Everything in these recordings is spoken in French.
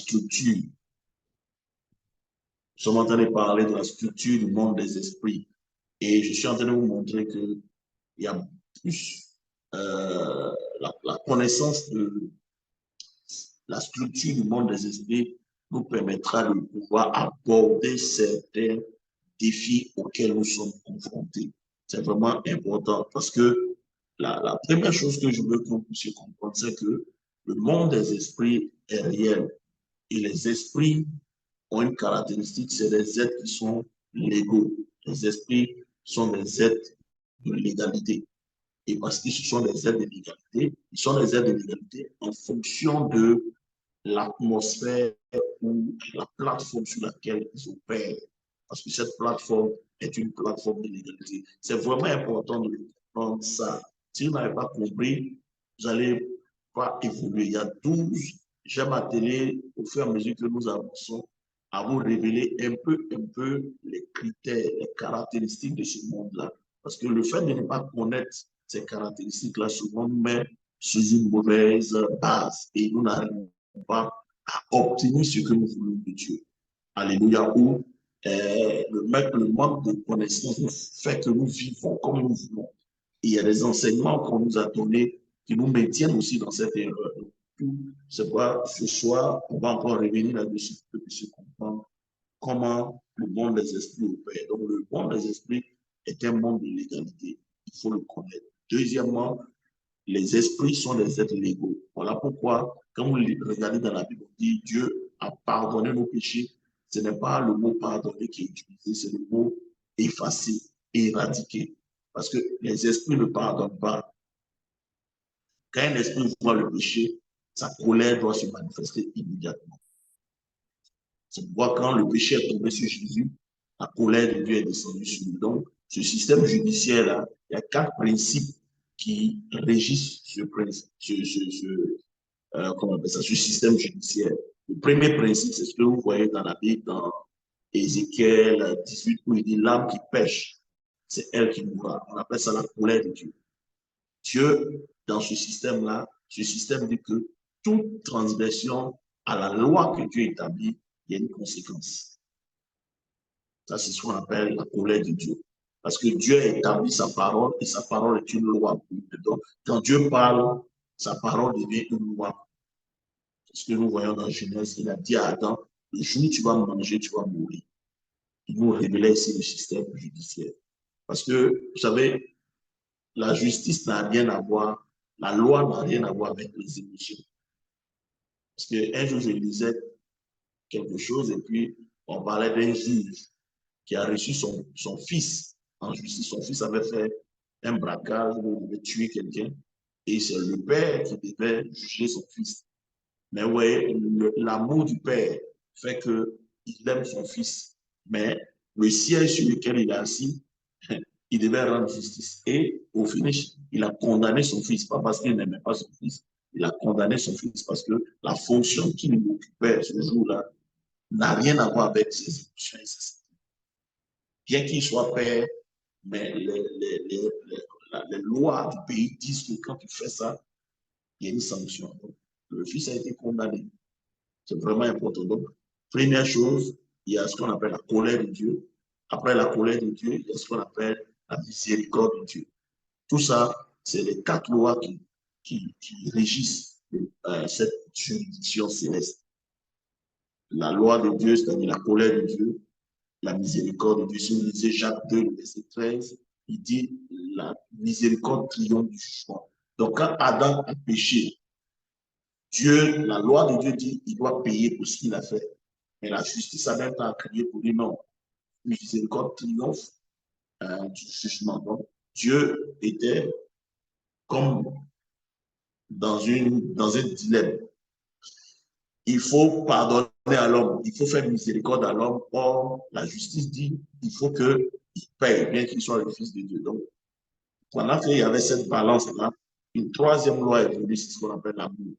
structure. Nous sommes en train de parler de la structure du monde des esprits. Et je suis en train de vous montrer qu'il y a plus la connaissance de la structure du monde des esprits nous permettra de pouvoir aborder certains défis auxquels nous sommes confrontés. C'est vraiment important parce que la première chose que je veux que vous puissiez comprendre, c'est que le monde des esprits est réel. Et les esprits ont une caractéristique, c'est des êtres qui sont légaux. Les esprits sont des êtres de légalité. Et parce que ce sont des êtres de légalité, ils sont des êtres de légalité en fonction de l'atmosphère ou la plateforme sur laquelle ils opèrent. Parce que cette plateforme est une plateforme de légalité. C'est vraiment important de comprendre ça. Si vous n'avez pas compris, vous n'allez pas évoluer. Il y a 12, j'aime atteler au fur et à mesure que nous avançons à vous révéler un peu les critères, les caractéristiques de ce monde-là. Parce que le fait de ne pas connaître ces caractéristiques-là, souvent nous met sous une mauvaise base et nous n'arrivons pas à obtenir ce que nous voulons de Dieu. Alléluia. Ou le manque de connaissance fait que nous vivons comme nous voulons. Et il y a des enseignements qu'on nous a donnés qui nous maintiennent aussi dans cette erreur. C'est pourquoi ce soir, on va encore revenir là-dessus pour que se comprendre comment le monde des esprits opère. Donc, le monde des esprits est un monde de légalité. Il faut le connaître. Deuxièmement, les esprits sont des êtres légaux. Voilà pourquoi, quand vous regardez dans la Bible, on dit Dieu a pardonné nos péchés. Ce n'est pas le mot pardonner qui est utilisé, c'est le mot effacer, éradiquer. Parce que les esprits ne pardonnent pas. Quand un esprit voit le péché, sa colère doit se manifester immédiatement. C'est pourquoi quand le péché est tombé sur Jésus, la colère de Dieu est descendue sur lui. Donc, ce système judiciaire-là, il y a 4 principes qui régissent comment on appelle ça, ce système judiciaire. Le premier principe, c'est ce que vous voyez dans la Bible, dans Ézéchiel 18, où il dit l'âme qui pêche, c'est elle qui mourra. On appelle ça la colère de Dieu. Dieu, dans ce système-là, ce système dit que toute transgression à la loi que Dieu établit, il y a une conséquence. Ça, c'est ce qu'on appelle la colère de Dieu. Parce que Dieu a établi sa parole et sa parole est une loi. Donc, quand Dieu parle, sa parole devient une loi. C'est ce que nous voyons dans Genèse. Il a dit à Adam, le jour où tu vas manger, tu vas mourir. Il nous révélait ici le système judiciaire. Parce que, vous savez, la justice n'a rien à voir, la loi n'a rien à voir avec les émotions. Parce qu'un jour, je lisais quelque chose et puis on parlait d'un juge qui a reçu son fils en justice. Son fils avait fait un braquage où il avait tué quelqu'un et c'est le père qui devait juger son fils. Mais oui, l'amour du père fait qu'il aime son fils. Mais le siège sur lequel il est assis, il devait rendre justice. Et au finish, il a condamné son fils, pas parce qu'il n'aimait pas son fils, il a condamné son fils parce que la fonction qu'il occupait ce jour-là n'a rien à voir avec ses émotions et ses sentiments. Bien qu'il soit père, mais les lois du pays disent que quand tu fais ça, il y a une sanction. Donc, le fils a été condamné. C'est vraiment important. Donc, première chose, il y a ce qu'on appelle la colère de Dieu. Après la colère de Dieu, il y a ce qu'on appelle la miséricorde de Dieu. Tout ça, c'est les 4 lois qui régissent cette juridiction céleste. La loi de Dieu, c'est-à-dire la colère de Dieu, la miséricorde de Dieu. Si vous lisez Jacques 2, verset 13, il dit la miséricorde triomphe du jugement. Donc, quand Adam a péché, Dieu, la loi de Dieu dit qu'il doit payer pour ce qu'il a fait. Mais la justice a même pas crié pour dire non. Miséricorde triomphe du jugement. Donc, Dieu était comme dans un dilemme. Il faut pardonner à l'homme, il faut faire miséricorde à l'homme. Or, la justice dit qu'il faut qu'il paye, bien qu'il soit le Fils de Dieu. Donc, pendant qu'il y avait cette balance-là, une troisième loi est venue, c'est ce qu'on appelle l'amour.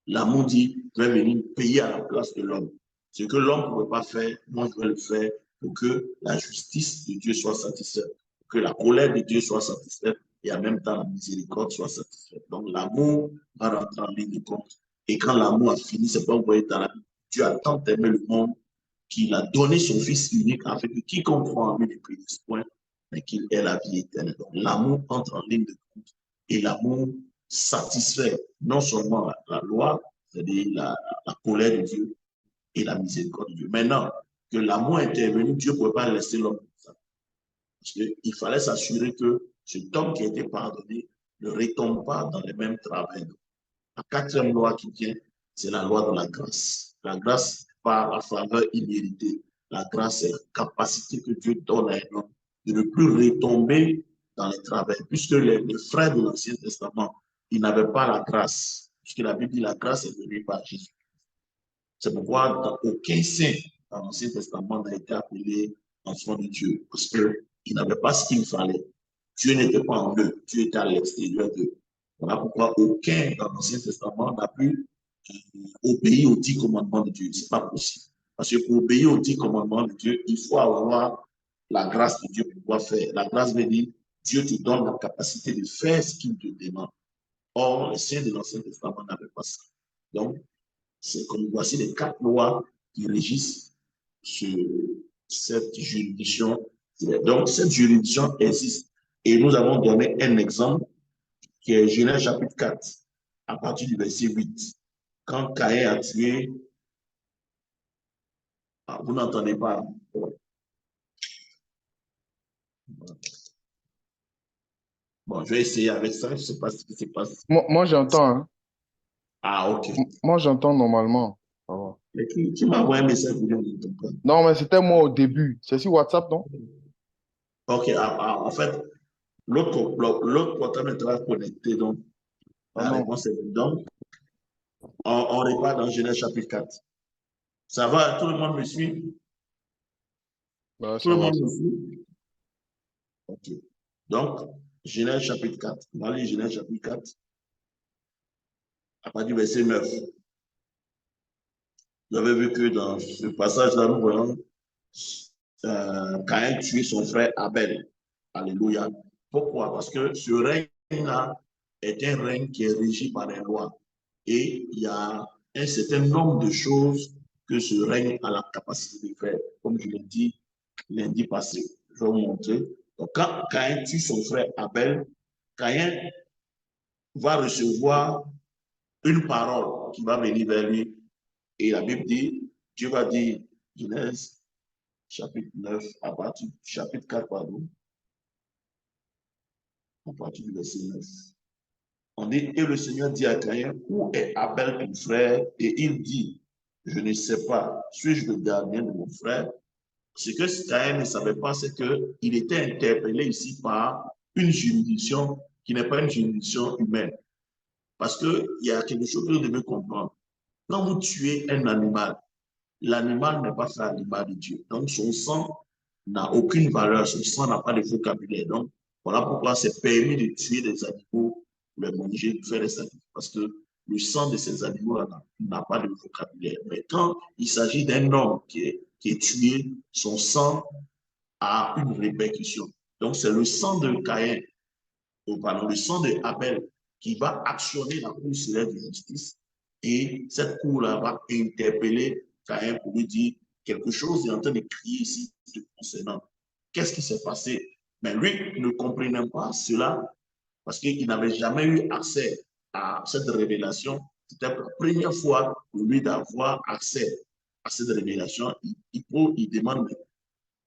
L'amour dit, je vais venir payer à la place de l'homme. Ce que l'homme ne pouvait pas faire, moi je vais le faire pour que la justice de Dieu soit satisfaite, pour que la colère de Dieu soit satisfaite et en même temps la miséricorde soit satisfaite. Donc l'amour va rentrer en ligne de compte Et quand l'amour a fini, c'est pas envoyé dans la Bible. Dieu a tant aimé le monde qu'il a donné son Fils unique afin que quiconque croit en lui ne périsse point, mais qu'il ait la vie éternelle. Donc, l'amour entre en ligne de compte et l'amour satisfait non seulement la loi, c'est-à-dire la colère de Dieu et la miséricorde de Dieu. Maintenant, que l'amour est intervenu, Dieu ne pouvait pas laisser l'homme comme ça. Parce qu'il fallait s'assurer que cet homme qui a été pardonné ne retombe pas dans les mêmes travers. La quatrième loi qui vient, c'est la loi de la grâce. La grâce par la faveur imméritée. La grâce, c'est la capacité que Dieu donne à un homme de ne plus retomber dans les travers. Puisque les frères de l'Ancien Testament, ils n'avaient pas la grâce. Puisque la Bible dit la grâce est venue par Jésus. C'est pourquoi aucun saint dans l'Ancien Testament n'a été appelé enfant de Dieu. Parce qu'ils n'avaient pas ce qu'il fallait. Dieu n'était pas en eux. Dieu était à l'extérieur d'eux. Voilà pourquoi aucun dans l'Ancien Testament n'a pu obéir aux 10 commandements de Dieu. Ce n'est pas possible. Parce que pour obéir aux 10 commandements de Dieu, il faut avoir la grâce de Dieu pour pouvoir faire. La grâce veut dire Dieu te donne la capacité de faire ce qu'il te demande. Or, les saints de l'Ancien Testament n'avaient pas ça. Donc, c'est comme voici les 4 lois qui régissent cette juridiction. Donc, cette juridiction existe. Et nous avons donné un exemple qui est Genèse chapitre 4, à partir du verset 8. Quand Caïn a tué, vous n'entendez pas. Bon, je vais essayer avec ça, je ne sais pas ce qui se passe. Moi, j'entends, hein. Ah, ok. Moi, j'entends normalement. Ça va. Mais qui m'a envoyé un message pour dire que je n'entends pas? Non, mais c'était moi au début. C'est sur WhatsApp, non? Ok, en fait, l'autre portable n'est pas connecté, donc Ah la non. réponse est oui. Donc, on repart dans Genèse chapitre 4. Ça va, tout le monde me suit? Bah, Tout ça le va, monde ça me va. suit? Ok. Donc, Genèse chapitre 4. On va lire Genèse chapitre 4, à partir du verset 9. Vous avez vu que dans ce passage-là, nous voyons Caïn tuer son frère Abel. Alléluia. Pourquoi? Parce que ce règne-là est un règne qui est régi par les lois. Et il y a un certain nombre de choses que ce règne a la capacité de faire. Comme je l'ai dit lundi passé, je vais vous montrer. Donc, quand Caïn tue son frère Abel, Caïn va recevoir une parole qui va venir vers lui. Et la Bible dit, Dieu va dire, Genèse chapitre 9, à partir du chapitre 4, pardon, à partir du verset 9. On dit, et le Seigneur dit à Caïn, où est Abel ton frère? Et il dit, je ne sais pas, suis-je le gardien de mon frère? Ce que Caïn ne savait pas, c'est qu'il était interpellé ici par une juridiction qui n'est pas une juridiction humaine. Parce qu'il y a quelque chose que vous devez comprendre. Quand vous tuez un animal, l'animal n'est pas fait à l'image de Dieu. Donc, son sang n'a aucune valeur, son sang n'a pas de vocabulaire. Donc, voilà pourquoi c'est permis de tuer des animaux, pour les manger, de faire des sacrifices. Parce que le sang de ces animaux n'a pas de vocabulaire. Mais quand il s'agit d'un homme qui est tué, son sang a une répercussion. Donc, c'est le sang de Caïn, ou pardon, le sang de Abel qui va actionner la cour céleste de justice. Et cette cour-là va interpeller Caïn pour lui dire quelque chose est en train de crier ici concernant. Qu'est-ce qui s'est passé? Mais lui ne comprenait pas cela parce qu'il n'avait jamais eu accès à cette révélation. C'était la première fois pour lui d'avoir accès à cette révélation. Il demande,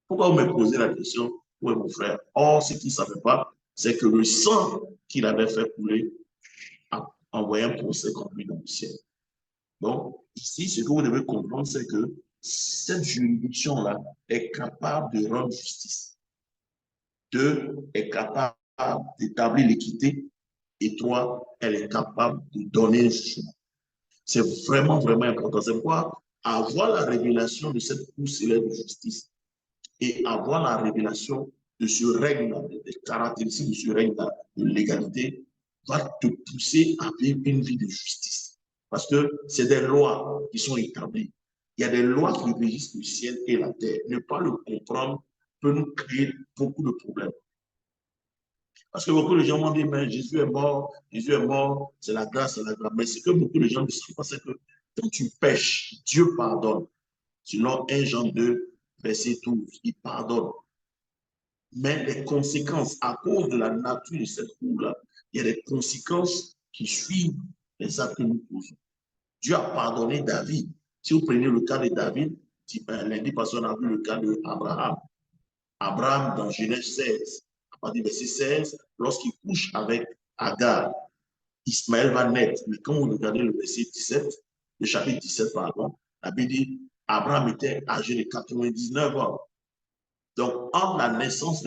pourquoi vous me posez la question? Où est mon frère? Or, ce qu'il ne savait pas, c'est que le sang qu'il avait fait couler a envoyé un procès contre lui dans le ciel. Donc, ici, ce que vous devez comprendre, c'est que cette juridiction-là est capable de rendre justice. Deux, est capable d'établir l'équité. Et trois, elle est capable de donner un jugement. C'est vraiment, vraiment important. C'est pourquoi avoir la révélation de cette cour céleste de justice et avoir la révélation de ce règne, des caractéristiques de ce règne de l'égalité, va te pousser à vivre une vie de justice. Parce que c'est des lois qui sont établies. Il y a des lois qui régissent le ciel et la terre. Ne pas le comprendre peut nous créer beaucoup de problèmes. Parce que beaucoup de gens m'ont dit, mais Jésus est mort, c'est la grâce, c'est la grâce. Mais ce que beaucoup de gens ne savent pas, c'est que quand tu pêches, Dieu pardonne. Selon 1 Jean 2, verset 12, il pardonne. Mais les conséquences, à cause de la nature de cette cour-là, il y a des conséquences qui suivent les actes que nous posons. Dieu a pardonné David. Si vous prenez le cas de David, lundi passé, on a vu le cas d'Abraham. Abraham, dans Genèse 16, à partir du verset 16, lorsqu'il couche avec Agar, Ismaël va naître. Mais quand vous regardez le verset 17, le chapitre 17, pardon, la Bible dit Abraham était âgé de 99 ans. Donc, entre la naissance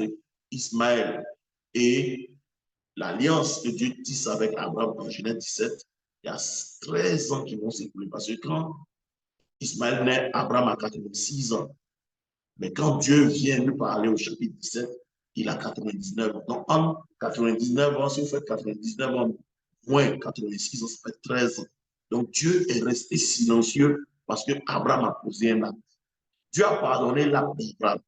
d'Ismaël et l'alliance que Dieu tisse avec Abraham dans Genèse 17, il y a 13 ans qui vont s'écouler. Parce que quand Ismaël naît, Abraham a 86 ans. Mais quand Dieu vient lui parler au chapitre 17, il a 99 ans. Donc, en 99 ans, si vous faites 99 ans moins 86 ans, ça fait 13 ans. Donc, Dieu est resté silencieux parce que Abraham a posé un acte. Dieu a pardonné l'acte d'Abraham.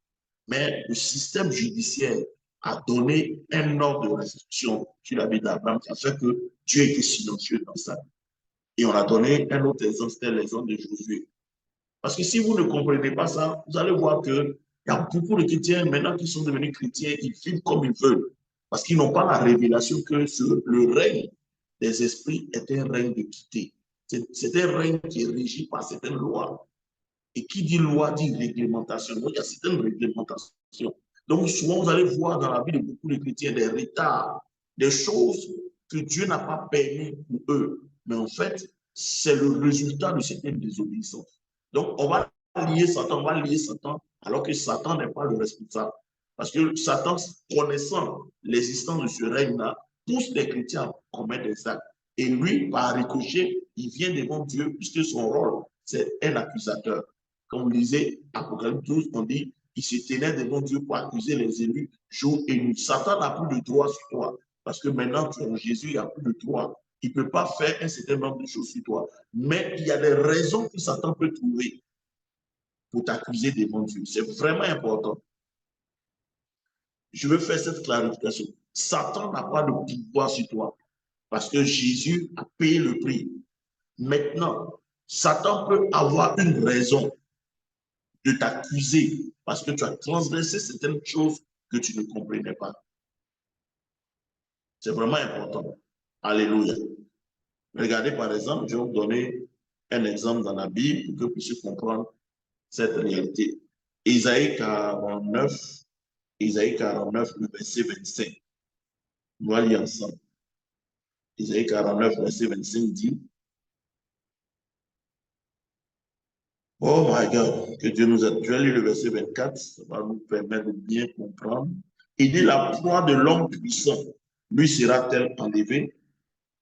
Mais le système judiciaire a donné un ordre de restriction sur la vie d'Abraham qui a fait que Dieu était silencieux dans ça. Et on a donné un autre exemple, c'était l'exemple de Josué. Parce que si vous ne comprenez pas ça, vous allez voir qu'il y a beaucoup de chrétiens maintenant qui sont devenus chrétiens, ils vivent comme ils veulent. Parce qu'ils n'ont pas la révélation que le règne des esprits est un règne d'équité. C'est un règne qui est régi par certaines lois. Et qui dit loi dit réglementation. Donc, il y a certaines réglementations. Donc, souvent, vous allez voir dans la vie de beaucoup de chrétiens des retards, des choses que Dieu n'a pas permis pour eux. Mais en fait, c'est le résultat de certaines désobéissances. Donc, on va lier Satan, alors que Satan n'est pas le responsable. Parce que Satan, connaissant l'existence de ce règne-là, pousse les chrétiens à commettre des actes. Et lui, par ricochet, il vient devant Dieu, puisque son rôle, c'est un accusateur. Comme vous lisez Apocalypse 12, on dit il se tenait devant Dieu pour accuser les élus jour et nuit. Satan n'a plus de droit sur toi. Parce que maintenant, tu es en Jésus, il n'y a plus de droit. Il ne peut pas faire un certain nombre de choses sur toi. Mais il y a des raisons que Satan peut trouver pour t'accuser devant Dieu. C'est vraiment important. Je veux faire cette clarification. Satan n'a pas de pouvoir sur toi parce que Jésus a payé le prix. Maintenant, Satan peut avoir une raison de t'accuser parce que tu as transgressé certaines choses que tu ne comprenais pas. C'est vraiment important. Alléluia. Regardez par exemple, je vais vous donner un exemple dans la Bible pour que vous puissiez comprendre cette réalité. Isaïe 49, le verset 25. Nous allons lire ensemble. Isaïe 49, verset 25 dit Oh my God, que Dieu nous aide. Je vais lire le verset 24, ça va nous permettre de bien comprendre. Il dit la proie de l'homme puissant, lui sera-t-elle enlevée,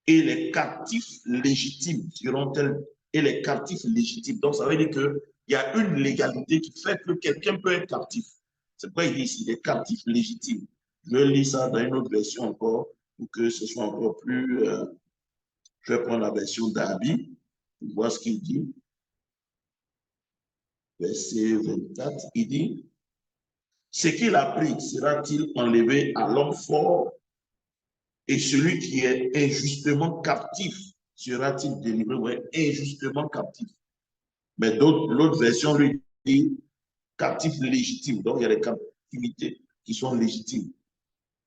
et les captifs légitimes seront-elles, et les captifs légitimes. Donc ça veut dire qu'il y a une légalité qui fait que quelqu'un peut être captif. C'est pourquoi il dit ici, les captifs légitimes. Je vais lire ça dans une autre version encore, pour que ce soit encore plus... je vais prendre la version d'Abi, pour voir ce qu'il dit. Verset 24, il dit, ce qu'il a pris sera-t-il enlevé à l'homme fort et celui qui est injustement captif sera-t-il délivré? Ouais, injustement captif. Mais l'autre version lui dit captif légitime. Donc, il y a des captivités qui sont légitimes.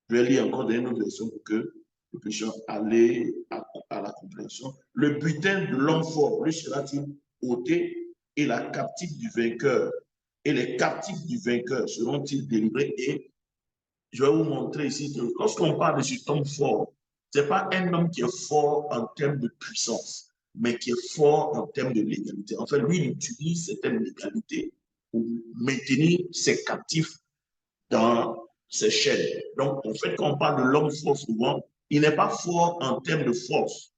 Je vais lire encore dans une autre version pour que nous puissions aller à la compréhension. Le butin de l'homme fort, lui sera-t-il ôté et la captive du vainqueur et les captifs du vainqueur seront-ils délivrés? Et je vais vous montrer ici que lorsqu'on parle de cet homme fort, ce n'est pas un homme qui est fort en termes de puissance, mais qui est fort en termes de légalité. En fait, lui, il utilise certaines légalités pour maintenir ses captifs dans ses chaînes. Donc, en fait, quand on parle de l'homme fort, souvent, il n'est pas fort en termes de force,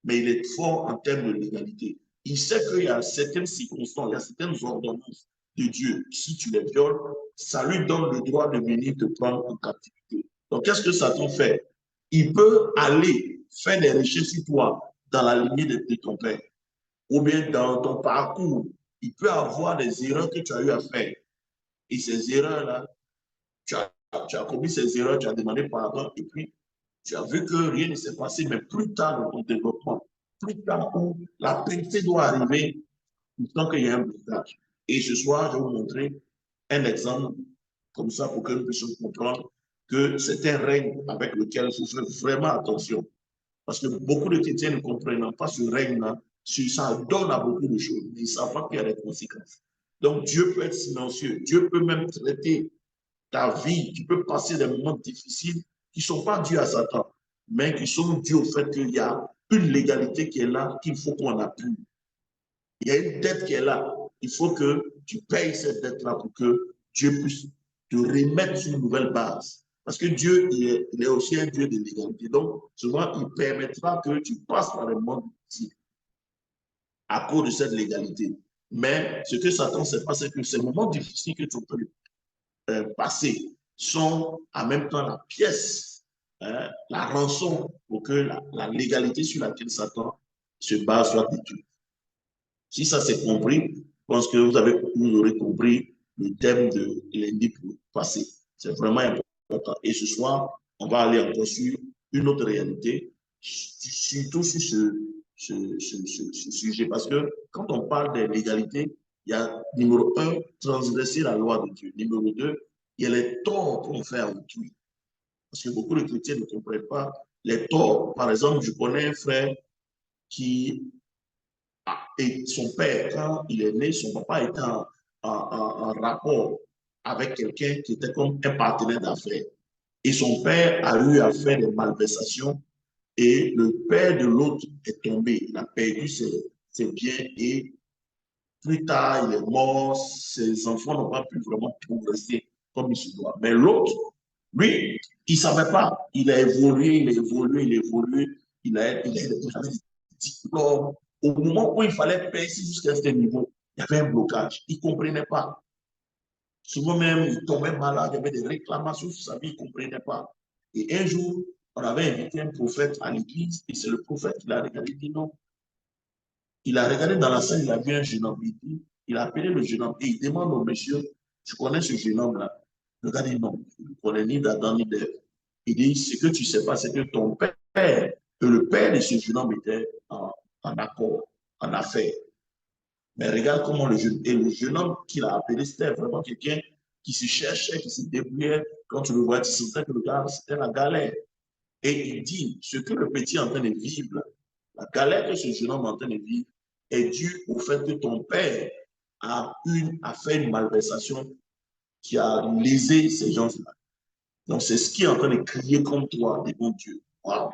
mais il est fort en termes de légalité. Il sait qu'il y a certaines circonstances, il y a certaines ordonnances de Dieu. Si tu les violes, ça lui donne le droit de venir te prendre en captivité. Donc, qu'est-ce que Satan fait? Il peut aller faire des recherches sur toi dans la lignée de ton père, ou bien dans ton parcours. Il peut avoir des erreurs que tu as eu à faire. Et ces erreurs-là, tu as tu as commis ces erreurs, tu as demandé pardon, et puis tu as vu que rien ne s'est passé, mais plus tard dans ton développement, plus tard où la pensée doit arriver, tant qu'il y a un blocage. Et ce soir, je vais vous montrer un exemple comme ça pour que nous puissions comprendre que c'est un règne avec lequel il faut faire vraiment attention. Parce que beaucoup de chrétiens ne comprennent pas ce règne-là, ça donne à beaucoup de choses, mais ils ne savent pas qu'il y a des conséquences. Donc Dieu peut être silencieux, Dieu peut même traiter ta vie, tu peux passer des moments difficiles qui ne sont pas dus à Satan, mais qui sont dus au fait qu'il y a une légalité qui est là, qu'il faut qu'on appuie. Il y a une dette qui est là. Il faut que tu payes cette dette-là pour que Dieu puisse te remettre sur une nouvelle base. Parce que Dieu, il est aussi un Dieu de l'égalité. Donc, souvent, il permettra que tu passes par le monde difficile à cause de cette légalité. Mais ce que Satan ne sait pas, c'est que ces moments difficiles que tu peux passer sont en même temps la pièce, la rançon pour que la légalité sur laquelle Satan se base soit détruite. Si ça c'est compris, je pense que vous aurez compris le thème de lundi passé. C'est vraiment important. Et ce soir, on va aller encore sur une autre réalité, surtout sur ce sujet. Parce que quand on parle de l'égalité, il y a numéro un, transgresser la loi de Dieu. Numéro deux, il y a les torts qu'on fait à autrui. Parce que beaucoup de chrétiens ne comprennent pas les torts. Par exemple, je connais un frère qui et son père, quand il est né, son papa était en rapport avec quelqu'un qui était comme un partenaire d'affaires. Et son père a eu à faire des malversations et le père de l'autre est tombé. Il a perdu ses biens et plus tard, il est mort. Ses enfants n'ont pas pu vraiment progresser comme il se doit. Mais l'autre, lui, il ne savait pas. Il a évolué, il a évolué, il a évolué. Il avait des diplômes. Au moment où il fallait percer jusqu'à ce niveau, il y avait un blocage. Il ne comprenait pas. Souvent même, il tombait malade, il y avait des réclamations sur sa vie, il ne comprenait pas. Et un jour, on avait invité un prophète à l'église et c'est le prophète qui l'a regardé et dit non. Il a regardé dans la salle, il a vu un jeune homme. Il a appelé le jeune homme et il demande au monsieur, tu connais ce jeune homme-là? Le gars dit non, il ne connaît ni d'Adam ni d'Ève. Il dit, ce que tu ne sais pas, c'est que ton père, que le père de ce jeune homme était en accord, en affaires. Mais regarde comment le jeune homme qu'il a appelé, c'était vraiment quelqu'un qui se cherchait, qui se débrouillait. Quand tu le vois, tu sentais que le gars, c'était la galère. Et il dit, ce que le petit est en train de vivre, la galère que ce jeune homme est en train de vivre, est due au fait que ton père a fait une malversation qui a lésé ces gens-là. Donc, c'est ce qui est en train de crier contre toi, des bons dieux. Wow.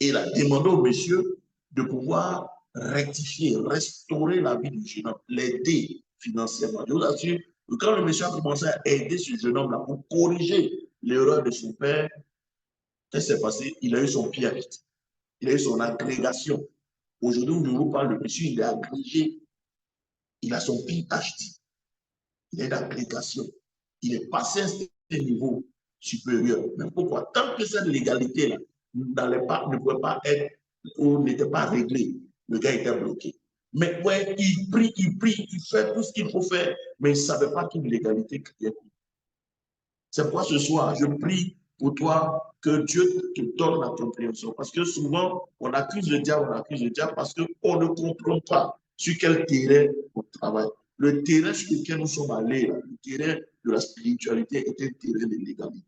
Et il a demandé au monsieur de pouvoir rectifier, restaurer la vie du jeune homme, l'aider financièrement. Je vous assure que quand le monsieur a commencé à aider ce jeune homme-là pour corriger l'erreur de son père, qu'est-ce qui s'est passé? Il a eu son pied arrêté. Il a eu son agrégation. Aujourd'hui, on nous parle de monsieur, il est agrégé. Il a son PhD. Il a une agrégation. Il est passé à un niveau supérieur. Mais pourquoi? Tant que cette légalité-là ne pouvait pas être ou n'était pas réglée, le gars était bloqué. Mais ouais, il prie, il fait tout ce qu'il faut faire, mais il ne savait pas qu'une légalité criait. C'est pourquoi ce soir, je prie pour toi que Dieu te donne la compréhension. Parce que souvent, on accuse le diable parce qu'on ne comprend pas sur quel terrain on travaille. Le terrain sur lequel nous sommes allés, là, le terrain de la spiritualité est un terrain de légalité.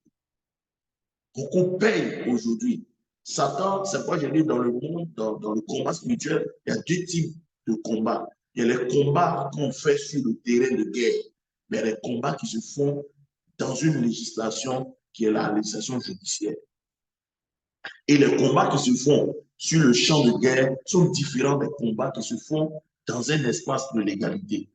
Beaucoup payent aujourd'hui. Satan, c'est pourquoi je dis dans le monde, dans le combat spirituel, il y a deux types de combats. Il y a les combats qu'on fait sur le terrain de guerre, mais il y a les combats qui se font dans une législation qui est la législation judiciaire. Et les combats qui se font sur le champ de guerre sont différents des combats qui se font dans un espace de légalité.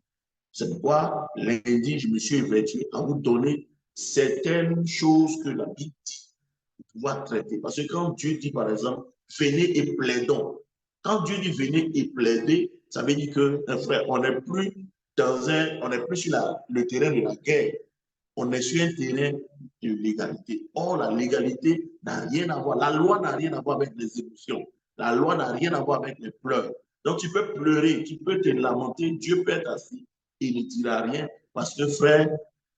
C'est pourquoi lundi, je me suis évertué à vous donner certaines choses que la Bible dit pour pouvoir traiter. Parce que quand Dieu dit, par exemple, venez et plaidons, quand Dieu dit venez et plaider, ça veut dire que, frère, on n'est plus sur le terrain de la guerre, on est sur un terrain de légalité. Or, la légalité n'a rien à voir. La loi n'a rien à voir avec les émotions. La loi n'a rien à voir avec les pleurs. Donc, tu peux pleurer, tu peux te lamenter, Dieu peut être assis. Il ne dira rien parce que, frère,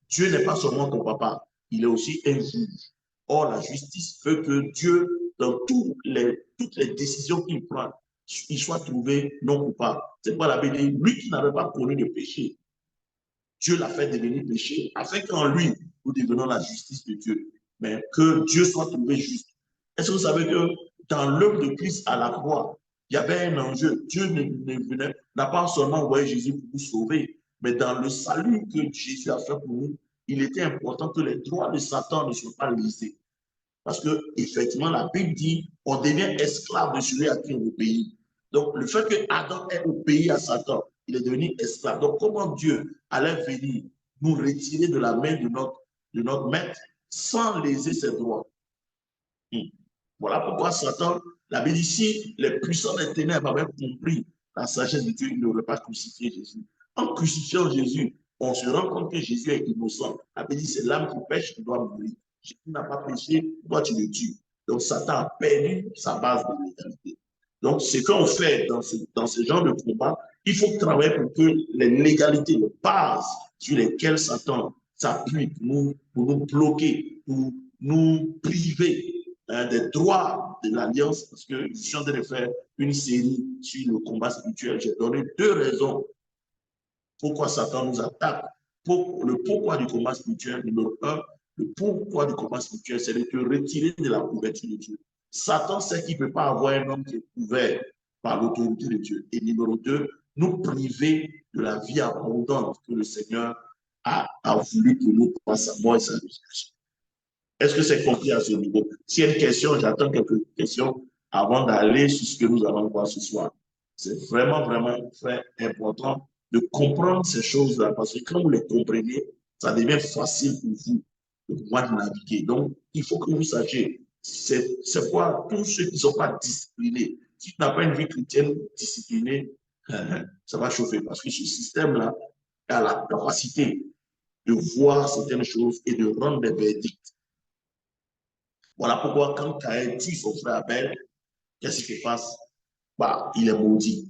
Dieu n'est pas seulement ton papa. il est aussi un juge. Or, la justice veut que Dieu, dans toutes les décisions qu'il prend, il soit trouvé non coupable. C'est pourquoi la Bible dit, lui qui n'avait pas connu de péché, Dieu l'a fait devenir péché, afin qu'en lui, nous devenions la justice de Dieu. Mais que Dieu soit trouvé juste. Est-ce que vous savez que dans l'œuvre de Christ à la croix, il y avait un enjeu. Dieu n'a pas seulement envoyé Jésus pour nous sauver, mais dans le salut que Jésus a fait pour nous, il était important que les droits de Satan ne soient pas lésés. Parce que, effectivement, la Bible dit on devient esclave de celui à qui on obéit. Donc, le fait que Adam ait obéi à Satan, il est devenu esclave. Donc, comment Dieu allait venir nous retirer de la main de notre maître sans léser ses droits? Voilà pourquoi Satan, la Bible dit, si les puissants des ténèbres avaient compris la sagesse de Dieu, ils n'auraient pas crucifié Jésus. En crucifiant Jésus, on se rend compte que Jésus est innocent. La Bible dit, c'est l'âme qui pêche qui doit mourir. Jésus n'a pas péché, toi tu le tues. Donc Satan a perdu sa base de légalité. Donc ce qu'on fait dans ce genre de combat, il faut travailler pour que les légalités, les bases sur lesquelles Satan s'appuie pour nous bloquer, pour nous priver des droits de l'Alliance, parce que je suis en train de faire une série sur le combat spirituel. J'ai donné 2 raisons pourquoi Satan nous attaque. Le pourquoi du combat spirituel, numéro 1, le pourquoi du combat spirituel, c'est de te retirer de la couverture de Dieu. Satan sait qu'il ne peut pas avoir un homme qui est couvert par l'autorité de Dieu. Et numéro 2, nous priver de la vie abondante que le Seigneur a voulu pour nous par sa mort et sa résurrection. Est-ce que c'est compris à ce niveau? S'il y a une question, j'attends quelques questions avant d'aller sur ce que nous allons voir ce soir. C'est vraiment, vraiment très important de comprendre ces choses-là, parce que quand vous les comprenez, ça devient facile pour vous de pouvoir naviguer. Donc, il faut que vous sachiez, c'est quoi tous ceux qui ne sont pas disciplinés. Si tu n'as pas une vie chrétienne disciplinée, ça va chauffer, parce que ce système-là a la capacité de voir certaines choses et de rendre des verdicts. Voilà pourquoi quand Caïn tue son frère Abel, qu'est-ce qui se passe? Bah, il est maudit.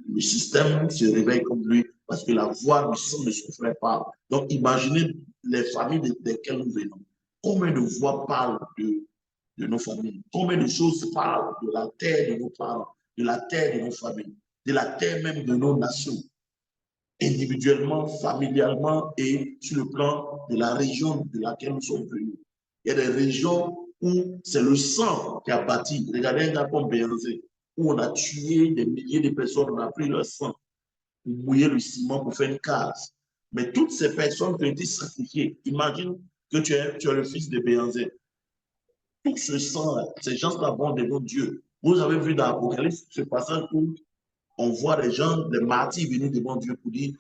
Le système se réveille comme lui parce que la voix du sang de son frère parle. Donc, imaginez les familles desquelles nous venons. Combien de voix parlent de nos familles? Combien de choses parlent de la terre de nos parents, de la terre de nos familles, de la terre même de nos nations, individuellement, familialement et sur le plan de la région de laquelle nous sommes venus. Il y a des régions où c'est le sang qui a bâti. Regardez un gars comme Béanzé, où on a tué des milliers de personnes, on a pris leur sang pour mouiller le ciment pour faire une case. Mais toutes ces personnes qui ont été sacrifiées, imagine que tu es le fils de Béanzé. Tout ce sang-là, ces gens-là vont devant Dieu. Vous avez vu dans l'Apocalypse ce passage où on voit les gens, les martyrs venir devant Dieu pour dire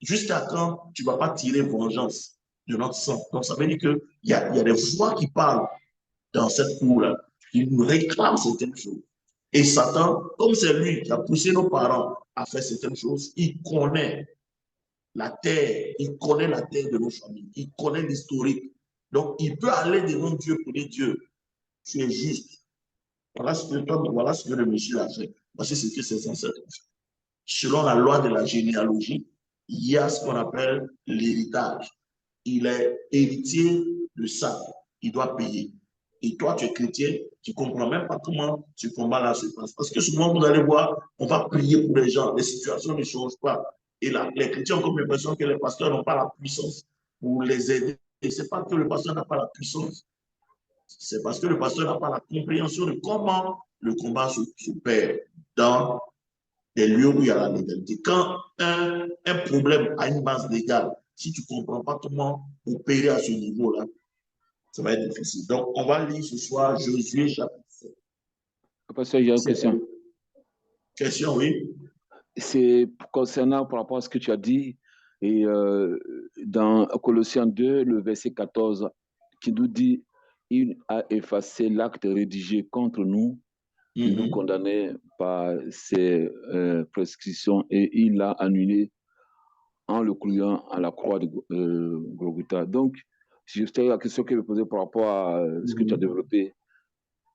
jusqu'à quand tu ne vas pas tirer vengeance de notre sang. Donc ça veut dire qu'il y a des voix qui parlent dans cette cour-là, qui nous réclament certaines choses. Et Satan, comme c'est lui qui a poussé nos parents à faire certaines choses, il connaît la terre, il connaît la terre de nos familles, il connaît l'historique. Donc il peut aller devant Dieu pour dire Dieu, tu es juste. Voilà ce que le monsieur a fait. Voici ce que ses ancêtres ont fait. Selon la loi de la généalogie, il y a ce qu'on appelle l'héritage. Il est héritier de ça. Il doit payer. Et toi, tu es chrétien, tu ne comprends même pas comment ce combat-là se passe. Parce que souvent, vous allez voir, on va prier pour les gens. Les situations ne changent pas. Et là, les chrétiens ont comme l'impression que les pasteurs n'ont pas la puissance pour les aider. Et ce n'est pas que le pasteur n'a pas la puissance. C'est parce que le pasteur n'a pas la compréhension de comment le combat se perd dans des lieux où il y a la légalité. Quand un problème a une base légale, si tu ne comprends pas comment opérer à ce niveau-là, ça va être difficile. Donc, on va lire ce soir Josué chapitre 7. Pasteur, j'ai une question. Question, oui. C'est concernant par rapport à ce que tu as dit, et dans Colossiens 2, le verset 14, qui nous dit il a effacé l'acte rédigé contre nous, qui nous condamnait par ses prescriptions, et il l'a annulé en le clouant à la croix de Golgotha. Donc, c'était la question que je me posais par rapport à ce que tu as développé.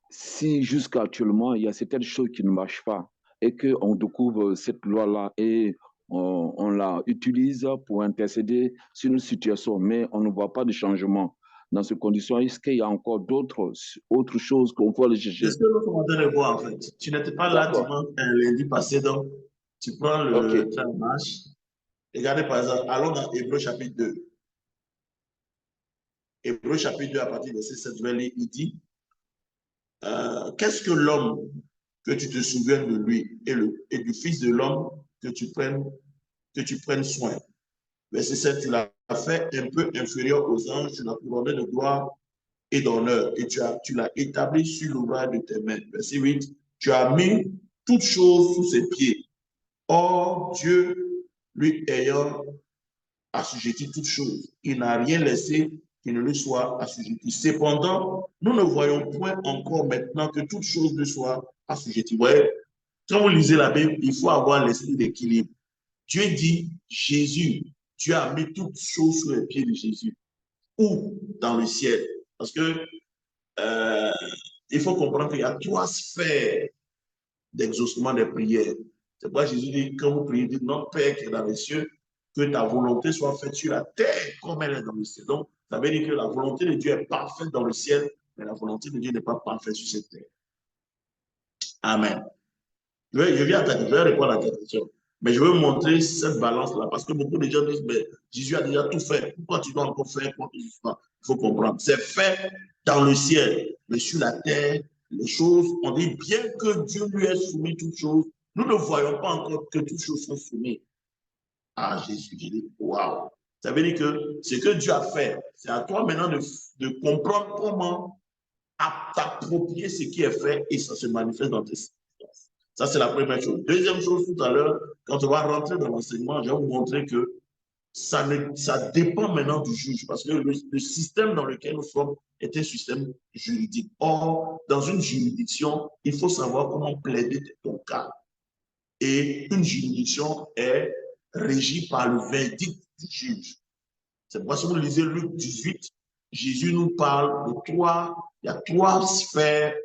Si jusqu'à actuellement, il y a certaines choses qui ne marchent pas et qu'on découvre cette loi-là et on la utilise pour intercéder sur une situation, mais on ne voit pas de changement. dans ces conditions, est-ce qu'il y a encore autres choses qu'on peut aller chercher? C'est ce que nous sommes en train de voir, en fait. Tu n'étais pas là D'accord. dimanche, lundi passé, donc tu prends OK. le train en marche. Regardez par exemple, allons dans Hébreu chapitre 2. Hébreu chapitre 2, à partir de verset 7, je vais lire, il dit, qu'est-ce que l'homme que tu te souviennes de lui et du fils de l'homme que tu prennes soin. Verset 7, tu l'as fait un peu inférieur aux anges, tu l'as couronné de gloire et d'honneur, et tu l'as établi sur l'ouvrage de tes mains. Verset 8, tu as mis toutes choses sous ses pieds. Or, Dieu, lui ayant assujetti toutes choses, il n'a rien laissé qui ne lui soit assujetti. Cependant, nous ne voyons point encore maintenant que toutes choses lui soient assujetties. Vous voyez, quand vous lisez la Bible, il faut avoir l'esprit d'équilibre. Dieu dit, Jésus, Dieu a mis toutes choses sous les pieds de Jésus. Où? Dans le ciel. Parce que il faut comprendre qu'il y a 3 sphères d'exaucement des prières. C'est pourquoi Jésus dit, quand vous priez, dites, notre Père qui est dans les cieux, que ta volonté soit faite sur la terre comme elle est dans le ciel. Donc, ça veut dire que la volonté de Dieu est parfaite dans le ciel, mais la volonté de Dieu n'est pas parfaite sur cette terre. Amen. Je viens à ta question, je vais répondre à ta question. Mais je veux vous montrer cette balance-là, parce que beaucoup de gens disent, mais Jésus a déjà tout fait. Pourquoi tu dois encore faire quoi que ce soit? Il faut comprendre. C'est fait dans le ciel, mais sur la terre, les choses, on dit bien que Dieu lui ait soumis toutes choses, nous ne voyons pas encore que toutes choses sont soumises à Jésus. Je dis, waouh! Ça veut dire que ce que Dieu a fait, c'est à toi maintenant de comprendre comment t'approprier ce qui est fait et ça se manifeste dans tes circonstances. Ça, c'est la première chose. Deuxième chose, tout à l'heure, quand on va rentrer dans l'enseignement, je vais vous montrer que ça dépend maintenant du juge parce que le système dans lequel nous sommes est un système juridique. Or, dans une juridiction, il faut savoir comment plaider ton cas. Et une juridiction est régie par le verdict du juge. C'est pourquoi si vous lisez Luc 18, Jésus nous parle de il y a 3 sphères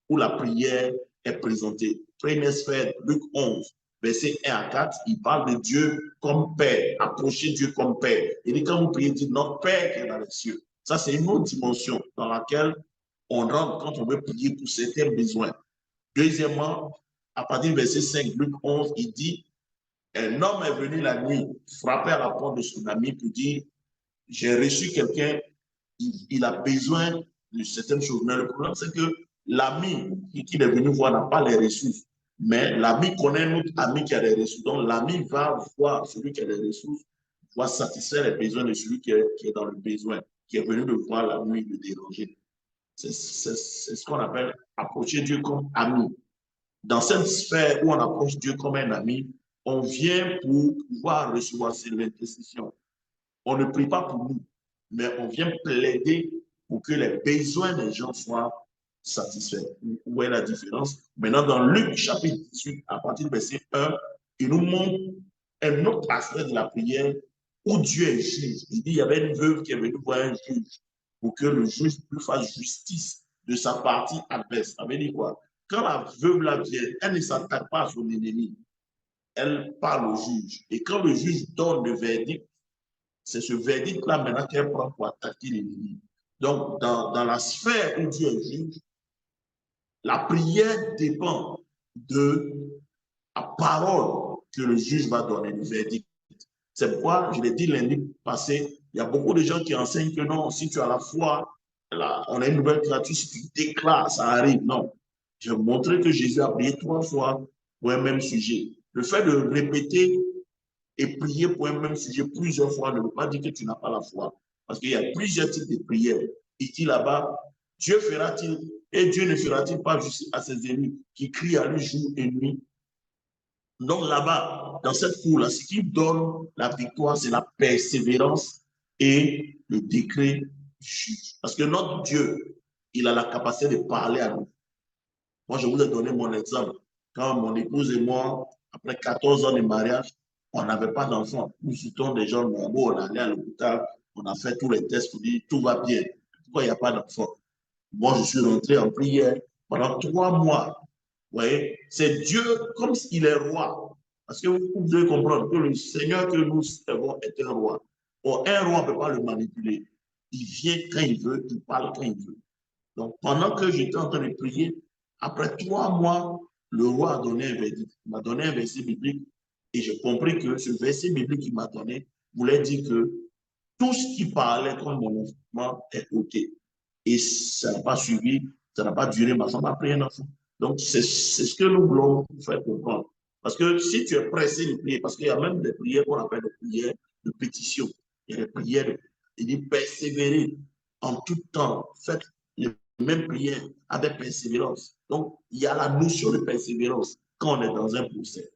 où la prière est présentée. Première sphère, Luc 11, verset 1 à 4, il parle de Dieu comme Père, approcher Dieu comme Père. Il dit quand vous priez, dites notre Père qui est dans les cieux. Ça, c'est une autre dimension dans laquelle on rentre quand on veut prier pour certains besoins. Deuxièmement, à partir du verset 5, Luc 11, il dit, un homme est venu la nuit frapper à la porte de son ami pour dire, j'ai reçu quelqu'un, il a besoin de certaines choses. Mais le problème, c'est que l'ami qui est venu voir n'a pas les ressources. Mais l'ami connaît un autre ami qui a les ressources. Donc, l'ami va voir celui qui a les ressources, va satisfaire les besoins de celui qui est dans le besoin, qui est venu le voir la nuit, le déranger. C'est ce qu'on appelle approcher Dieu comme ami. Dans cette sphère où on approche Dieu comme un ami, on vient pour pouvoir recevoir ses intercessions. On ne prie pas pour nous, mais on vient plaider pour que les besoins des gens soient satisfaits. Où est la différence? Maintenant, dans Luc chapitre 18, à partir du verset 1, il nous montre un autre aspect de la prière où Dieu est juge. Il dit il y avait une veuve qui est venue voir un juge pour que le juge lui fasse justice de sa partie adverse. Ça veut dire quoi? Quand la veuve là vient, elle ne s'attaque pas à son ennemi. Elle parle au juge. Et quand le juge donne le verdict, c'est ce verdict-là maintenant qu'elle prend pour attaquer l'ennemi. Donc, dans la sphère où Dieu est juge, la prière dépend de la parole que le juge va donner, le verdict. C'est pourquoi, je l'ai dit lundi passé, il y a beaucoup de gens qui enseignent que non, si tu as la foi, là, on a une nouvelle créature, si tu déclares, ça arrive. Non. Je vais montrer que Jésus a prié 3 fois pour un même sujet. Le fait de répéter et prier pour un même sujet plusieurs fois ne veut pas dire que tu n'as pas la foi. Parce qu'il y a plusieurs types de prières. Il dit là-bas, Dieu fera-t-il et Dieu ne fera-t-il pas justice à ses ennemis qui crient à lui jour et nuit? Donc là-bas, dans cette cour-là, ce qui donne la victoire, c'est la persévérance et le décret du juge. Parce que notre Dieu, il a la capacité de parler à nous. Moi, je vous ai donné mon exemple. Quand mon épouse et moi, après 14 ans de mariage, on n'avait pas d'enfant. Nous étions des gens normaux, on allait à l'hôpital, on a fait tous les tests pour dire tout va bien. Pourquoi il n'y a pas d'enfant? Moi, je suis rentré en prière pendant 3 mois. Vous voyez, c'est Dieu comme s'il est roi. Parce que vous devez comprendre que le Seigneur que nous servons est un roi. Or, un roi ne peut pas le manipuler. il vient quand il veut, il parle quand il veut. Donc, pendant que j'étais en train de prier, après 3 mois, le roi a donné un verdict. Il m'a donné un verset biblique et j'ai compris que ce verset biblique qu'il m'a donné voulait dire que tout ce qui parlait contre mon enfant est OK. Et ça n'a pas suivi, ça n'a pas duré, ma femme a pris un enfant. Donc, c'est ce que nous voulons vous faire comprendre. Parce que si tu es pressé de prier, parce qu'il y a même des prières qu'on appelle des prières de pétition, il y a des prières, il dit persévérer en tout temps, faites les mêmes prières avec persévérance. Donc, il y a la notion de persévérance quand on est dans un procès.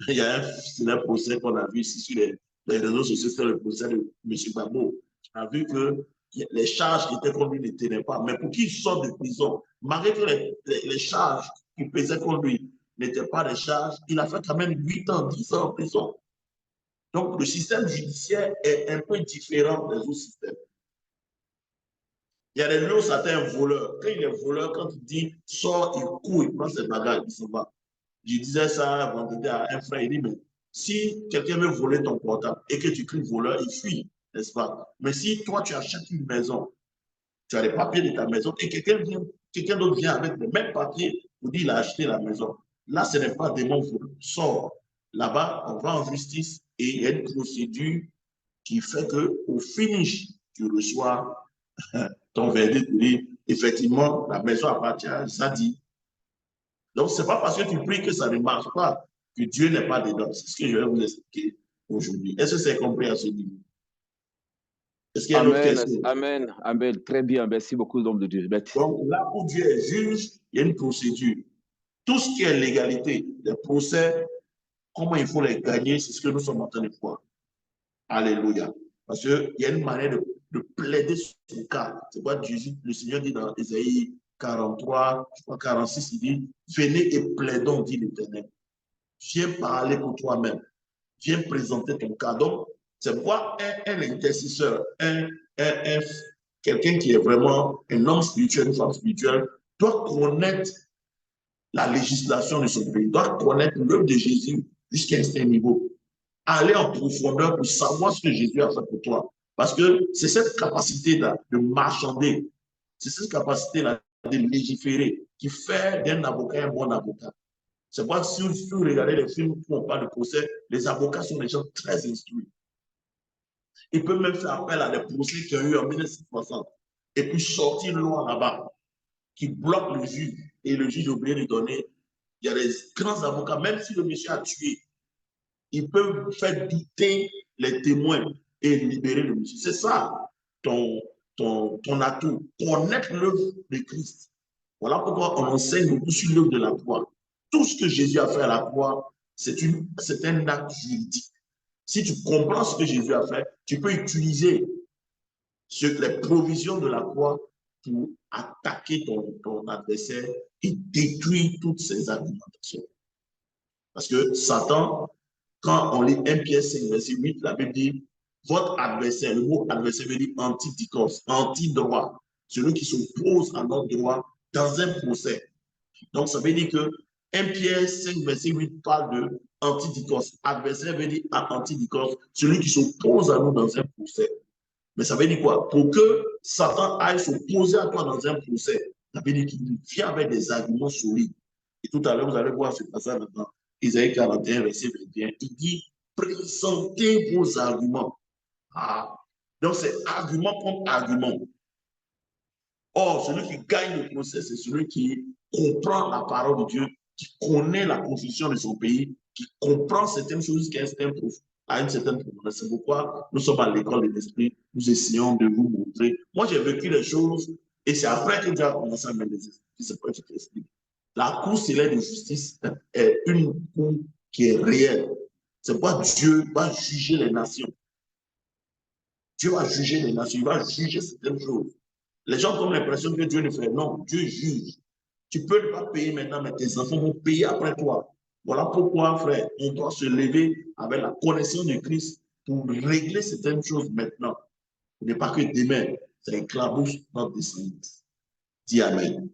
Il y a un procès qu'on a vu ici sur les réseaux sociaux, c'est le procès de M. Babo. On a vu que les charges qui étaient contre lui ne tenaient pas. Mais pour qu'il sorte de prison, malgré que les charges qui pesaient contre lui n'étaient pas des charges, il a fait quand même 8 ans, 10 ans en prison. Donc, le système judiciaire est un peu différent des autres systèmes. Il y a des lieux où certains voleurs. Quand il est voleur, quand il dit sort, il court, il prend ses bagages, il s'en va. Je disais ça vendredi à un frère, il dit, mais si quelqu'un veut voler ton portable et que tu cries voleur, il fuit, n'est-ce pas? Mais si toi, tu achètes une maison, tu as les papiers de ta maison et quelqu'un d'autre vient avec les mêmes papiers pour dire qu'il a acheté la maison, là, ce n'est pas démon voleur. Sors. Là-bas, on va en justice et il y a une procédure qui fait qu'au finish, tu reçois ton verdict pour dire, effectivement, la maison appartient à Zadi. Donc, ce n'est pas parce que tu pries que ça ne marche pas, que Dieu n'est pas dedans. C'est ce que je vais vous expliquer aujourd'hui. Est-ce que c'est compris à ce niveau? Est-ce qu'il y a une autre Amen, question? amen, amen. Très bien, merci beaucoup, l'homme de Dieu. Donc, là où Dieu est juge, il y a une procédure. Tout ce qui est légalité, les procès, comment il faut les gagner, c'est ce que nous sommes en train de voir. Alléluia. Parce qu'il y a une manière de plaider son cas. C'est quoi Jésus, le Seigneur dit dans Ésaïe 43, je crois 46, il dit, venez et plaidons, dit l'Éternel. Viens parler pour toi-même. Viens présenter ton cas. Donc, c'est pourquoi un intercesseur, quelqu'un qui est vraiment un homme spirituel, une femme spirituelle, doit connaître la législation de son pays, doit connaître l'œuvre de Jésus jusqu'à un certain niveau. Aller en profondeur pour savoir ce que Jésus a fait pour toi. Parce que c'est cette capacité-là de marchander, c'est cette capacité-là de légiférer qui fait d'un avocat un bon avocat. C'est pourquoi si vous regardez les films où on parle de procès, les avocats sont des gens très instruits. Ils peuvent même faire appel à des procès qui ont eu en 1960 et puis sortir une loi là-bas qui bloque le juge et le juge est obligé de donner. Il y a des grands avocats, même si le monsieur a tué, ils peuvent faire douter les témoins et libérer le monsieur. C'est ça ton atout, connaître l'œuvre de Christ. Voilà pourquoi on enseigne beaucoup sur l'œuvre de la croix. Tout ce que Jésus a fait à la croix, c'est un acte juridique. Si tu comprends ce que Jésus a fait, tu peux utiliser les provisions de la croix pour attaquer ton adversaire et détruire toutes ses argumentations. Parce que Satan, quand on lit 1 Pierre 5, verset 8, la Bible dit, votre adversaire, le mot adversaire veut dire antidikos, anti-droit, celui qui s'oppose à notre droit dans un procès. Donc, ça veut dire que 1 Pierre 5, verset 8 parle de antidikos. Adversaire veut dire antidikos, celui qui s'oppose à nous dans un procès. Mais ça veut dire quoi? Pour que Satan aille s'opposer à toi dans un procès, ça veut dire qu'il vient avec des arguments solides. Et tout à l'heure, vous allez voir ce passage dans Isaïe 41, verset 21. Il dit, présentez vos arguments. Ah. Donc, c'est argument contre argument. Or, celui qui gagne le procès, c'est celui qui comprend la parole de Dieu, qui connaît la constitution de son pays, qui comprend certaines choses qui à une certaine profondeur. C'est pourquoi nous sommes à l'école de l'esprit, nous essayons de vous montrer. Moi, j'ai vécu les choses et c'est après que Dieu a commencé à mettre les esprits. C'est pas que je t'explique. La cour céleste de justice est une cour qui est réelle. C'est pourquoi Dieu va juger les nations. Dieu va juger les nations, il va juger certaines choses. Les gens ont l'impression que Dieu ne fait. Non, Dieu juge. Tu peux ne pas payer maintenant, mais tes enfants vont payer après toi. Voilà pourquoi, frère, on doit se lever avec la connaissance de Christ pour régler certaines choses maintenant. Ce n'est pas que demain, ça éclabousse notre descendance. Dis Amen.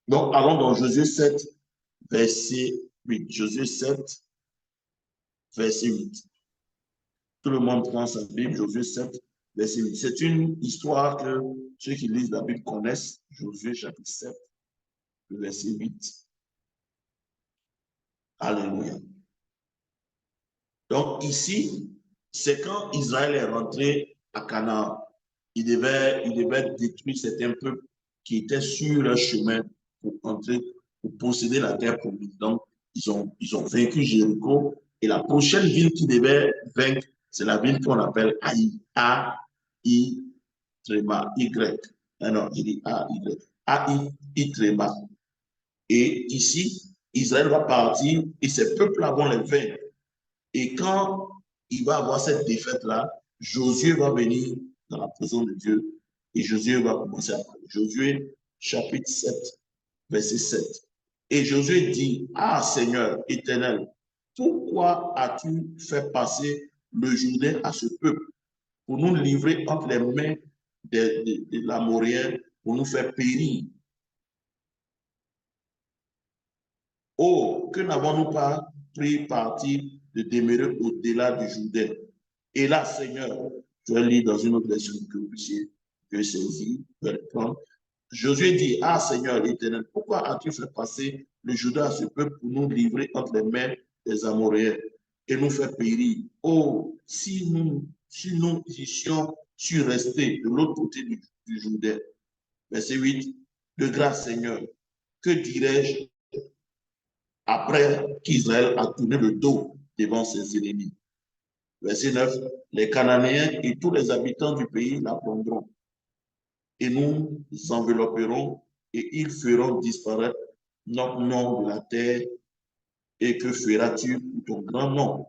Donc, allons dans Josué 7, verset 8. Josué 7, verset 8. Tout le monde prend sa Bible, Josué 7, verset 8. C'est une histoire que ceux qui lisent la Bible connaissent. Josué chapitre 7, le verset 8. Alléluia. Donc ici, c'est quand Israël est rentré à Canaan. Il devait détruire certains peuples qui étaient sur leur chemin pour entrer, pour posséder la terre promise. Donc, ils ont vaincu Jéricho. Et la prochaine ville qu'ils devaient vaincre, c'est la ville qu'on appelle Haï. A-I, tréma, Y. Ah non, j'ai dit A-Y. A-I, tréma. Et ici, Israël va partir et ces peuples-là vont les vaincre. Et quand il va avoir cette défaite-là, Josué va venir dans la présence de Dieu et Josué va commencer à parler. Josué, chapitre 7, verset 7. Et Josué dit, ah Seigneur éternel, pourquoi as-tu fait passer le Jourdain à ce peuple pour nous livrer entre les mains de l'Amoréen, pour nous faire périr? Oh, que n'avons-nous pas pris parti de demeurer au-delà du Jourdain? Et là, Seigneur, je vais lire dans une autre version que vous puissiez saisir, prendre. Josué dit, ah Seigneur l'Éternel, pourquoi as-tu fait passer le Jourdain à ce peuple pour nous livrer entre les mains des Amoréens et nous faire périr? Oh, si nous eussions su rester de l'autre côté du Jourdain. Verset 8, de grâce Seigneur, que dirais-je après qu'Israël a tourné le dos devant ses ennemis? Verset 9, les Cananéens et tous les habitants du pays la prendront et nous envelopperons et ils feront disparaître notre nom de la terre. Et que feras-tu pour ton grand nom?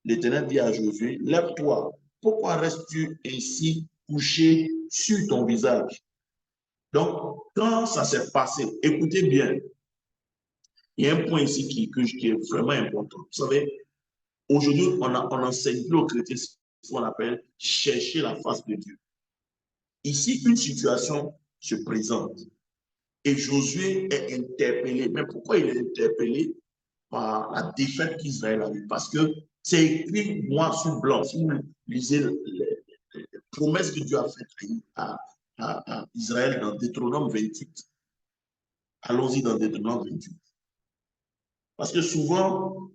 L'Éternel dit à Josué, lève-toi, pourquoi restes-tu ainsi couché sur ton visage? Donc, quand ça s'est passé, écoutez bien, il y a un point ici qui est vraiment important. Vous savez, aujourd'hui, on enseigne plus aux chrétiens ce qu'on appelle chercher la face de Dieu. Ici, une situation se présente et Josué est interpellé. Mais pourquoi il est interpellé? Par la défaite qu'Israël a eue. Parce que c'est écrit noir sur blanc. Si vous lisez les promesses que Dieu a faites à Israël dans Deutéronome 28, allons-y dans Deutéronome 28. Parce que souvent,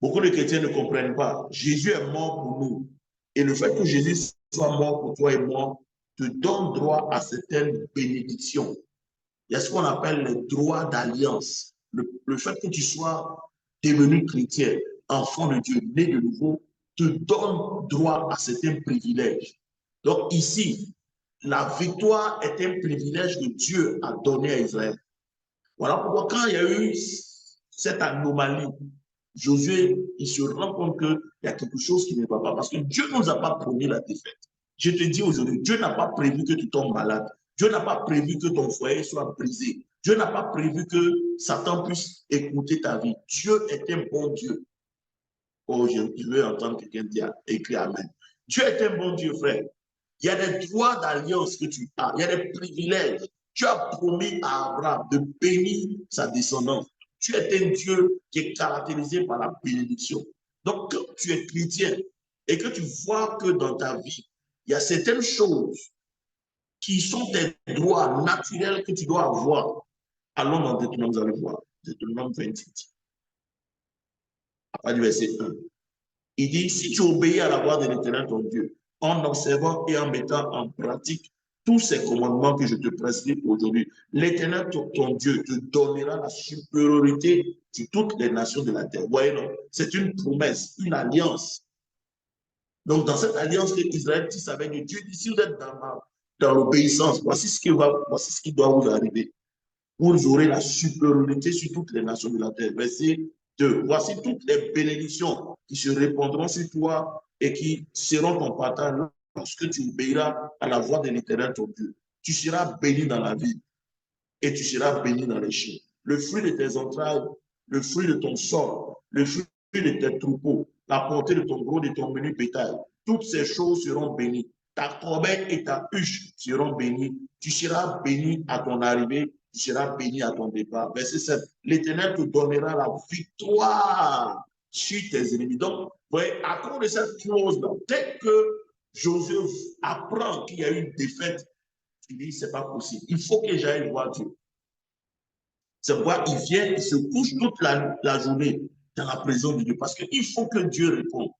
beaucoup de chrétiens ne comprennent pas. Jésus est mort pour nous. Et le fait que Jésus soit mort pour toi et moi te donne droit à certaines bénédictions. Il y a ce qu'on appelle le droit d'alliance. Le fait que tu sois devenu chrétien, enfant de Dieu, né de nouveau, te donne droit à certains privilèges. Donc ici, la victoire est un privilège que Dieu a donné à Israël. Voilà pourquoi quand il y a eu cette anomalie, Josué, il se rend compte qu'il y a quelque chose qui ne va pas parce que Dieu ne nous a pas promis la défaite. Je te dis aujourd'hui, Dieu n'a pas prévu que tu tombes malade. Dieu n'a pas prévu que ton foyer soit brisé. Dieu n'a pas prévu que Satan puisse écouter ta vie. Dieu est un bon Dieu. Oh, je veux entendre quelqu'un dire, écrire Amen. Dieu est un bon Dieu, frère. Il y a des droits d'alliance que tu as. Il y a des privilèges. Tu as promis à Abraham de bénir sa descendance. Tu es un Dieu qui est caractérisé par la bénédiction. Donc, quand tu es chrétien et que tu vois que dans ta vie, il y a certaines choses qui sont des droits naturels que tu dois avoir. Allons dans Deutéronome, vous allez voir. Deutéronome 28. À partir du verset 1. Il dit, si tu obéis à la voix de l'Éternel ton Dieu, en observant et en mettant en pratique tous ces commandements que je te prescris aujourd'hui, l'Éternel ton Dieu te donnera la supériorité sur toutes les nations de la terre. Voyez, non, c'est une promesse, une alliance. Donc, dans cette alliance que Israël tisse avec Dieu, dit, si vous êtes dans l'obéissance, voici ce qui doit vous arriver. Vous aurez la supériorité sur toutes les nations de la terre. Verset 2. Voici toutes les bénédictions qui se répandront sur toi et qui seront ton partage lorsque tu obéiras à la voix de l'Éternel ton Dieu. Tu seras béni dans la vie et tu seras béni dans les champs. Le fruit de tes entrailles, le fruit de ton sol, le fruit de tes troupeaux, la portée de ton gros, de ton menu bétail, toutes ces choses seront bénies. Ta corbeille et ta huche seront bénies. Tu seras béni à ton arrivée, tu seras béni à ton départ. Verset 7. L'Éternel te donnera la victoire sur tes ennemis. Donc, vous voyez, à cause de cette clause-là, dès que Josué apprend qu'il y a eu une défaite. Il dit, c'est pas possible. Il faut que j'aille voir Dieu. C'est pourquoi il vient, il se couche toute la journée dans la présence de Dieu. Parce qu'il faut que Dieu réponde.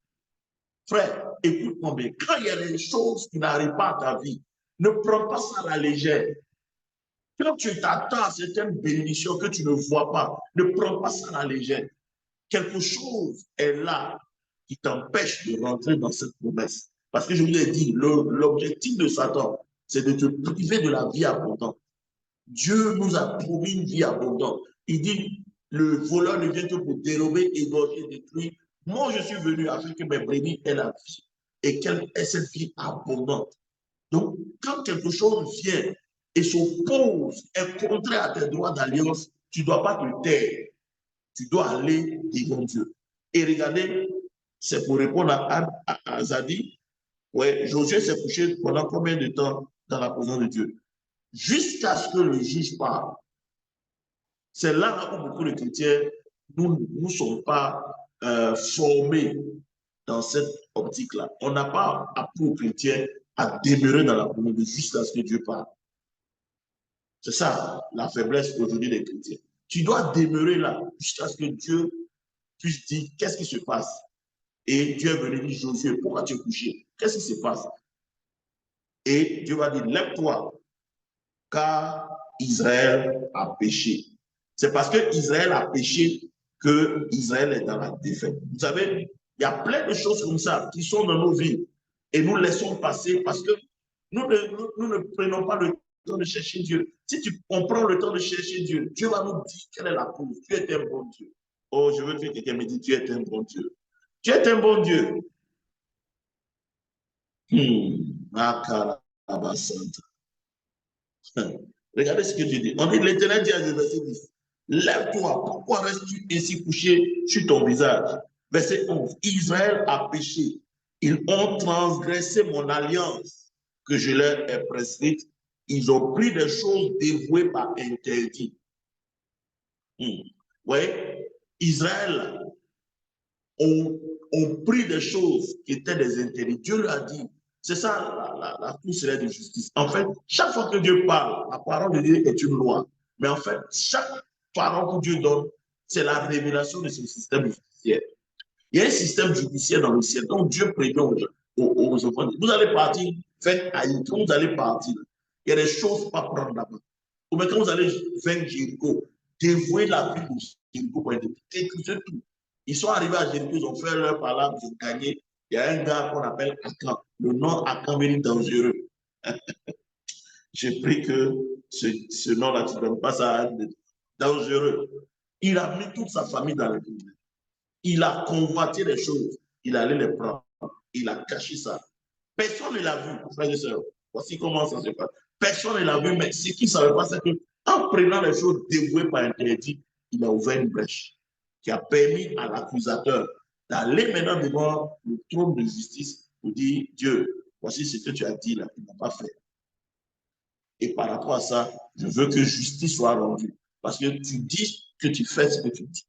Frère, écoute-moi bien. Quand il y a des choses qui n'arrivent pas à ta vie, ne prends pas ça à la légère. Quand tu t'attends à certaines bénédictions que tu ne vois pas, ne prends pas ça à la légère. Quelque chose est là qui t'empêche de rentrer dans cette promesse. Parce que je vous ai dit, l'objectif de Satan, c'est de te priver de la vie abondante. Dieu nous a promis une vie abondante. Il dit, le voleur ne vient que pour dérober, égorger, détruire. Moi, je suis venu afin que mes brebis aient la vie et qu'elle ait cette vie abondante. Donc, quand quelque chose vient et s'oppose, est contraire à tes droits d'alliance, tu ne dois pas te taire. Tu dois aller devant Dieu. Et regardez, c'est pour répondre à Zadi. Ouais, Josué s'est couché pendant combien de temps dans la présence de Dieu? Jusqu'à ce que le juge parle. C'est là où beaucoup de chrétiens, nous ne sommes pas formés dans cette optique-là. On n'a pas appris aux chrétiens à demeurer dans la présence de Dieu jusqu'à ce que Dieu parle. C'est ça la faiblesse aujourd'hui des chrétiens. Tu dois demeurer là jusqu'à ce que Dieu puisse dire qu'est-ce qui se passe. Et Dieu est venu dire, Josué, pourquoi tu es couché? Qu'est-ce qui se passe? Et Dieu va dire, lève-toi, car Israël a péché. C'est parce que Israël a péché que Israël est dans la défaite. Vous savez, il y a plein de choses comme ça qui sont dans nos vies et nous laissons passer parce que nous ne prenons pas le temps de chercher Dieu. Si on prend le temps de chercher Dieu, Dieu va nous dire quelle est la cause. Dieu est un bon Dieu. Oh, je veux que quelqu'un me dise, Dieu est un bon Dieu. Dieu est un bon Dieu. Regardez ce que Dieu dit. On dit, l'Éternel dit à verset 10, lève-toi, pourquoi restes-tu ainsi couché sur ton visage? Verset 11, Israël a péché. Ils ont transgressé mon alliance que je leur ai prescrite. Ils ont pris des choses dévouées par interdit. Oui, Israël ont pris des choses qui étaient des interdits. Dieu leur a dit, c'est ça la cour de justice. En fait, chaque fois que Dieu parle, la parole de Dieu est une loi. Mais en fait, chaque parole que Dieu donne, c'est la révélation de ce système judiciaire. Il y a un système judiciaire dans le ciel. Donc Dieu prévient aux enfants. Vous allez partir, faites haïr. Quand vous allez partir, il y a des choses pas prendre là-bas. Ou bien quand vous allez vaincre Jéricho, dévouer la vie de Jéricho pour détruire tout. Ils sont arrivés à Jéricho, ils ont fait leur palabre, ils ont gagné. Il y a un gars qu'on appelle Akan. Le nom Akan veut dire dangereux. J'ai pris que ce nom-là, tu ne donnes pas ça à dangereux. Il a mis toute sa famille dans le problème. Il a convoité les choses. Il allait les prendre. Il a caché ça. Personne ne l'a vu, frères et sœurs. Voici comment ça se passe. Personne ne l'a vu, mais ce qui ne savait pas, c'est qu'en prenant les choses dévouées par interdit, il a ouvert une brèche qui a permis à l'accusateur d'aller maintenant devant le trône de justice pour dire, Dieu, voici ce que tu as dit là, il n'a pas fait. Et par rapport à ça, je veux que justice soit rendue. Parce que tu dis que tu fais ce que tu dis.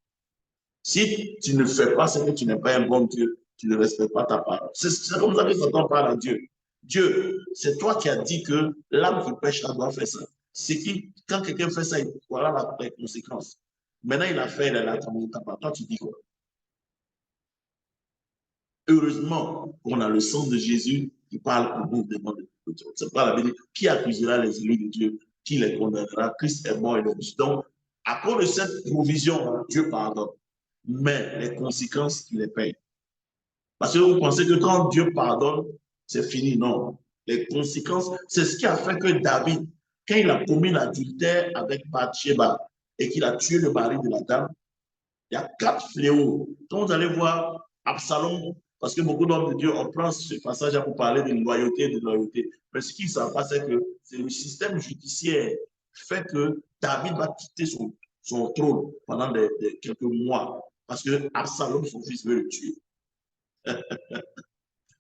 Si tu ne fais pas ce que tu n'es pas un bon Dieu, tu ne respectes pas ta parole. C'est comme ça que Satan parle à Dieu. Dieu, c'est toi qui as dit que l'âme qui pêche doit faire ça. C'est qui, quand quelqu'un fait ça, voilà les conséquences. Maintenant, il a fait, il a la part. Toi, tu dis quoi? Heureusement qu'on a le sang de Jésus qui parle pour nous devant Dieu. C'est pas la vérité. Qui accusera les élus de Dieu? Qui les condamnera? Christ est mort et le juste. Donc, à cause de cette provision, Dieu pardonne. Mais les conséquences, il les paye. Parce que vous pensez que quand Dieu pardonne, c'est fini. Non. Les conséquences, c'est ce qui a fait que David, quand il a commis l'adultère avec Bathsheba et qu'il a tué le mari de la dame, il y a 4 fléaux. Quand vous allez voir Absalom, parce que beaucoup d'hommes de Dieu, on prend ce passage pour parler de loyauté, de loyauté. Mais ce qui ne savent pas, c'est que c'est le système judiciaire fait que David va quitter son trône pendant quelques mois. Parce que Absalom, son fils, veut le tuer.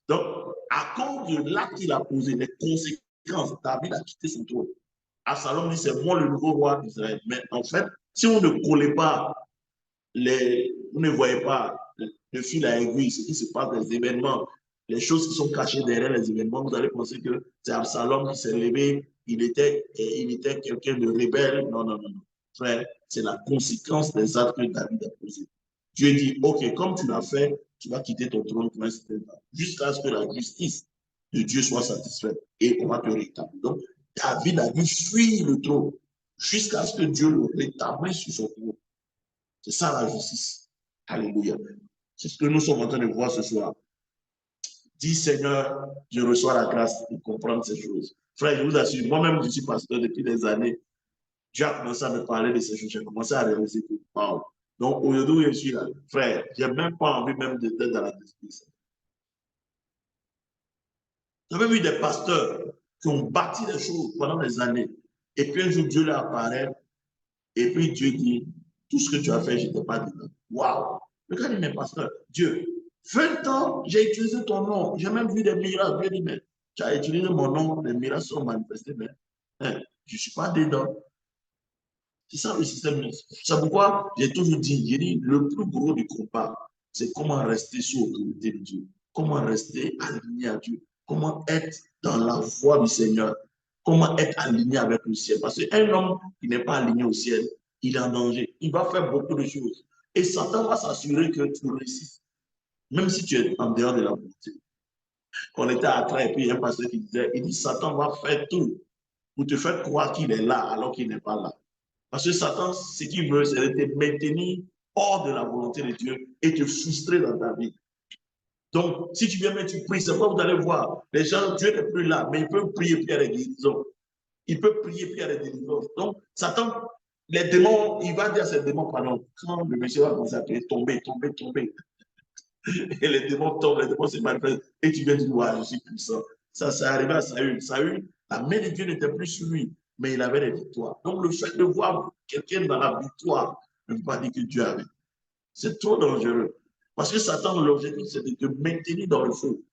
Donc, à cause de l'acte qu'il a posé, les conséquences, David a quitté son trône. Absalom dit, c'est moi le nouveau roi d'Israël. Mais en fait, si on ne collait pas, vous ne voyez pas le fil à aiguille, ce qui se passe, des événements, les choses qui sont cachées derrière les événements, vous allez penser que c'est Absalom qui s'est levé, il était quelqu'un de rebelle. Non, non, non, non. Frère, c'est la conséquence des actes que David a posés. Dieu dit, OK, comme tu l'as fait, tu vas quitter ton trône pour un certain temps, jusqu'à ce que la justice de Dieu soit satisfaite et on va te rétablir. Donc, David a dû fuir le trône jusqu'à ce que Dieu le rétablisse sur son trône. C'est ça la justice. Alléluia. C'est ce que nous sommes en train de voir ce soir. Dis Seigneur, je reçois la grâce de comprendre ces choses. Frère, je vous assure, moi-même, je suis pasteur depuis des années. Dieu a commencé à me parler de ces choses. J'ai commencé à réaliser que, wow. Donc, aujourd'hui, je suis là. Frère, je n'ai même pas envie même d'être dans la justice. J'ai même eu des pasteurs qui ont bâti des choses pendant des années. Et puis un jour, Dieu leur apparaît. Et puis Dieu dit, tout ce que tu as fait, je n'étais pas dedans. Waouh! Regardez mes pasteurs. Dieu, 20 ans, j'ai utilisé ton nom. J'ai même vu des miracles. Dieu dit, mais tu as utilisé mon nom, les miracles sont manifestés, mais je ne suis pas dedans. C'est ça le système. C'est pourquoi j'ai toujours dit, le plus gros du combat, c'est comment rester sous l'autorité de Dieu. Comment rester aligné à Dieu. Comment être dans la voie du Seigneur. Comment être aligné avec le ciel. Parce qu'un homme qui n'est pas aligné au ciel, il est en danger. Il va faire beaucoup de choses. Et Satan va s'assurer que tu réussisses. Même si tu es en dehors de la volonté. On était à Accra et puis il y a un pasteur qui disait, il dit, Satan va faire tout pour te faire croire qu'il est là alors qu'il n'est pas là. Parce que Satan, ce qu'il veut, c'est de te maintenir hors de la volonté de Dieu et te frustrer dans ta vie. Donc, si tu viens, mais tu pries, c'est quoi vous allez voir. Les gens, Dieu n'est plus là, mais il peut prier Pierre et guérison. Il peut prier Pierre et délivrance. Donc, Satan, les démons, il va dire à ces démons, pardon, quand le monsieur va commencer à prier, tomber, tomber, tomber. Et les démons tombent, les démons se manifestent. Et tu viens dire, ouais, je suis puissant. Ça, c'est arrivé à Saül. Saül, la main de Dieu n'était plus sur lui, mais il avait des victoires. Donc, le fait de voir quelqu'un dans la victoire ne veut pas dire que Dieu avait. C'est trop dangereux. Parce que Satan, l'objectif, c'est de te maintenir dans le feu,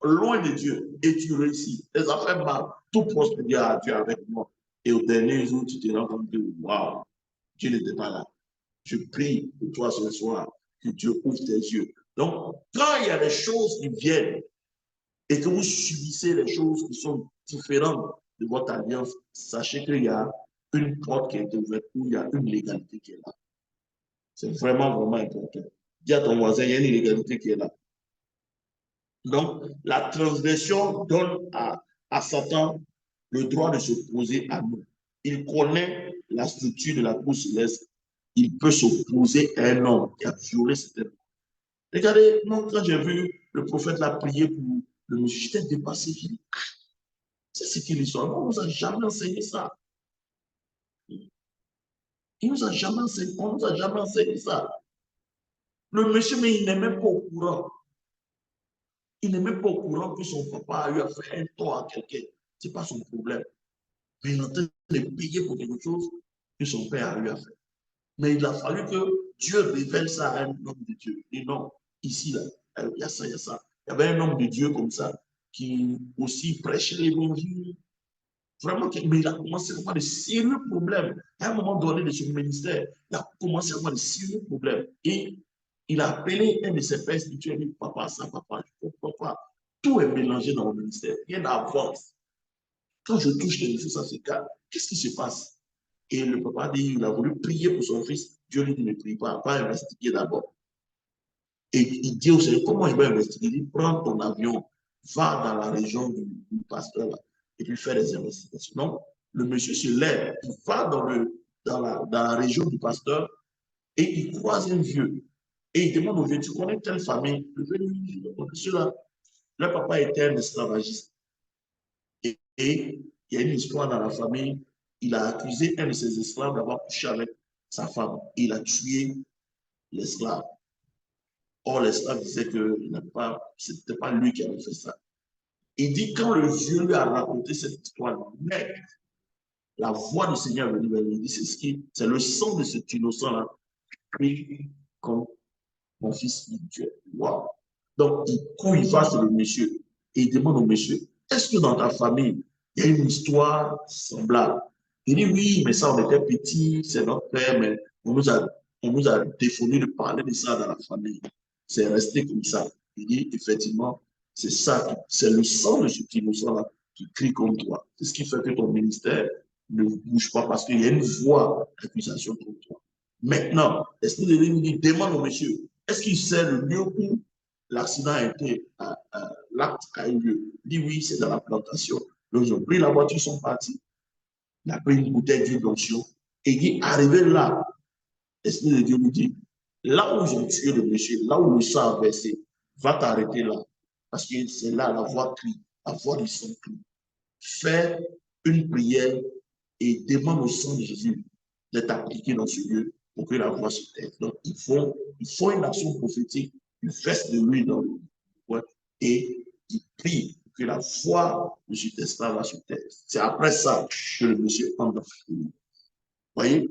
loin de Dieu, et tu réussis. Les affaires marchent, tout prospère, Dieu avec moi. Et au dernier jour, tu te rends compte que, waouh, Dieu n'était pas là. Je prie pour toi ce soir, que Dieu ouvre tes yeux. Donc, quand il y a des choses qui viennent et que vous subissez les choses qui sont différentes de votre alliance, sachez qu'il y a une porte qui est ouverte où il y a une légalité qui est là. C'est vraiment, vraiment important. Dis à ton voisin, il y a une illégalité qui est là. Donc, la transgression donne à Satan le droit de s'opposer à nous. Il connaît la structure de la cour céleste. Il peut s'opposer à un homme qui a violé cette loi. Regardez, moi, quand j'ai vu le prophète l'a prié pour le monsieur, j'étais dépassé. C'est ce qu'il est. On ne nous a jamais enseigné ça. Il nous a jamais enseigné, on ne nous a jamais enseigné ça. Le monsieur, mais il n'est même pas au courant. Il n'est même pas au courant que son papa a eu à faire un tort à quelqu'un. Ce n'est pas son problème. Mais il est en train de payer pour quelque chose que son père a eu à faire. Mais il a fallu que Dieu révèle ça à un homme de Dieu. Et non, ici, là, il y a ça, il y a ça. Il y avait un homme de Dieu comme ça qui aussi prêchait l'évangile. Vraiment, mais il a commencé à avoir de sérieux problèmes. À un moment donné de son ministère, il a commencé à avoir de sérieux problèmes. Et il a appelé un de ses pères spirituels, il dit, papa, ça, papa, je ne comprends pas. Tout est mélangé dans le ministère. Rien n'avance. Quand je touche quelque chose, ça se calme. Qu'est-ce qui se passe? Et le papa dit, il a voulu prier pour son fils. Dieu lui dit, ne prie pas, va investiguer d'abord. Et il dit au Seigneur, comment il va investiguer? Il dit, prends ton avion, va dans la région du pasteur là, et puis fais des investigations. Donc, le monsieur se lève, il va dans la région du pasteur et il croise un vieux. Et il demande au vieux, tu connais telle famille? Le vieux lui dit, celui-là, le papa était un esclavagiste. Et il y a une histoire dans la famille, il a accusé un de ses esclaves d'avoir couché avec sa femme. Il a tué l'esclave. Or, l'esclave disait que ce n'était pas lui qui avait fait ça. Il dit, quand le vieux lui a raconté cette histoire, mec, la voix du Seigneur est venue vers lui. Il dit, c'est le sang de cet innocent-là pris comme mon fils spirituel. Wow. Donc, il court, il va sur le monsieur et il demande au monsieur, est-ce que dans ta famille, il y a une histoire semblable? Il dit, oui, mais ça, on était petits, c'est notre père, mais on nous a défendu de parler de ça dans la famille. C'est resté comme ça. Il dit, effectivement, C'est ça, c'est le sang de ce qui nous sent là qui crie comme toi. C'est ce qui fait que ton ministère ne bouge pas parce qu'il y a une voix d'accusation contre toi. Maintenant, l'Esprit de Dieu nous dit, demande au monsieur, est-ce qu'il sait le lieu où l'accident a été, l'acte a eu lieu? Il dit oui, c'est dans la plantation. Donc, ils ont pris la voiture, ils sont partis. Il a pris une bouteille d'huile d'onction et il dit, arrivé là, l'Esprit de Dieu nous dit, là où ils ont tué le monsieur, là où le sang a versé, va t'arrêter là. Parce que c'est là la voix crie, la voix du sang crie. Fais une prière et demande au sang de Jésus d'être appliqué dans ce lieu pour que la voix se taise. Donc, ils font une action prophétique, ils versent de l'huile dans le ouais, et ils prient pour que la voix de cet esclave se taise. C'est après ça que le monsieur entre dans le Vous voyez?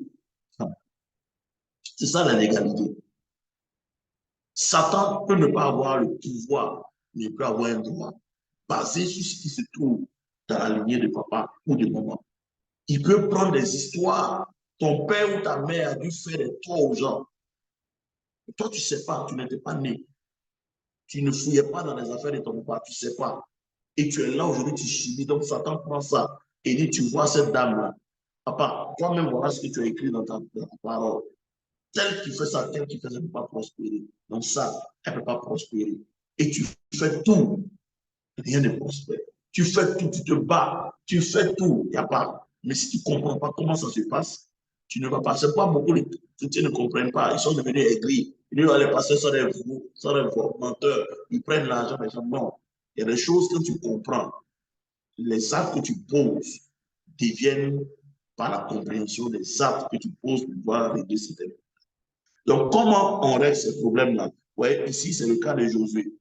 C'est ça la légalité. Satan peut ne pas avoir le pouvoir, mais peut avoir un droit basé sur ce qui se trouve dans la lignée de papa ou de maman. Il peut prendre des histoires. Ton père ou ta mère a dû faire des torts aux gens. Et toi, tu ne sais pas, tu n'étais pas né. Tu ne fouillais pas dans les affaires de ton papa, tu ne sais pas. Et tu es là aujourd'hui, tu subis. Donc, Satan prend ça et dit, tu vois cette dame-là. Papa, toi-même, voilà ce que tu as écrit dans ta parole. Tel qui fait ça, tel qui fait ça ne peut pas prospérer. Donc ça, elle ne peut pas prospérer. Et tu fais tout, rien ne prospère. Tu fais tout, tu te bats, tu fais tout, il n'y a pas. Mais si tu ne comprends pas comment ça se passe, tu ne vas pas. C'est pas beaucoup de chrétiens ne comprennent pas. Ils sont devenus aigris. Ils disent, les pasteurs sont des menteurs. Ils prennent l'argent, mais non. Il y a des choses que tu comprends. Les actes que tu poses deviennent par la compréhension des actes que tu poses pour pouvoir régler ces thèmes. Donc, comment on règle ces problèmes-là? Ouais, ici, c'est le cas de Josué.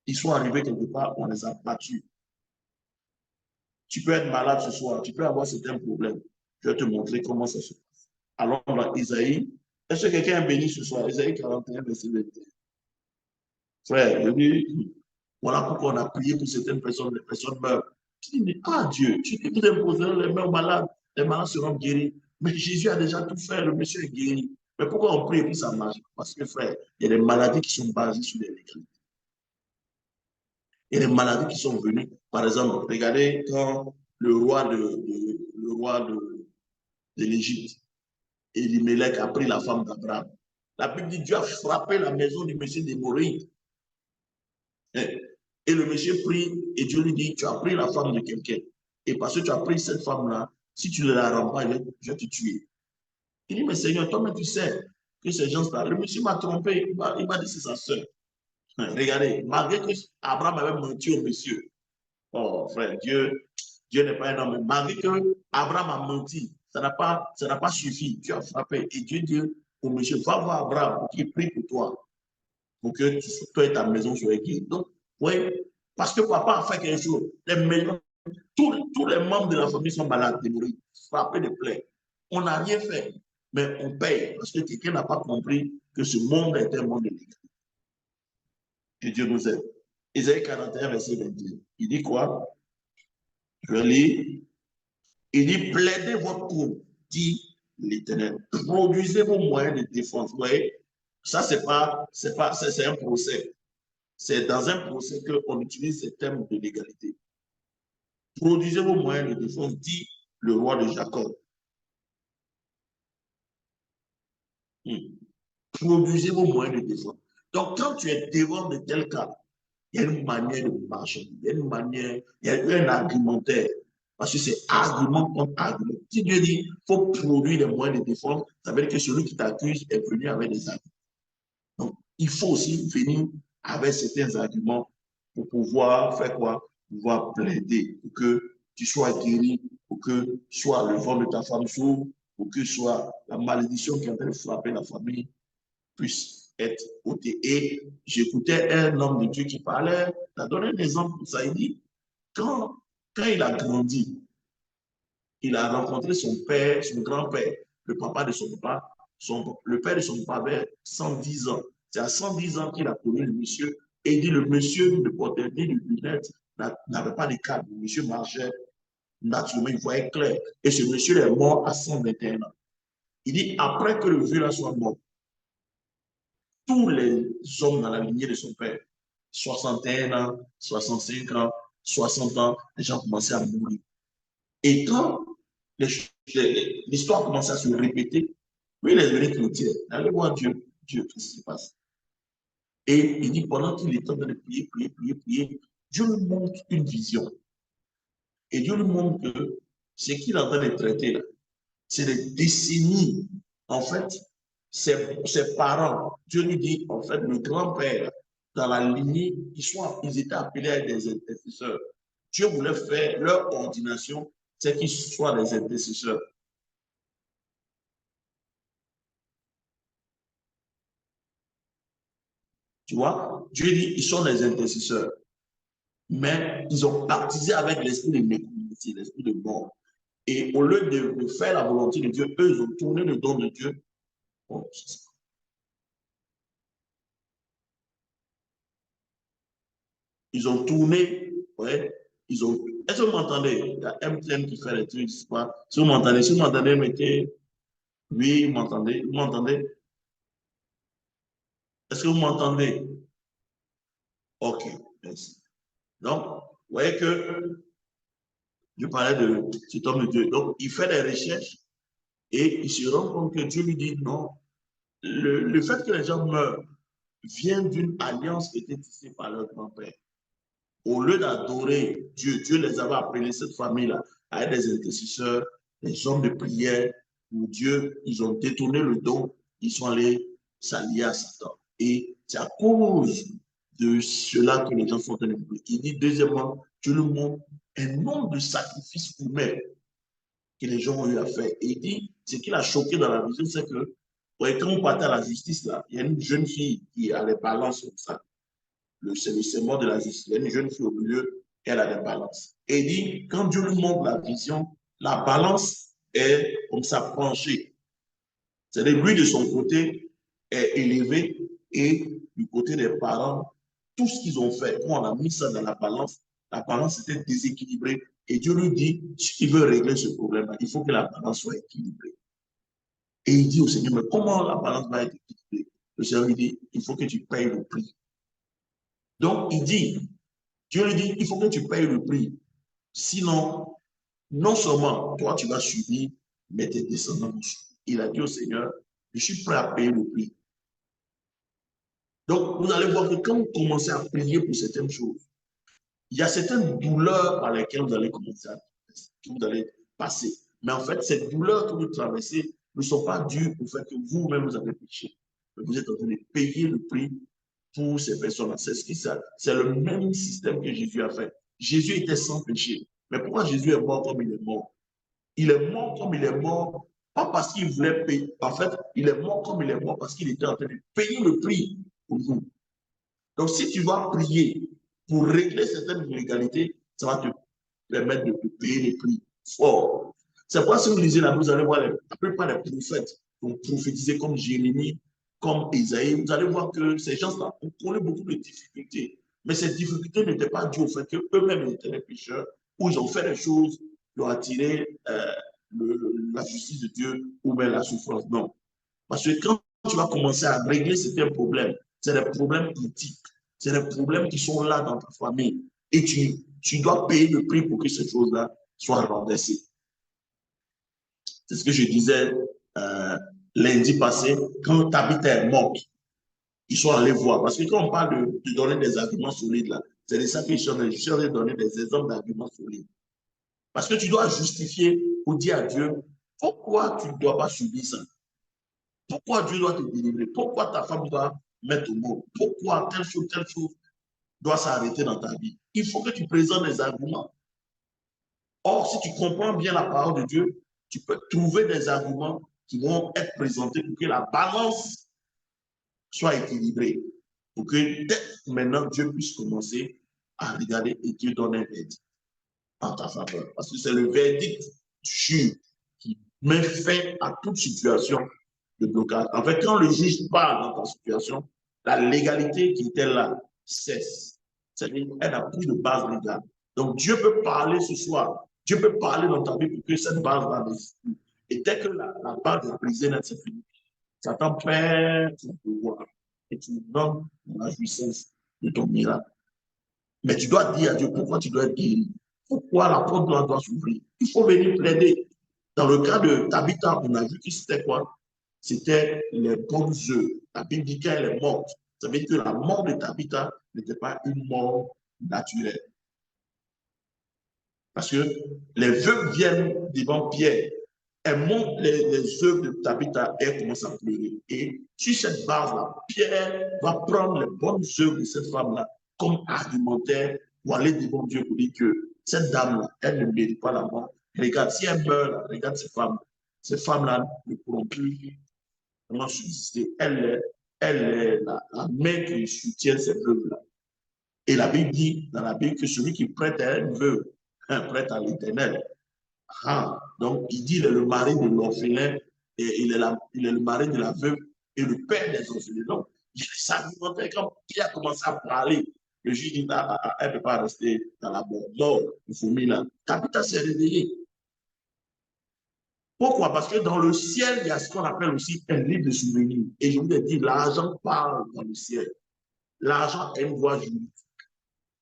Ils sont arrivés quelque part, on les a battus. Tu peux être malade ce soir, tu peux avoir certains problèmes. Je vais te montrer comment ça se passe. Alors, dans Isaïe, est-ce que quelqu'un est béni ce soir? Isaïe 41, verset 21. Frère, je dis, voilà pourquoi on a prié pour certaines personnes, les personnes meurent. Tu dis, mais ah Dieu, tu dis, vous imposerez les mains aux malades, les malades seront guéris. Mais Jésus a déjà tout fait, le monsieur est guéri. Mais pourquoi on prie et puis ça marche? Parce que, frère, il y a des maladies qui sont basées sur les légalités. Il y a des maladies qui sont venues. Par exemple, regardez quand le roi de l'Égypte, Elimelech, a pris la femme d'Abraham. La Bible dit Dieu a frappé la maison du monsieur d'Hémorroïde. Et le monsieur prie et Dieu lui dit, tu as pris la femme de quelqu'un. Et parce que tu as pris cette femme-là, si tu ne la rends pas, je vais te tuer. Il dit, mais Seigneur, toi-même tu sais que ces gens-là, le monsieur m'a trompé, il m'a dit c'est sa soeur. Regardez, malgré que Abraham avait menti au monsieur. Oh frère, Dieu n'est pas un homme. Malgré que Abraham a menti, ça n'a pas suffi. Tu as frappé. Et Dieu dit au monsieur, va voir Abraham pour qu'il prie pour toi, pour que toi et ta maison soient guéris. Donc, oui, parce que papa a fait quelque chose. Tous les membres de la famille sont malades, démourés, frappés de plaies. On n'a rien fait, mais on paye parce que quelqu'un n'a pas compris que ce monde est un monde de l'Église. Que Dieu nous aide. Isaïe 41, verset 21. Il dit quoi? Je vais lire. Il dit, plaidez votre cause, dit l'Éternel. Produisez vos moyens de défense. Vous voyez, ça, c'est un procès. C'est dans un procès qu'on utilise ces termes de légalité. Produisez vos moyens de défense, dit le roi de Jacob. Produisez vos moyens de défense. Donc, quand tu es devant de tels cas, il y a une manière de marcher, il y a une manière, il y a un argumentaire. Parce que c'est argument contre argument. Si Dieu dit qu'il faut produire des moyens de défense, ça veut dire que celui qui t'accuse est venu avec des arguments. Donc, il faut aussi venir avec certains arguments pour pouvoir faire quoi? Pouvoir plaider pour que tu sois guéri, pour que soit le vent de ta femme s'ouvre, pour que soit la malédiction qui est en train de frapper la famille puisse être ôtée. Et j'écoutais un homme de Dieu qui parlait, il a donné un exemple pour ça. Il dit, quand il a grandi, il a rencontré son père, son grand-père, le papa de son papa, le père de son papa avait 110 ans. C'est à 110 ans qu'il a connu le monsieur. Et il dit, le monsieur ne portait ni de lunettes, n'avait pas de câble. Le monsieur marchait naturellement, il voyait clair. Et ce monsieur est mort à 121 ans. Il dit, après que le vieux là soit mort, tous les hommes dans la lignée de son père 61 ans, 65 ans, 60 ans, les gens commençaient à mourir. Et quand l'histoire commençait à se répéter, lui, il est devenu chrétien. Allez voir Dieu. Dieu, qu'est-ce qui se passe? Et il dit, pendant qu'il est en train de prier, prier, prier, prier, Dieu lui montre une vision. Et Dieu lui montre que ce qu'il est en train de traiter là, c'est des décennies. En fait, ses parents, Dieu lui dit, en fait, le grand-père, dans la lignée, ils étaient appelés à être des intercesseurs. Dieu voulait faire leur ordination, c'est qu'ils soient des intercesseurs. Tu vois, Dieu dit, ils sont des intercesseurs. Mais ils ont baptisé avec l'esprit de méconnaissance, l'esprit de mort. Et au lieu de faire la volonté de Dieu, eux, ils ont tourné le don de Dieu. Bon, ils ont tourné, ouais, ils ont. Est-ce que vous m'entendez? Il y a MTN qui fait les trucs, c'est pas. Si vous m'entendez, mettez. Oui, vous m'entendez? Vous m'entendez? Est-ce que vous m'entendez? Ok, merci. Donc, vous voyez que je parlais de cet homme de Dieu. Donc, il fait des recherches et il se rend compte que Dieu lui dit non. Le fait que les gens meurent vient d'une alliance qui était tissée par leur grand-père. Au lieu d'adorer Dieu, Dieu les avait appelés, cette famille-là, à être des intercesseurs, des hommes de prière, où Dieu, ils ont détourné le don, ils sont allés s'allier à Satan. Et c'est à cause de cela que les gens sont en train de mourir. Il dit, deuxièmement, Dieu nous montre un nombre de sacrifices humains que les gens ont eu à faire. Et il dit, ce qui l'a choqué dans la vision, c'est que, ouais, quand on partait à la justice, là, il y a une jeune fille qui a les balances comme ça. C'est le serment de la justice. Il y a une jeune fille au milieu, elle a des balances. Et il dit, quand Dieu lui montre la vision, la balance est comme ça penchée. C'est-à-dire, lui, de son côté, est élevé et du côté des parents, tout ce qu'ils ont fait, quand on a mis ça dans la balance était déséquilibrée. Et Dieu lui dit, si tu veux régler ce problème, il faut que la balance soit équilibrée. Et il dit au Seigneur, mais comment la balance va être équilibrée? Le Seigneur lui dit, il faut que tu payes le prix. Donc, il dit, Dieu lui dit, il faut que tu payes le prix. Sinon, non seulement toi, tu vas subir, mais tes descendants vont subir. Il a dit au Seigneur, je suis prêt à payer le prix. Donc, vous allez voir que quand vous commencez à prier pour certaines choses, il y a certaines douleurs par lesquelles vous allez commencer à que vous allez passer. Mais en fait, ces douleurs que vous traversez ne sont pas dues au fait que vous-même vous avez péché. Vous êtes en train de payer le prix pour ces personnes-là. C'est le même système que Jésus a fait. Jésus était sans péché. Mais pourquoi Jésus est mort comme il est mort? Il est mort comme il est mort, pas parce qu'il voulait payer. En fait, il est mort comme il est mort parce qu'il était en train de payer le prix pour vous. Donc, si tu vas prier pour régler certaines illégalités, ça va te permettre de payer les prix forts. C'est pourquoi si vous lisez là, vous allez voir la plupart des prophètes qui ont prophétisé comme Jérémie, comme Isaïe, vous allez voir que ces gens-là ont connu beaucoup de difficultés. Mais ces difficultés n'étaient pas dues au fait qu'eux-mêmes étaient des pécheurs, ou ils ont fait des choses qui ont attiré la justice de Dieu ou bien la souffrance. Non. Parce que quand tu vas commencer à régler certains problèmes, c'est des problèmes politiques, c'est des problèmes qui sont là dans ta famille. Et tu dois payer le prix pour que ces choses-là soient renversées. C'est ce que je disais lundi passé, quand Tabitha est morte, ils sont allés voir. Parce que quand on parle de donner des arguments solides, là, c'est de ça que je suis en train de donner des exemples d'arguments solides. Parce que tu dois justifier ou dire à Dieu, pourquoi tu ne dois pas subir ça? Pourquoi Dieu doit te délivrer? Pourquoi ta femme doit mettre au monde? Pourquoi telle chose doit s'arrêter dans ta vie? Il faut que tu présentes des arguments. Or, si tu comprends bien la parole de Dieu, tu peux trouver des arguments qui vont être présentés pour que la balance soit équilibrée. Pour que dès maintenant, Dieu puisse commencer à regarder et Dieu donne un verdict en ta faveur. Parce que c'est le verdict sûr qui met fin à toute situation de blocage. En fait, quand le juge parle dans ta situation, la légalité qui était là cesse. C'est-à-dire qu'elle n'a plus de base légale. Donc, Dieu peut parler ce soir. Dieu peut parler dans ta vie pour que cette base-là n'existe plus. Et dès que la base est brisée, c'est fini. Satan perd son pouvoir et tu donnes la jouissance de ton miracle. Mais tu dois dire à Dieu pourquoi tu dois être guéri. Pourquoi la porte doit s'ouvrir. Il faut venir plaider. Dans le cas de Tabitha, on a vu que c'était quoi? C'était les bonnes œuvres. La Bible dit qu'elle est morte. Ça veut dire que la mort de Tabitha n'était pas une mort naturelle. Parce que les veuves viennent devant Pierre. Elle montre les œuvres de Tabitha et elle commence à pleurer. Et sur cette base-là, Pierre va prendre les bonnes œuvres de cette femme-là comme argumentaire pour aller devant Dieu pour dire que cette dame-là, elle ne mérite pas la mort. Regarde, si elle meurt, regarde ces femmes. Ces femmes-là ne pourront plus vraiment subsister. Elle est la main qui soutient ces veuves-là. Et la Bible dit dans la Bible que celui qui prête à une veuve, prête à l'Éternel. Ah, donc, il dit, il est le mari de l'orphelin, et il est le mari de la veuve et le père des orphelins. Donc, il s'argumentait quand Pierre a commencé à parler. Le juge dit, elle ne peut pas rester dans la mort. Non, il faut mettre là. Tabitha s'est réveillée. Pourquoi? Parce que dans le ciel, il y a ce qu'on appelle aussi un livre de souvenirs. Et je vous ai dit, l'argent parle dans le ciel. L'argent est une voix juridique.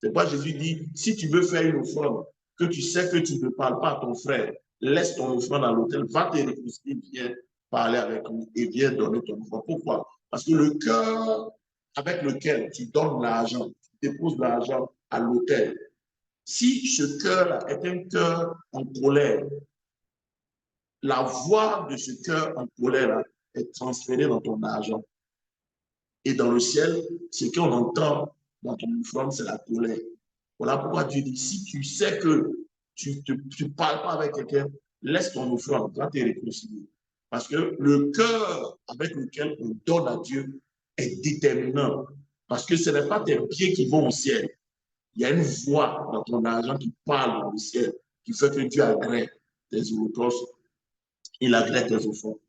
C'est pourquoi Jésus dit, si tu veux faire une offrande, que tu sais que tu ne parles pas à ton frère, laisse ton offrande à l'autel, va te réconcilier, viens parler avec lui et viens donner ton offrande. Pourquoi? Parce que le cœur avec lequel tu donnes l'argent, tu déposes l'argent à l'autel, si ce cœur-là est un cœur en colère, la voix de ce cœur en colère est transférée dans ton argent. Et dans le ciel, ce qu'on entend dans ton offrande, c'est la colère. Voilà pourquoi Dieu dit, si tu sais que tu ne parles pas avec quelqu'un, laisse ton offrande, va te réconcilier. Parce que le cœur avec lequel on donne à Dieu est déterminant. Parce que ce n'est pas tes pieds qui vont au ciel. Il y a une voix dans ton argent qui parle dans le ciel, qui fait que Dieu agrée tes holocaustes, il agrée tes offrandes.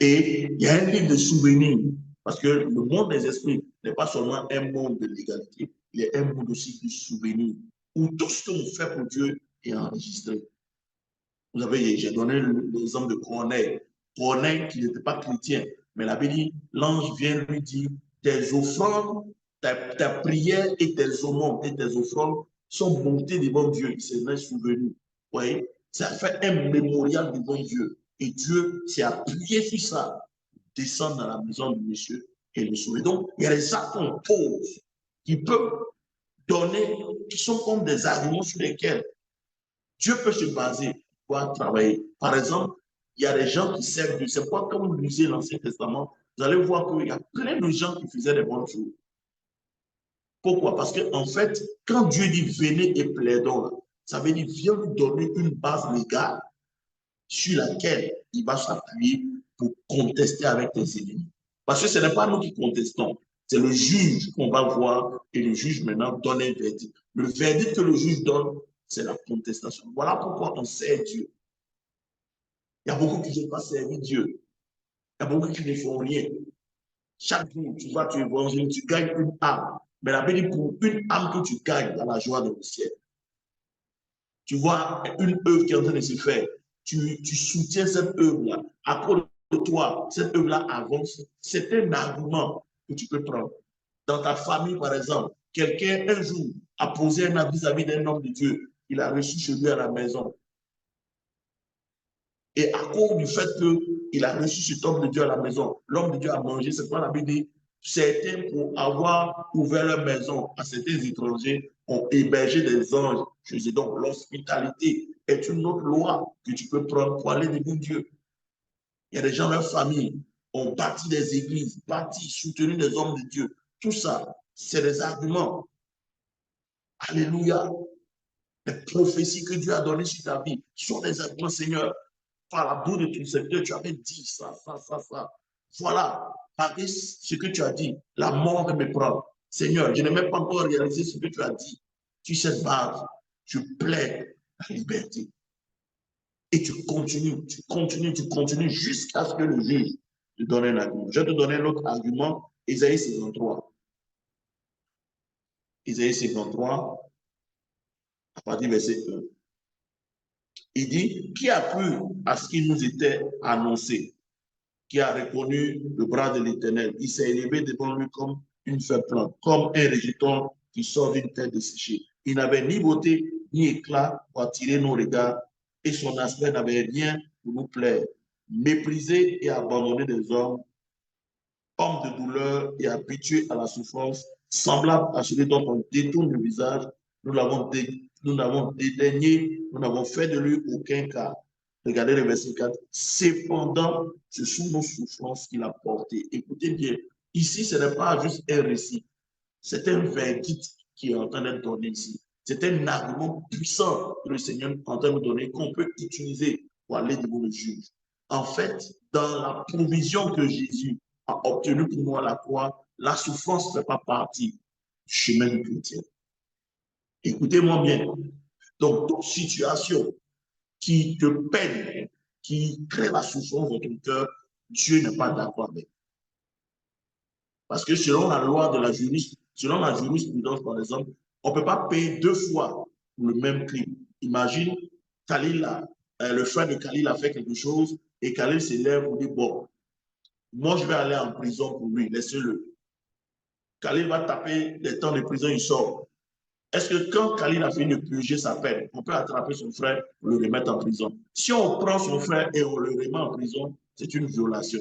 Et il y a un livre de souvenirs. Parce que le monde des esprits n'est pas seulement un monde de l'égalité, il y a un monde aussi de souvenirs, où tout ce qu'on fait pour Dieu est enregistré. Vous savez, j'ai donné l'exemple de Corneille. Corneille qui n'était pas chrétien, mais la Bible dit, l'ange vient lui dire, tes offrandes, ta prière et tes aumônes et tes offrandes sont montées devant Dieu. Il s'en est souvenu. Vous voyez, ça fait un mémorial devant Dieu. Et Dieu s'est appuyé sur ça, descendre dans la maison du monsieur et le sauver. Donc, il y a des actes qu'on pose qui peuvent donner, qui sont comme des arguments sur lesquels Dieu peut se baser pour travailler. Par exemple, il y a des gens qui servent Dieu. C'est pas comme vous lisez l'Ancien Testament, vous allez voir qu'il y a plein de gens qui faisaient des bonnes choses. Pourquoi? Parce qu'en fait, quand Dieu dit venez et plaidons, ça veut dire viens nous donner une base légale sur laquelle il va s'appuyer pour contester avec tes ennemis. Parce que ce n'est pas nous qui contestons, c'est le juge qu'on va voir et le juge maintenant donne un verdict. Le verdict que le juge donne, c'est la contestation. Voilà pourquoi on sert Dieu. Il y a beaucoup qui ne pas servir Dieu. Il y a beaucoup qui ne font rien. Chaque jour, tu vas, tu évangélises, tu gagnes une âme. Mais la Bible dit pour une âme que tu gagnes dans la joie de le ciel. Tu vois une œuvre qui est en train de se faire. Tu soutiens cette œuvre-là. À cause de toi, cette œuvre-là avance. C'est un argument que tu peux prendre. Dans ta famille, par exemple, quelqu'un un jour a posé un avis vis-à-vis d'un homme de Dieu. Il a reçu chez lui à la maison. Et à cause du fait qu'il a reçu cet homme de Dieu à la maison, l'homme de Dieu a mangé, c'est quoi la Bible dit? Certains, pour avoir ouvert leur maison à certains étrangers, ont hébergé des anges. Je dis donc, l'hospitalité est une autre loi que tu peux prendre pour aller devant Dieu. Il y a des gens, leur famille, ont bâti des églises, bâti, soutenu des hommes de Dieu. Tout ça, c'est des arguments. Alléluia. Les prophéties que Dieu a données sur ta vie sont des arguments, Seigneur. Par la bouche de ton secteur, tu avais dit ça. Voilà, malgré ce que tu as dit, la mort me prend. Seigneur, je n'ai même pas encore réalisé ce que tu as dit. Sur cette base, je plaide la liberté. Et tu continues jusqu'à ce que le juge te donne un argument. Je vais te donner un autre argument, Ésaïe 53. Ésaïe 53, à partir du verset 1. Il dit, qui a cru à ce qui nous était annoncé? Qui a reconnu le bras de l'Éternel? Il s'est élevé devant lui comme une feuille plante, comme un rejeton qui sort d'une terre desséchée. Il n'avait ni beauté, ni éclat pour attirer nos regards, et son aspect n'avait rien pour nous plaire. Méprisé et abandonné des hommes, homme de douleur et habitué à la souffrance, semblable à celui dont on détourne le visage, nous l'avons dédaigné, nous n'avons fait de lui aucun cas. Regardez le verset 4. Cependant, ce sont nos souffrances qu'il a portées. Écoutez bien, ici, ce n'est pas juste un récit, c'est un verdict qui est en train d'être donné ici. C'est un argument puissant que le Seigneur est en train de nous donner, qu'on peut utiliser pour aller devant le juge. En fait, dans la provision que Jésus a obtenue pour nous à la croix, la souffrance ne fait pas partie du chemin du chrétien. Écoutez-moi bien. Donc, toute situation qui te peine, qui crée la souffrance dans ton cœur, Dieu n'est pas d'accord avec. Parce que selon la loi de la jurisprudence, par exemple, on ne peut pas payer 2 fois pour le même crime. Imagine, le frère de Khalil a fait quelque chose et Khalil s'élève pour dire, bon, moi je vais aller en prison pour lui, laissez-le. Khalil va taper les temps de prison, il sort. Est-ce que quand Khalil a fini de purger sa peine, on peut attraper son frère pour le remettre en prison? Si on prend son frère et on le remet en prison, c'est une violation.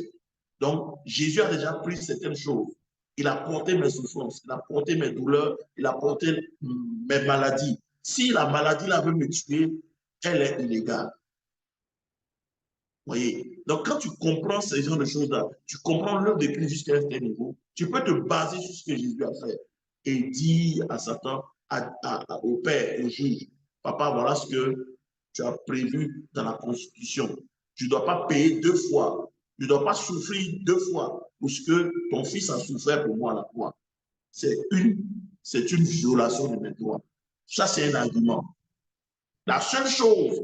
Donc, Jésus a déjà pris certaines choses. Il a porté mes souffrances, il a porté mes douleurs, il a porté mes maladies. Si la maladie là veut me tuer, elle est illégale. Vous voyez? Donc, quand tu comprends ces genres de choses-là, tu comprends l'œuvre de Christ jusqu'à un certain niveau, tu peux te baser sur ce que Jésus a fait et dire à Satan, au Père, au juge, papa, voilà ce que tu as prévu dans la Constitution. Tu ne dois pas payer 2 fois. Tu ne dois pas souffrir 2 fois pour ce que ton fils a souffert pour moi à la croix. C'est une violation de mes droits. Ça, c'est un argument. La seule chose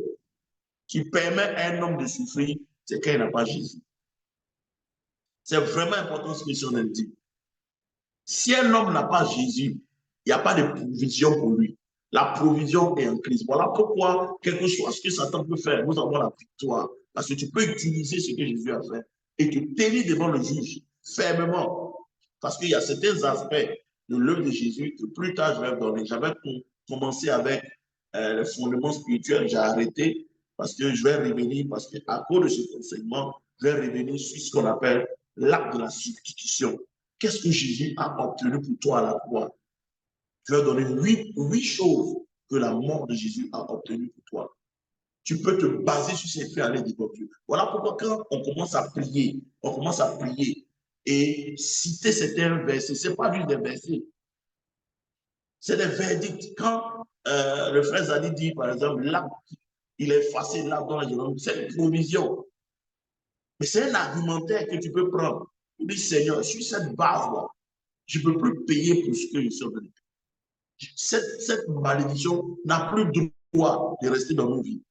qui permet à un homme de souffrir, c'est quand il n'a pas Jésus. C'est vraiment important ce que Jésus dit. Si un homme n'a pas Jésus, il n'y a pas de provision pour lui. La provision est en Christ. Voilà pourquoi, quel que soit ce que Satan peut faire, nous avons la victoire. Parce que tu peux utiliser ce que Jésus a fait et te tenir devant le juge fermement. Parce qu'il y a certains aspects de l'œuvre de Jésus que plus tard je vais donner. J'avais commencé avec les fondements spirituels, j'ai arrêté parce que je vais revenir, parce qu'à cause de ce enseignement, je vais revenir sur ce qu'on appelle l'acte de la substitution. Qu'est-ce que Jésus a obtenu pour toi à la croix? Je vais donner 8 choses que la mort de Jésus a obtenues pour toi. Tu peux te baser sur ces faits à l'aide de Dieu. Voilà pourquoi quand on commence à prier et citer certains versets, ce n'est pas juste des versets, c'est des verdicts. Quand le frère Zadi dit, par exemple, l'arbre, il est effacé l'arbre dans la Jérôme, c'est une provision. Mais c'est un argumentaire que tu peux prendre. Tu dis, Seigneur, sur cette base-là, je ne peux plus payer pour ce que je suis en train de faire. Cette malédiction n'a plus de droit de rester dans nos vies.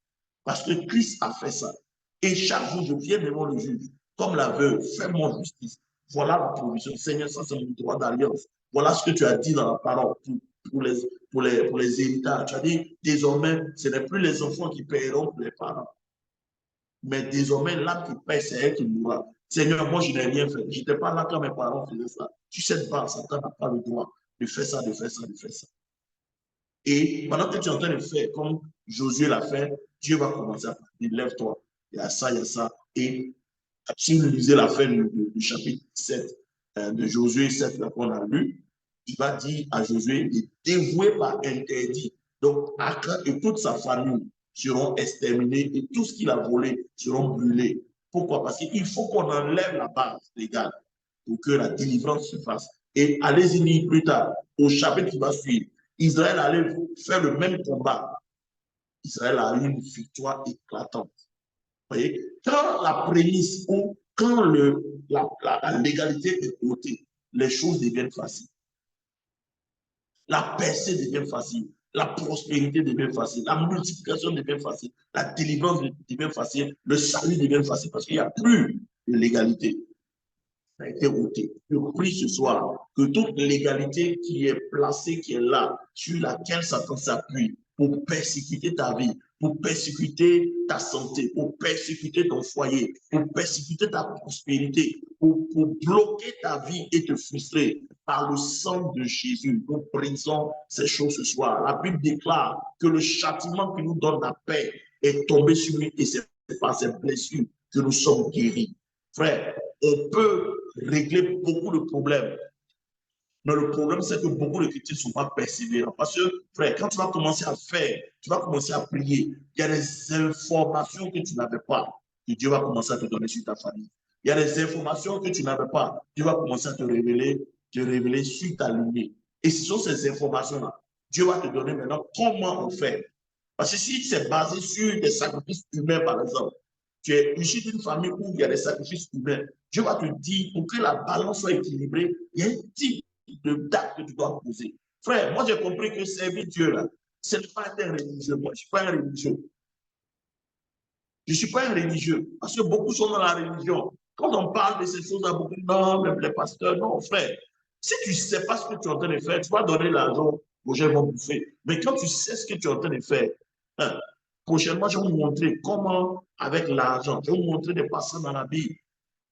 Parce que Christ a fait ça. Et chaque jour, je viens devant le juge, comme la veuve, fais-moi justice. Voilà la provision. Seigneur, ça c'est mon droit d'alliance. Voilà ce que tu as dit dans la parole pour les héritages. Tu as dit, désormais, ce n'est plus les enfants qui paieront pour les parents. Mais désormais, l'âme qui paie, c'est elle qui mourra. Seigneur, moi, je n'ai rien fait. Je n'étais pas là quand mes parents faisaient ça. Tu sais pas, Satan n'a pas le droit de faire ça, de faire ça, de faire ça. Et pendant que tu es en train de faire comme Josué l'a fait, Dieu va commencer à dire, lève-toi. Il y a ça, il y a ça. Et si vous lisez la fin du chapitre 7 de Josué 7 qu'on a lu, il va dire à Josué de dévouer par interdit. Donc, Achan et toute sa famille seront exterminés et tout ce qu'il a volé seront brûlés. Pourquoi? Parce qu'il faut qu'on enlève la base légale pour que la délivrance se fasse. Et allez-y lire plus tard, au chapitre qui va suivre, Israël allait faire le même combat. Israël a eu une victoire éclatante. Vous voyez? Quand la prémisse ou quand la légalité est ôtée, les choses deviennent faciles. La percée devient facile. La prospérité devient facile. La multiplication devient facile. La délivrance devient facile. Le salut devient facile parce qu'il n'y a plus de légalité. Ça a été ôté. Je prie ce soir que toute légalité qui est placée, qui est là, sur laquelle Satan s'appuie pour persécuter ta vie, pour persécuter ta santé, pour persécuter ton foyer, pour persécuter ta prospérité, pour bloquer ta vie et te frustrer. Par le sang de Jésus, nous brisons ces choses ce soir. La Bible déclare que le châtiment qui nous donne la paix est tombé sur lui et c'est par ses blessures que nous sommes guéris. Frère, on peut régler beaucoup de problèmes. Mais le problème, c'est que beaucoup de chrétiens ne sont pas persévérants. Parce que, frère, quand tu vas commencer à faire, tu vas commencer à prier, il y a des informations que tu n'avais pas, que Dieu va commencer à te donner sur ta famille. Il y a des informations que tu n'avais pas, Dieu va commencer à te révéler sur ta lignée. Et ce sont ces informations-là. Dieu va te donner maintenant comment on fait. Parce que si c'est basé sur des sacrifices humains, par exemple, tu es issu d'une famille où il y a des sacrifices humains, Dieu va te dire, pour que la balance soit équilibrée, il y a un type de date que tu dois poser. Frère, moi j'ai compris que servir Dieu là, ce n'est pas un religieux. Moi, je ne suis pas un religieux. Je ne suis pas un religieux. Parce que beaucoup sont dans la religion. Quand on parle de ces choses-là, beaucoup disent non, même les pasteurs, non, frère. Si tu ne sais pas ce que tu es en train de faire, tu vas donner l'argent aux gens vont bouffer. Mais quand tu sais ce que tu es en train de faire, hein, prochainement, je vais vous montrer comment, avec l'argent, je vais vous montrer des passages dans la Bible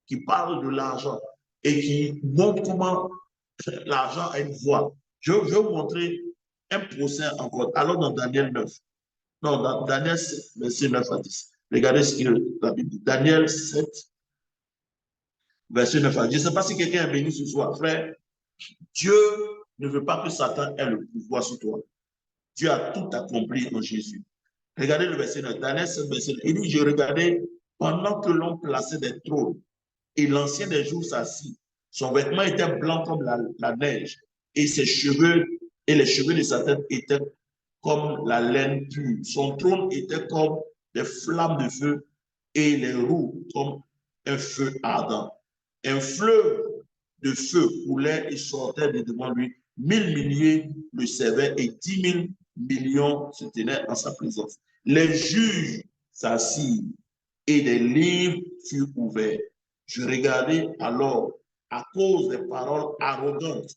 qui parlent de l'argent et qui montrent comment l'argent a une voie. Je vais vous montrer un procès encore. Alors dans Daniel 9, non, dans Daniel 7, verset 9 à 10. Regardez ce que la Bible dit. Daniel 7, verset 9 à 10. Je ne sais pas si quelqu'un est venu ce soir, frère. Dieu ne veut pas que Satan ait le pouvoir sur toi. Dieu a tout accompli en Jésus. Regardez le verset 9. Daniel 7, verset 9. Il dit, je regardais pendant que l'on plaçait des trônes et l'ancien des jours s'assit. Son vêtement était blanc comme la neige et ses cheveux et les cheveux de sa tête étaient comme la laine pure. Son trône était comme des flammes de feu et les roues comme un feu ardent. Un fleuve de feu coulait et sortait de devant lui. 1000 milliers le servaient et 10 000 millions se tenaient en sa présence. Les juges s'assirent et des livres furent ouverts. Je regardais alors, à cause des paroles arrogantes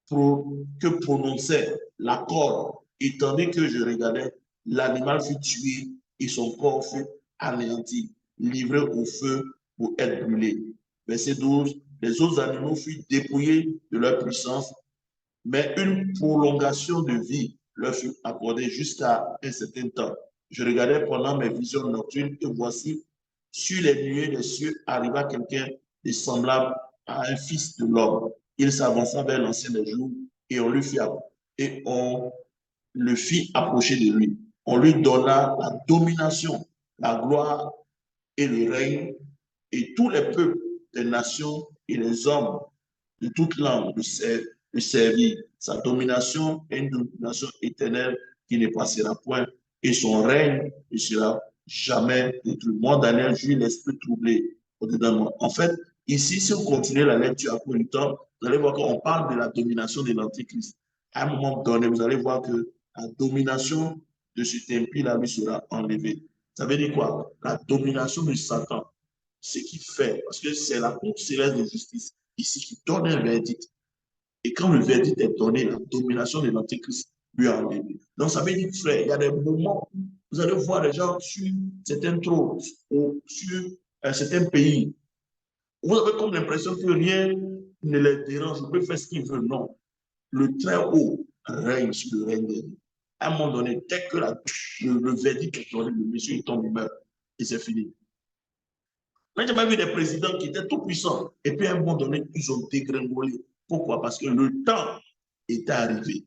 que prononçait la corde, et tandis que je regardais, l'animal fut tué et son corps fut anéanti, livré au feu pour être brûlé. Verset 12, les autres animaux furent dépouillés de leur puissance, mais une prolongation de vie leur fut accordée jusqu'à un certain temps. Je regardais pendant mes visions nocturnes et voici, sur les nuées des cieux arriva quelqu'un de semblable à un fils de l'homme. Il s'avança vers l'ancien des jours et on le fit approcher de lui. On lui donna la domination, la gloire et le règne, et tous les peuples des nations et les hommes de toute langue le servir. Sa domination est une domination éternelle qui ne passera point, et son règne ne sera jamais détruit. Moi, Daniel, j'ai eu l'esprit troublé au-dedans de moi. En fait, ici, si vous continuez la lecture après le temps, vous allez voir qu'on parle de la domination de l'Antichrist. À un moment donné, vous allez voir que la domination de cet impie-là lui sera enlevée. Ça veut dire quoi? La domination de Satan, ce qu'il fait, parce que c'est la Cour céleste de justice ici qui donne un verdict. Et quand le verdict est donné, la domination de l'Antéchrist lui a enlevé. Donc ça veut dire, frère, il y a des moments où vous allez voir les gens sur certains trônes ou sur certains pays. Vous avez comme l'impression que rien ne les dérange, ils peuvent faire ce qu'ils veulent. Non. Le très haut règne sur le règne des. À un moment donné, dès que le verdict est donné, le monsieur il tombe, il meurt. Et c'est fini. Moi, j'ai pas vu des présidents qui étaient tout puissants. Et puis, à un moment donné, ils ont dégringolé. Pourquoi? Parce que le temps était arrivé.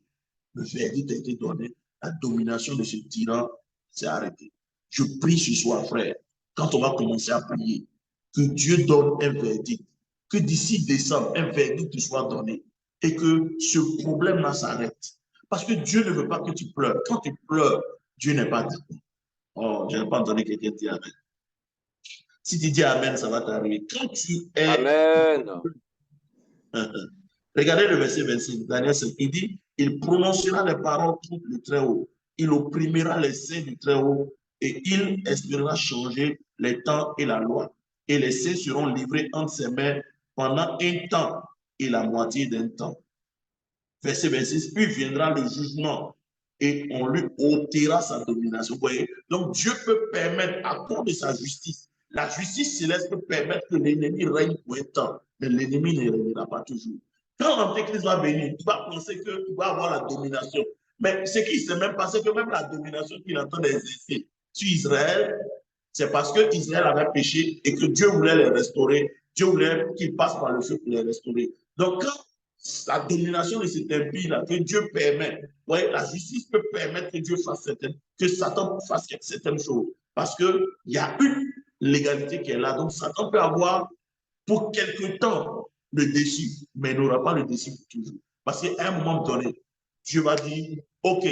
Le verdict a été donné. La domination de ce tyran s'est arrêtée. Je prie ce soir, frère, quand on va commencer à prier, que Dieu donne un verdict. Que d'ici décembre, un verdict soit donné. Et que ce problème-là s'arrête. Parce que Dieu ne veut pas que tu pleures. Quand tu pleures, Dieu n'est pas d'accord. Oh, je n'ai pas entendu quelqu'un dire Amen. Si tu dis Amen, ça va t'arriver. Quand tu es... Amen. Regardez le verset 26, Daniel 7, il dit, il prononcera les paroles contre le Très-Haut, il opprimera les saints du Très-Haut et il espérera changer les temps et la loi. Et les saints seront livrés entre ses mains pendant un temps et la moitié d'un temps. Verset 26, puis viendra le jugement et on lui ôtera sa domination. Vous voyez? Donc Dieu peut permettre, à cause de sa justice, la justice céleste peut permettre que l'ennemi règne pour un temps, mais l'ennemi ne régnera pas toujours. Quand l'Antéchrist va venir, il va penser qu'il va avoir la domination. Mais ce qui s'est même passé, que même la domination qu'il est en train d'exercer sur Israël, c'est parce que Israël avait péché et que Dieu voulait les restaurer. Dieu voulait qu'ils passent par le feu pour les restaurer. Donc, quand la domination de cet impie-là, que Dieu permet, ouais, la justice peut permettre que Dieu fasse certaines, que Satan fasse certaines choses. Parce qu'il y a une légalité qui est là. Donc, Satan peut avoir pour quelque temps le dessus, mais il n'aura pas le dessus pour toujours. Parce qu'à un moment donné, Dieu va dire, OK,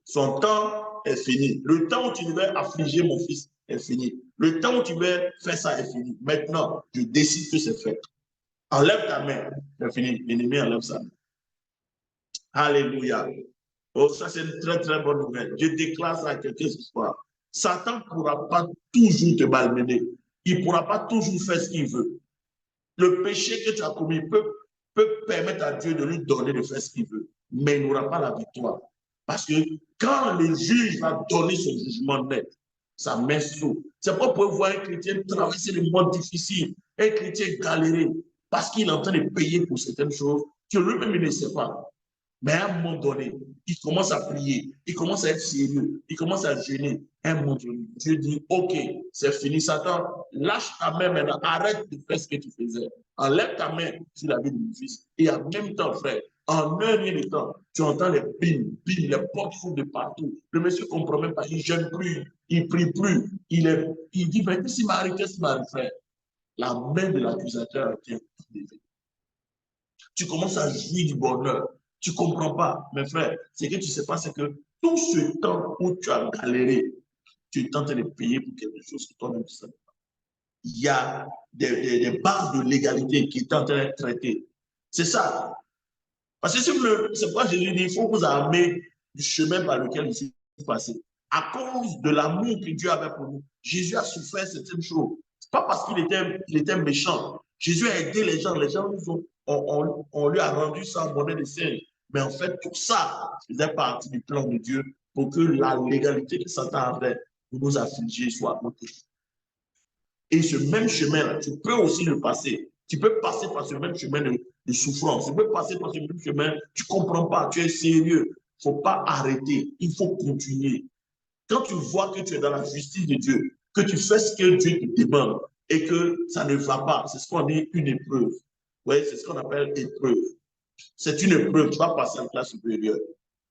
son temps est fini. Le temps où tu devais affliger mon fils est fini. Le temps où tu devais faire ça est fini. Maintenant, je décide que c'est fait. Enlève ta main, c'est fini. L'ennemi enlève sa main. Alléluia. Oh, ça, c'est une très, très bonne nouvelle. Je déclare ça à quelqu'un ce soir. Satan ne pourra pas toujours te malmener. Il ne pourra pas toujours faire ce qu'il veut. Le péché que tu as commis peut permettre à Dieu de lui donner de faire ce qu'il veut, mais il n'aura pas la victoire. Parce que quand le juge va donner son jugement net, sa main s'ouvre. C'est pourquoi vous pouvez voir un chrétien traverser des modes difficiles, un chrétien galérer, parce qu'il est en train de payer pour certaines choses que lui-même il ne sait pas. Mais à un moment donné, il commence à prier, il commence à être sérieux, il commence à jeûner. À un moment donné, Dieu dit, OK, c'est fini, Satan, lâche ta main maintenant, arrête de faire ce que tu faisais. Enlève ta main sur la vie de mon fils. Et en même temps, frère, en un rien de temps, tu entends les bim, bim, les portes foutent de partout. Le monsieur ne comprend même pas, il ne jeûne plus, il ne prie plus. Il dit, mais qu'est-ce qui m'arrive, qu'est-ce qui m'arrive, frère? La main de l'accusateur est levée. Tu commences à jouir du bonheur. Tu ne comprends pas, mes frères. Ce que tu ne sais pas, c'est que tout ce temps où tu as galéré, tu es en train de payer pour quelque chose que toi-même tu ne sais pas. Il y a des bases de légalité qui sont en train d'être traitées. C'est ça. Parce que c'est pourquoi Jésus dit, il faut vous armer du chemin par lequel il s'est passé. À cause de l'amour que Dieu avait pour nous, Jésus a souffert certaines choses. Ce n'est pas parce qu'il était méchant. Jésus a aidé les gens on lui a rendu ça en monnaie de siège. Mais en fait, tout ça faisait partie du plan de Dieu pour que la légalité que Satan avait pour nous affliger soit ôtée. Et ce même chemin-là, tu peux aussi le passer. Tu peux passer par ce même chemin de souffrance. Tu peux passer par ce même chemin. Tu ne comprends pas, tu es sérieux. Il ne faut pas arrêter. Il faut continuer. Quand tu vois que tu es dans la justice de Dieu, que tu fais ce que Dieu te demande et que ça ne va pas, c'est ce qu'on dit une épreuve. Oui, c'est ce qu'on appelle épreuve. C'est une épreuve, tu vas passer en classe supérieure.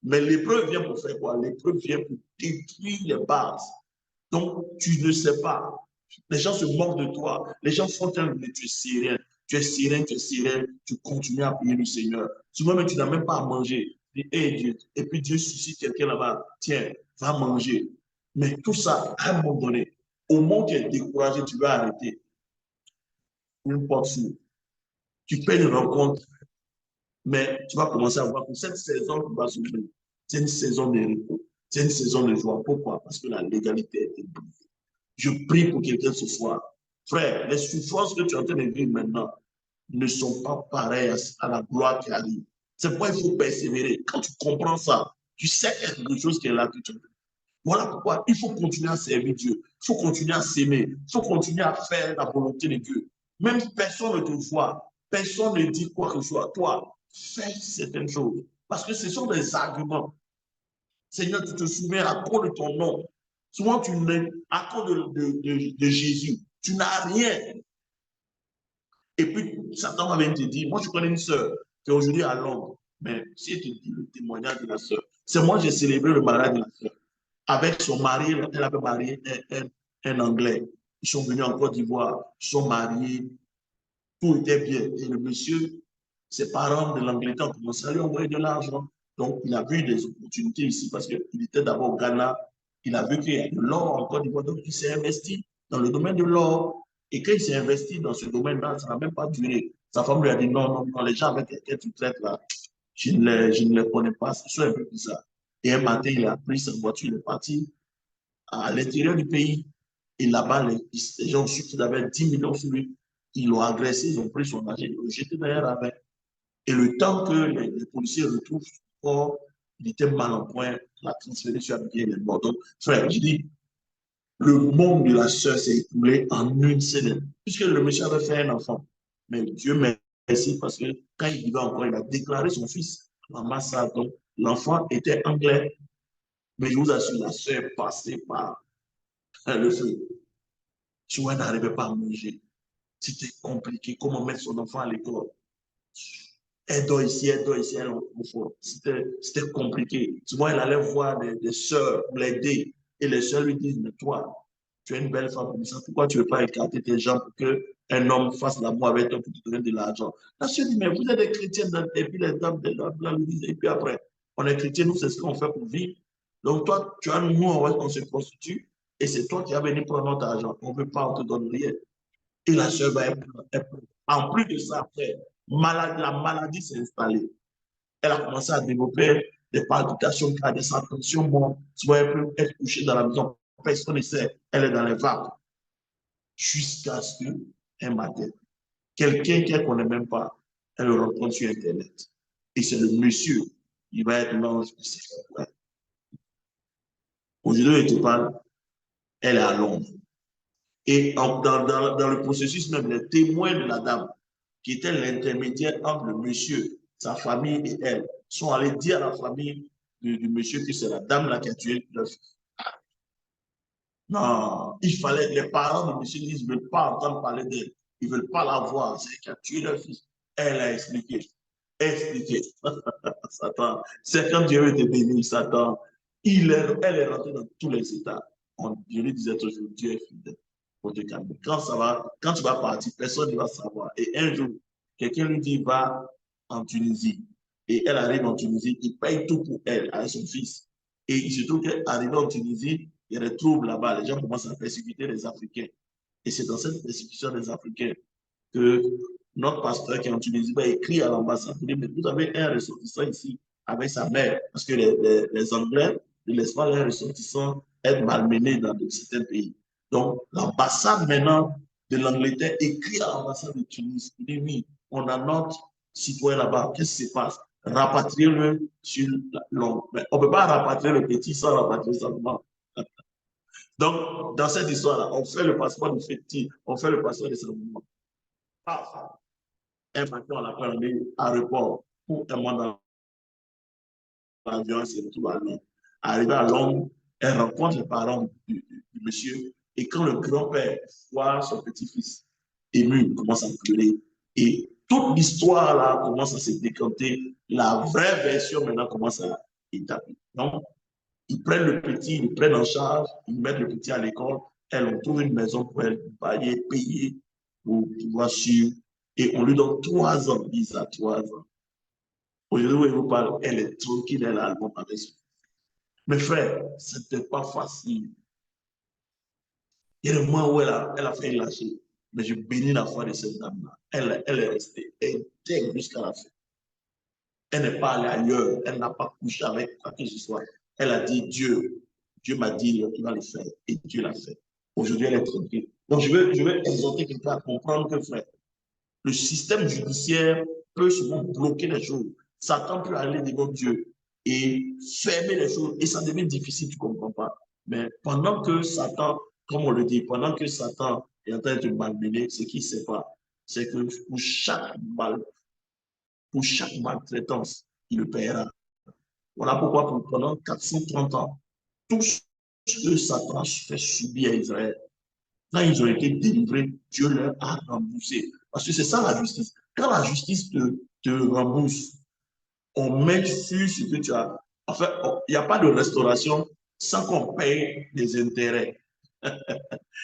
Mais l'épreuve vient pour faire quoi? L'épreuve vient pour détruire les bases. Donc, tu ne sais pas. Les gens se moquent de toi. Les gens font un mais tu es serein. Tu es serein, tu es serein. Tu continues à prier le Seigneur. Souvent, même, tu n'as même pas à manger. Hey, Dieu. Et puis Dieu suscite quelqu'un là-bas. Tiens, va manger. Mais tout ça, à un moment donné, au moment où tu es découragé, tu vas arrêter. Une porte s'ouvre. Tu fais une rencontre, mais tu vas commencer à voir que cette saison qui va s'ouvrir, c'est une saison de repos. C'est une saison de joie. Pourquoi? Parce que la légalité est brisée. Je prie pour quelqu'un ce soir. Frère, les souffrances que tu es en train de vivre maintenant ne sont pas pareilles à la gloire qui arrive. C'est pourquoi il faut persévérer. Quand tu comprends ça, tu sais qu'il y a quelque chose qui est là. Voilà pourquoi il faut continuer à servir Dieu. Il faut continuer à s'aimer. Il faut continuer à faire la volonté de Dieu. Même personne ne te voit. Personne ne dit quoi que ce soit. Toi, fais certaines choses. Parce que ce sont des arguments. Seigneur, tu te souviens à cause de ton nom. Souvent, à cause de Jésus, tu n'as rien. Et puis, Satan va venir te dire, moi, je connais une sœur qui est aujourd'hui à Londres. Mais si elle te dit le témoignage de la sœur, c'est moi, j'ai célébré le mariage de la sœur. Avec son mari, elle avait marié un Anglais. Ils sont venus en Côte d'Ivoire, ils sont mariés, tout était bien. Et le monsieur, ses parents de l'Angleterre ont commencé à lui envoyer de l'argent. Donc, il a vu des opportunités ici parce qu'il était d'abord au Ghana. Il a vu qu'il y a de l'or en Côte d'Ivoire. Donc, il s'est investi dans le domaine de l'or. Et quand il s'est investi dans ce domaine-là, ça n'a même pas duré. Sa femme lui a dit non, non, non, les gens avec lesquels tu traites là, je ne les connais pas, c'est un peu bizarre. Et un matin, il a pris sa voiture, il est parti à l'intérieur du pays. Et là-bas, les gens ont su qu'il avait 10 millions sur lui. Ils l'ont agressé, ils ont pris son argent, ils l'ont jeté derrière avec. Et le temps que les policiers retrouvent son corps, il était mal en point, la transféré sur bien les morts. Donc, frère, je dis, le monde de la sœur s'est écoulé en une semaine, puisque le monsieur avait fait un enfant. Mais Dieu merci, parce que quand il vivait encore, il a déclaré son fils en massacre. Donc, l'enfant était anglais, mais je vous assure, la sœur est passée par le feu. Tu vois, elle n'arrivait pas à manger. C'était compliqué. Comment mettre son enfant à l'école? Elle dort ici, elle en confort. C'était compliqué. Souvent, elle allait voir des sœurs pour l'aider. Et les sœurs lui disent, mais toi, tu es une belle femme comme ça, pourquoi tu ne veux pas écarter tes jambes pour qu'un homme fasse l'amour avec toi pour te donner de l'argent? La sœur dit, mais vous êtes des chrétiens, et puis les dames de la lui disent, et puis après, on est chrétiens, nous, c'est ce qu'on fait pour vivre. Donc toi, tu as nous, on se prostitue, et c'est toi qui as venu prendre notre argent. On ne veut pas, on ne te donne rien. Et la sœur va être. En plus de ça, après, la maladie s'est installée. Elle a commencé à développer des palpitations, des tension. Bon, tu vois, elle peut être couchée dans la maison. Personne ne sait. Elle est dans les vagues. Jusqu'à ce qu'un matin, quelqu'un qu'elle ne connaît même pas, elle le rencontre sur Internet. Et c'est le monsieur. Il va être l'ange du Seigneur. Aujourd'hui, je te parle, elle est à Londres. Et dans le processus même, les témoins de la dame, qui était l'intermédiaire entre le monsieur, sa famille et elle, sont allés dire à la famille du monsieur que c'est la dame là qui a tué leur fils. Non, il fallait, les parents du monsieur disent, ils ne veulent pas entendre parler d'elle, ils ne veulent pas la voir, c'est elle qui a tué leur fils. Elle a expliqué. Expliqué. Satan, c'est quand Dieu veut te bénir, Satan, elle est rentrée dans tous les états. Dieu lui disait toujours, Dieu est fidèle pour te calmer. Quand tu vas partir, personne ne va savoir. Et un jour, quelqu'un lui dit, va en Tunisie. Et elle arrive en Tunisie, il paye tout pour elle, avec son fils. Et il se trouve qu'arrivée en Tunisie, il y a des troubles là-bas. Les gens commencent à persécuter les Africains. Et c'est dans cette persécution des Africains que notre pasteur qui est en Tunisie va écrire à l'ambassade pour dire, mais vous avez un ressortissant ici avec sa mère. Parce que les Anglais ne laissent pas leurs ressortissants être malmenés dans certains pays. Donc, l'ambassade maintenant de l'Angleterre écrit à l'ambassade de Tunis pour dire, oui, on a notre citoyen là-bas, qu'est-ce qui se passe? Rapatrier-le sur long. Mais on ne peut pas rapatrier le petit sans rapatrier sa maman. Donc, dans cette histoire-là, on fait le passeport du petit, on fait le passeport de sa maman. Un matin, on l'a pris à aéroport pour un mois dans l'avion, c'est tout à Londres. Arrivé à Londres, elle rencontre les parents du monsieur. Et quand le grand-père voit son petit-fils ému, il commence à pleurer. Et toute l'histoire là commence à se décanter. La vraie version maintenant commence à établir. Donc, ils prennent le petit, ils le prennent en charge, ils mettent le petit à l'école. Elle, on trouve une maison pour elle, bailler, payer pour pouvoir suivre. Et on lui donne 3 ans, Lisa, 3 ans. Aujourd'hui, où je vous parle, elle est tranquille, elle a l'album avec son. Mes frères, ce n'était pas facile. Il y a des moments où elle a fait lâcher. Mais je bénis la foi de cette dame-là. Elle est restée intègre jusqu'à la fin. Elle n'est pas allée ailleurs. Elle n'a pas couché avec quoi que ce soit. Elle a dit, Dieu m'a dit qu'il va le faire. Et Dieu l'a fait. Aujourd'hui, elle est tranquille. Donc, je veux exhorter quelqu'un à comprendre que, frère, le système judiciaire peut souvent bloquer les choses. Satan peut aller devant Dieu et fermer les choses. Et ça devient difficile, tu ne comprends pas. Mais pendant que Satan, comme on le dit, pendant que Satan est en train de te malmener, ce qu'il ne sait pas, c'est que pour chaque maltraitance, il le paiera. Voilà pourquoi pendant 430 ans, tout ce que Satan fait subir à Israël, quand ils ont été délivrés, Dieu leur a remboursé. Parce que c'est ça la justice. Quand la justice te rembourse, on met sur ce que tu as. En fait, il n'y a pas de restauration sans qu'on paye des intérêts.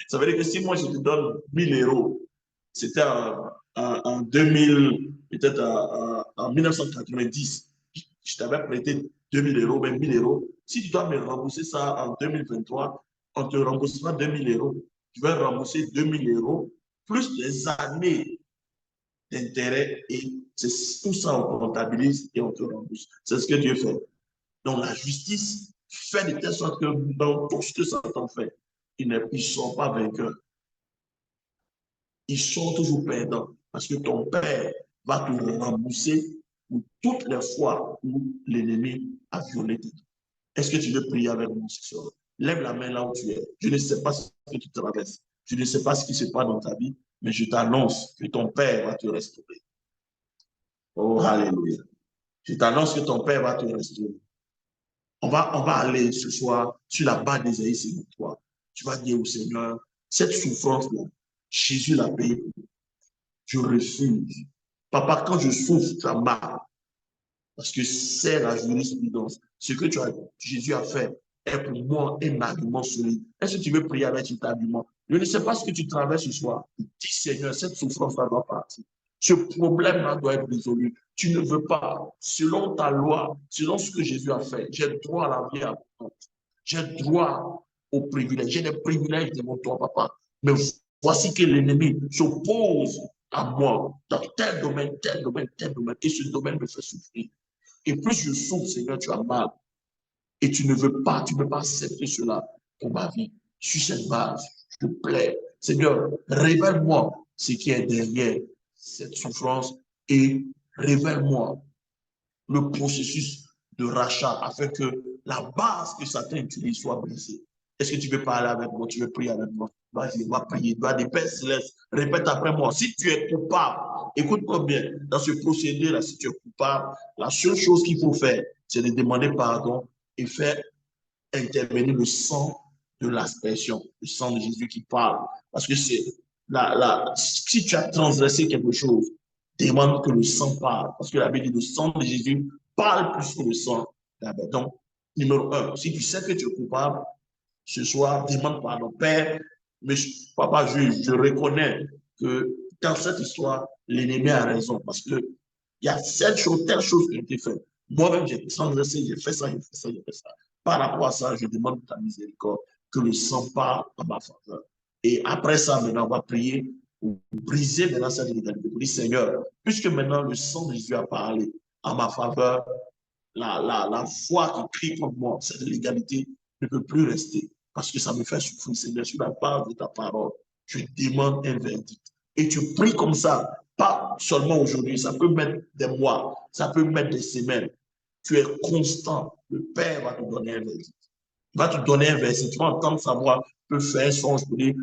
Ça veut dire que si moi je te donne 1 000 €, c'était en 2000, peut-être en 1990, je t'avais prêté 2 000 €, même 1 000 €. Si tu dois me rembourser ça en 2023, on te remboursera 2 000 €. Tu vas rembourser 2 000 € plus les années d'intérêt et c'est tout ça on comptabilise et on te rembourse. C'est ce que Dieu fait. Donc la justice fait de telle sorte que dans tout ce que Satan fait, ils ne sont pas vainqueurs. Ils sont toujours perdants parce que ton père va te rembourser pour toutes les fois où l'ennemi a violé tes droits. Est-ce que tu veux prier avec moi ce soir? Lève la main là où tu es. Je ne sais pas ce que tu traverses. Je ne sais pas ce qui se passe dans ta vie, mais je t'annonce que ton Père va te restaurer. Oh, alléluia. Je t'annonce que ton Père va te restaurer. On va aller ce soir sur la base d'Ésaïe 53. Tu vas dire au Seigneur, cette souffrance-là, Jésus l'a payée. Je refuse. Papa, quand je souffre, tu as mal. Parce que c'est la jurisprudence. Ce que Jésus a fait est pour moi un argument solide. Est-ce que tu veux prier avec cet argument? Je ne sais pas ce que tu traverses ce soir. Dis, Seigneur, cette souffrance-là doit partir. Ce problème-là doit être résolu. Tu ne veux pas, selon ta loi, selon ce que Jésus a fait, j'ai droit à la vie abondante. J'ai droit aux privilèges. J'ai des privilèges devant toi, papa. Mais voici que l'ennemi s'oppose à moi dans tel domaine, tel domaine, tel domaine. Et ce domaine me fait souffrir. Et plus je souffre, Seigneur, tu as mal. Et tu ne veux pas accepter cela pour ma vie. Sur cette base, je te plaît, Seigneur, révèle-moi ce qui est derrière cette souffrance et révèle-moi le processus de rachat afin que la base que Satan utilise soit brisée. Est-ce que tu veux parler avec moi? Tu veux prier avec moi? Vas-y, va prier. Va des Pères célestes. Répète après moi. Si tu es coupable, écoute-moi bien. Dans ce procédé-là, si tu es coupable, la seule chose qu'il faut faire, c'est de demander pardon et faire intervenir le sang de l'aspersion, le sang de Jésus qui parle. Parce que c'est si tu as transgressé quelque chose, demande que le sang parle. Parce que la Bible dit le sang de Jésus parle plus que le sang. Donc, numéro un, si tu sais que tu es coupable, ce soir, demande pardon. Père, mais papa, je reconnais que dans cette histoire, l'ennemi a raison. Parce que il y a cette chose, telle chose qui a été faite. Moi-même, j'ai transgressé, j'ai fait ça, j'ai fait ça, j'ai fait ça. Par rapport à ça, je demande ta miséricorde, que le sang parle en ma faveur. Et après ça, maintenant, on va prier pour briser maintenant cette illégalité. Pour dire, Seigneur, puisque maintenant le sang de Jésus a parlé en ma faveur, la foi qui crie contre moi, cette illégalité ne peut plus rester parce que ça me fait souffrir, Seigneur, sur la base de ta parole. Je demande un verdict. Et tu pries comme ça, pas seulement aujourd'hui, ça peut mettre des mois, ça peut mettre des semaines. Tu es constant. Le Père va te donner un verdict. Il va te donner un verset. Tu vas entendre sa voix, tu peux faire un songe pour dire,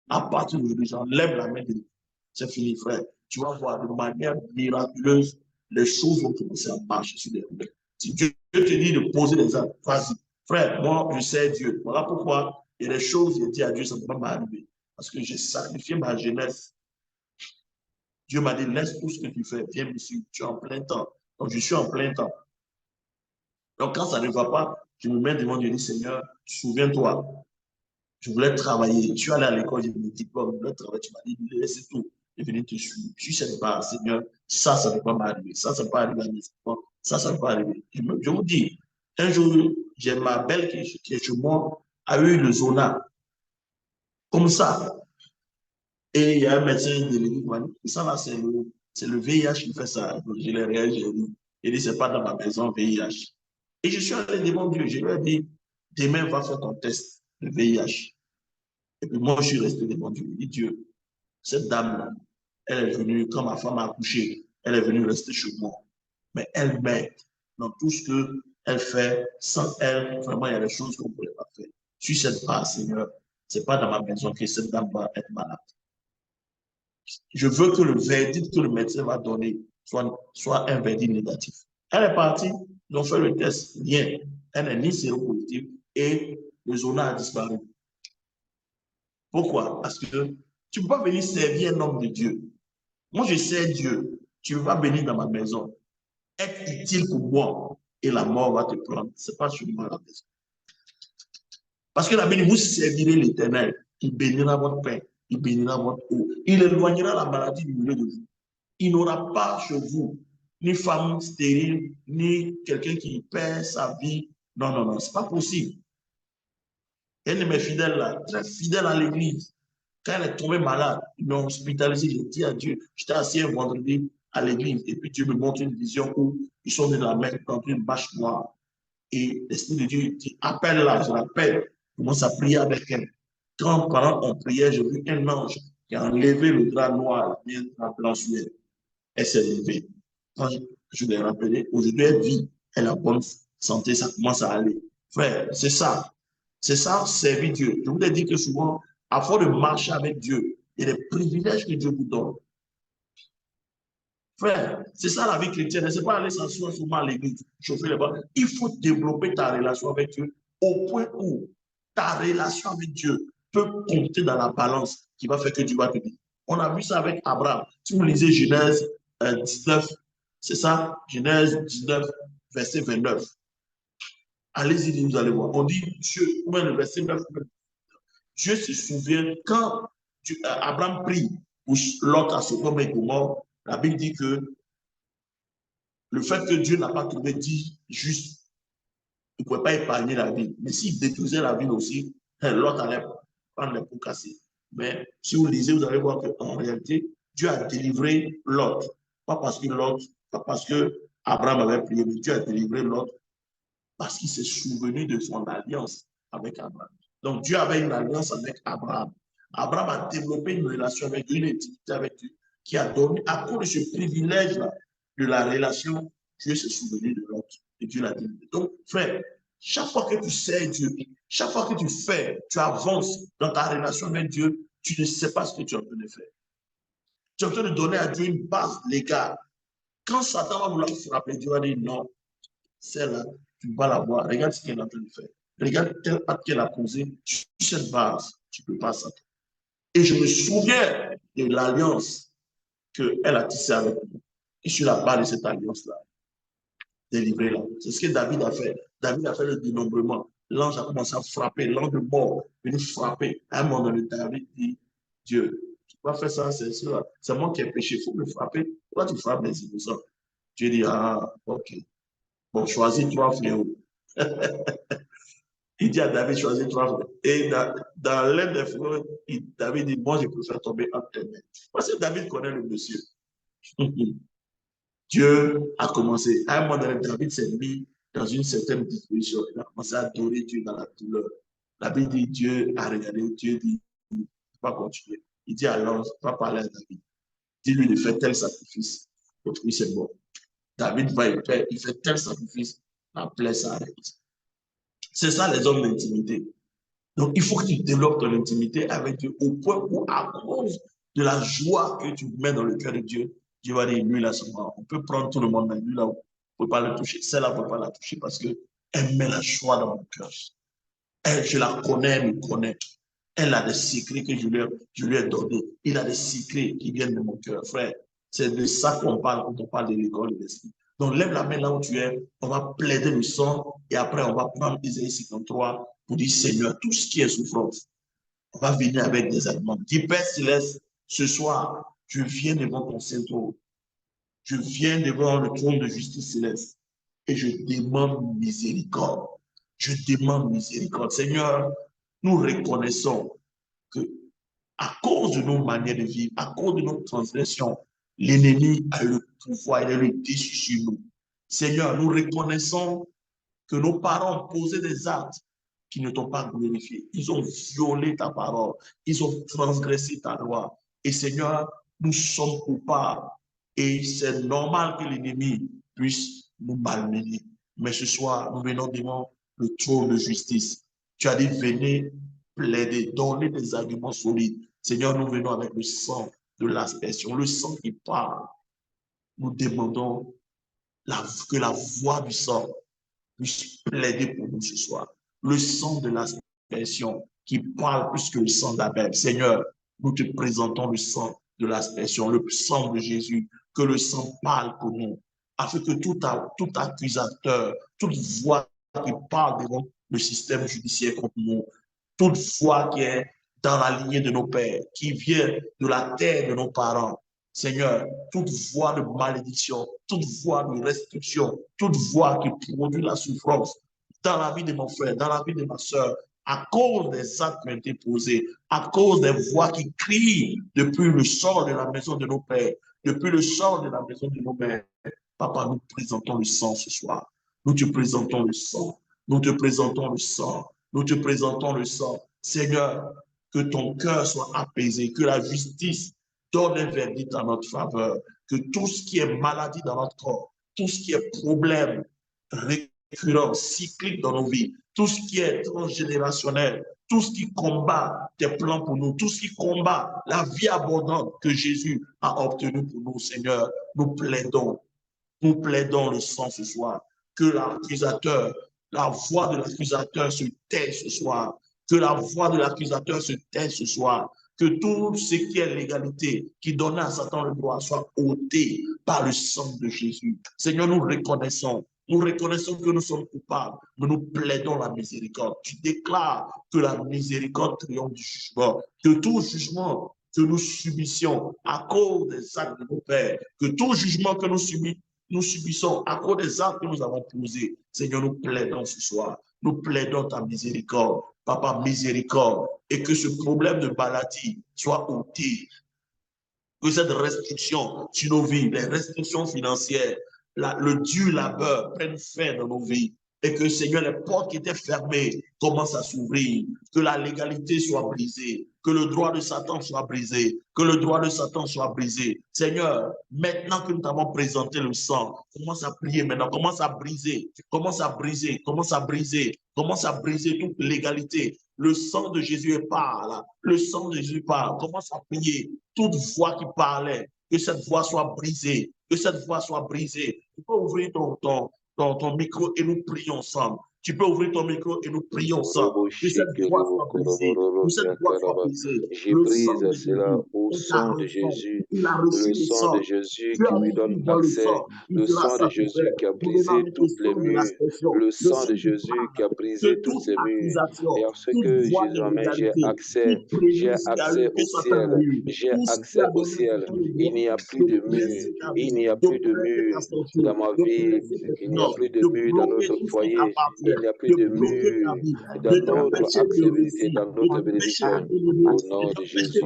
à partir d'aujourd'hui, j'enlève la main de Dieu. C'est fini, frère. Tu vas voir de manière miraculeuse, les choses vont commencer à marcher sur les roulettes. Si Dieu te dit de poser les actes, vas-y. Frère, moi, je sais Dieu. Voilà pourquoi il y a des choses, j'ai dit à Dieu, ça ne peut pas m'arriver. Parce que j'ai sacrifié ma jeunesse. Dieu m'a dit, laisse tout ce que tu fais, viens me suivre, tu es en plein temps. Donc, je suis en plein temps. Donc, quand ça ne va pas, je me mets devant Dieu et dis, Seigneur, souviens-toi, je voulais travailler. Je suis allé à l'école, j'ai eu mes diplômes, je voulais travailler. Tu m'as dit, laisse tout et venir te suivre. Je sais pas, Seigneur, ça ne peut pas m'arriver. Ça ne peut pas arriver à mes enfants. Ça ne peut pas arriver. Je vous dis, un jour, j'ai ma belle qui est chez moi, a eu le zona. Comme ça. Et il y a un médecin de l'église, ça là, c'est le VIH qui fait ça. Donc, je l'ai réagi, il dit, c'est pas dans ma maison, VIH. Et je suis allé devant Dieu, je lui ai dit, demain, va faire ton test de VIH. Et puis moi, je suis resté devant Dieu. Je dis, Dieu, cette dame-là, elle est venue, quand ma femme a accouché, elle est venue rester chez moi. Mais elle m'aide dans tout ce qu'elle fait. Sans elle, vraiment, il y a des choses qu'on ne pourrait pas faire. Sur cette base, Seigneur, ce n'est pas dans ma maison que cette dame va être malade. Je veux que le verdict que le médecin va donner soit un verdict négatif. Elle est partie, ils ont fait le test, rien. Elle n'est ni séropositive et le zona a disparu. Pourquoi? Parce que tu ne peux pas venir servir un homme de Dieu. Moi, je sers Dieu. Tu ne vas venir dans ma maison, être utile pour moi et la mort va te prendre. Ce n'est pas seulement la maison. Parce que la Bible, vous servirez l'Éternel. Il bénira votre pain, il bénira votre eau. Il éloignera la maladie du milieu de vous. Il n'aura pas chez vous ni femme stérile, ni quelqu'un qui perd sa vie. Non, non, non, ce n'est pas possible. Elle de mes fidèles là, très fidèle à l'église. Quand elle est tombée malade, ils m'ont hospitalisé. J'ai dit à Dieu, j'étais assis un vendredi à l'église et puis Dieu me montre une vision où ils sont venus la mettre dans une bâche noire. Et l'Esprit de Dieu dit, appelle-la, je l'appelle. Je commence à prier avec elle. Quand pendant qu'on priait, j'ai vu un ange qui a enlevé le drap noir et mis un drap blanc sur elle. Elle s'est levée. Quand je l'ai rappelé, aujourd'hui, elle vit, elle a bonne santé, ça commence à aller. Frère, c'est ça. C'est ça, servir Dieu. Je vous ai dit que souvent, à force de marcher avec Dieu, il y a des privilèges que Dieu vous donne. Frère, c'est ça la vie chrétienne. C'est pas aller s'asseoir souvent à l'église, chauffer les bras. Il faut développer ta relation avec Dieu au point où ta relation avec Dieu peut compter dans la balance qui va faire que Dieu va te dire. On a vu ça avec Abraham. Si vous lisez Genèse 19, c'est ça, Genèse 19, verset 29. Allez-y, vous allez voir. On dit, Dieu, ou bien le verset 9, Dieu se souvient quand Abraham prie pour Lot à Sodome et Gomorrhe, la Bible dit que le fait que Dieu n'a pas trouvé dit juste, il ne pouvait pas épargner la ville. Mais s'il détruisait la ville aussi, Lot allait prendre les pots cassés. Mais si vous lisez, vous allez voir qu'en réalité, Dieu a délivré Lot. Pas parce que Abraham avait prié, mais Dieu a délivré Lot parce qu'il s'est souvenu de son alliance avec Abraham. Donc Dieu avait une alliance avec Abraham. Abraham a développé une relation avec Dieu, une intimité avec Dieu, qui a donné, à cause de ce privilège-là de la relation, Dieu s'est souvenu de l'autre et Dieu l'a délivré. Donc, frère, chaque fois que tu sais Dieu, chaque fois que tu fais, tu avances dans ta relation avec Dieu, tu ne sais pas ce que tu es en train de faire. Tu es en train de donner à Dieu une base légale. Quand Satan va vouloir frapper, Dieu va dire non, celle-là, tu ne vas pas la voir. Regarde ce qu'elle est en train de faire. Regarde tel acte qu'elle a posé sur cette base. Tu ne peux pas ça. Et je me souviens de l'alliance qu'elle a tissée avec nous. Et sur la base de cette alliance-là, délivrée là. C'est ce que David a fait. David a fait le dénombrement. L'ange a commencé à frapper. L'ange de mort venu frapper. À un moment donné, David dit, Dieu, tu vas faire ça, c'est moi qui ai péché. Il faut me frapper. Pourquoi tu frappes les innocents? Dieu dit, ah, ok. Bon, choisis trois fléaux. Il dit à David, choisis trois fléaux. Et dans l'un des fléaux, David dit, moi, je préfère tomber entre tes mains. Parce que David connaît le monsieur. Dieu a commencé. À un moment donné, David s'est mis dans une certaine disposition. Il a commencé à adorer Dieu dans la douleur. La Bible dit, Dieu a regardé, Dieu dit, il ne faut pas continuer. Il dit alors, va parler à David. Dis-lui de faire tel sacrifice. L'autre, c'est bon. David va y faire, il fait tel sacrifice, la plaie s'arrête. C'est ça les hommes d'intimité. Donc, il faut que tu développes ton intimité avec Dieu au point où, à cause de la joie que tu mets dans le cœur de Dieu, Dieu va dire, lui, là, c'est moi. On peut prendre tout le monde, mais lui, là, on ne peut pas le toucher. Celle-là, on ne peut pas la toucher parce qu'elle met la joie dans mon cœur. Elle, je la connais, elle me connaît. Elle a des secrets que je lui ai donnés. Il a des secrets qui viennent de mon cœur, frère. C'est de ça qu'on parle quand on parle de l'école de l'esprit. Donc, lève la main là où tu es. On va plaider le sang et après, on va prendre Isaïe 53 pour dire, Seigneur, tout ce qui est souffrance, on va venir avec des arguments. Dis, Père Céleste, ce soir, je viens devant ton Saint-Trône. Je viens devant le trône de justice céleste et je demande miséricorde. Je demande miséricorde. Seigneur, nous reconnaissons que à cause de nos manières de vivre, à cause de nos transgressions, l'ennemi a eu le pouvoir, il a eu le dessus sur nous. Seigneur, nous reconnaissons que nos parents posaient des actes qui ne t'ont pas glorifié. Ils ont violé ta parole. Ils ont transgressé ta loi. Et Seigneur, nous sommes coupables. Et c'est normal que l'ennemi puisse nous malmener. Mais ce soir, nous venons devant le trône de justice. Tu as dit, venez plaider, donner des arguments solides. Seigneur, nous venons avec le sang de l'aspersion, le sang qui parle. Nous demandons que la voix du sang puisse plaider pour nous ce soir. Le sang de l'aspersion qui parle plus que le sang d'Abel. Seigneur, nous te présentons le sang de l'aspersion, le sang de Jésus, que le sang parle pour nous, afin que tout accusateur, toute voix qui parle devant le système judiciaire contre nous, toute voix qui est dans la lignée de nos pères, qui vient de la terre de nos parents, Seigneur, toute voix de malédiction, toute voix de restriction, toute voix qui produit la souffrance dans la vie de mon frère, dans la vie de ma soeur, à cause des actes qui ont été posés, à cause des voix qui crient depuis le sort de la maison de nos pères, depuis le sort de la maison de nos mères. Papa, nous présentons le sang ce soir. Nous te présentons le sang. Nous te présentons le sang. Nous te présentons le sang. Seigneur, que ton cœur soit apaisé, que la justice donne un verdict en notre faveur, que tout ce qui est maladie dans notre corps tout ce qui est problème récurrent, cyclique dans nos vies, tout ce qui est transgénérationnel, tout ce qui combat tes plans pour nous, tout ce qui combat la vie abondante que Jésus a obtenue pour nous, Seigneur, nous plaidons le sang ce soir. Que l'accusateur, la voix de l'accusateur se tait ce soir. Que la voix de l'accusateur se tait ce soir. Que tout ce qui est légalité, qui donnait à Satan le droit, soit ôté par le sang de Jésus. Seigneur, nous reconnaissons que nous sommes coupables, mais nous plaidons la miséricorde. Tu déclares que la miséricorde triomphe du jugement, que tout jugement que nous subissions à cause des actes de nos pères, que tout jugement que nous subissons à cause des actes que nous avons posés, Seigneur, nous plaidons ce soir. Nous plaidons ta miséricorde, Papa, miséricorde, et que ce problème de maladie soit ôté. Que cette restriction sur nos vies, les restrictions financières, le dur labeur prennent fin dans nos vies. Et que, Seigneur, les portes qui étaient fermées commencent à s'ouvrir. Que la légalité soit brisée. Que le droit de Satan soit brisé. Que le droit de Satan soit brisé. Seigneur, maintenant que nous t'avons présenté le sang, commence à prier maintenant. Commence à briser. Commence à briser. Commence à briser. Commence à briser toute légalité. Le sang de Jésus parle. Le sang de Jésus parle. Commence à prier. Toute voix qui parlait, que cette voix soit brisée. Que cette voix soit brisée. Tu peux ouvrir ton micro et nous prions ensemble. Tu peux ouvrir ton micro et nous prions ensemble. Que cette voix soit brisée. Que cette voix soit brisée. Je brise cela au sang de Jésus. Le sang de Jésus qui lui donne accès. Le sang de Jésus qui a brisé toutes les murs. Le sang de Jésus qui a brisé toutes ces murs. Et à ce que Jésus amène, j'ai accès au ciel. J'ai accès au ciel. Il n'y a plus de murs. Il n'y a plus de murs dans ma vie. Il n'y a plus de murs dans notre foyer. Il n'y a plus de murs dans notre accessibilité, dans notre bénédiction. Au nom de Jésus,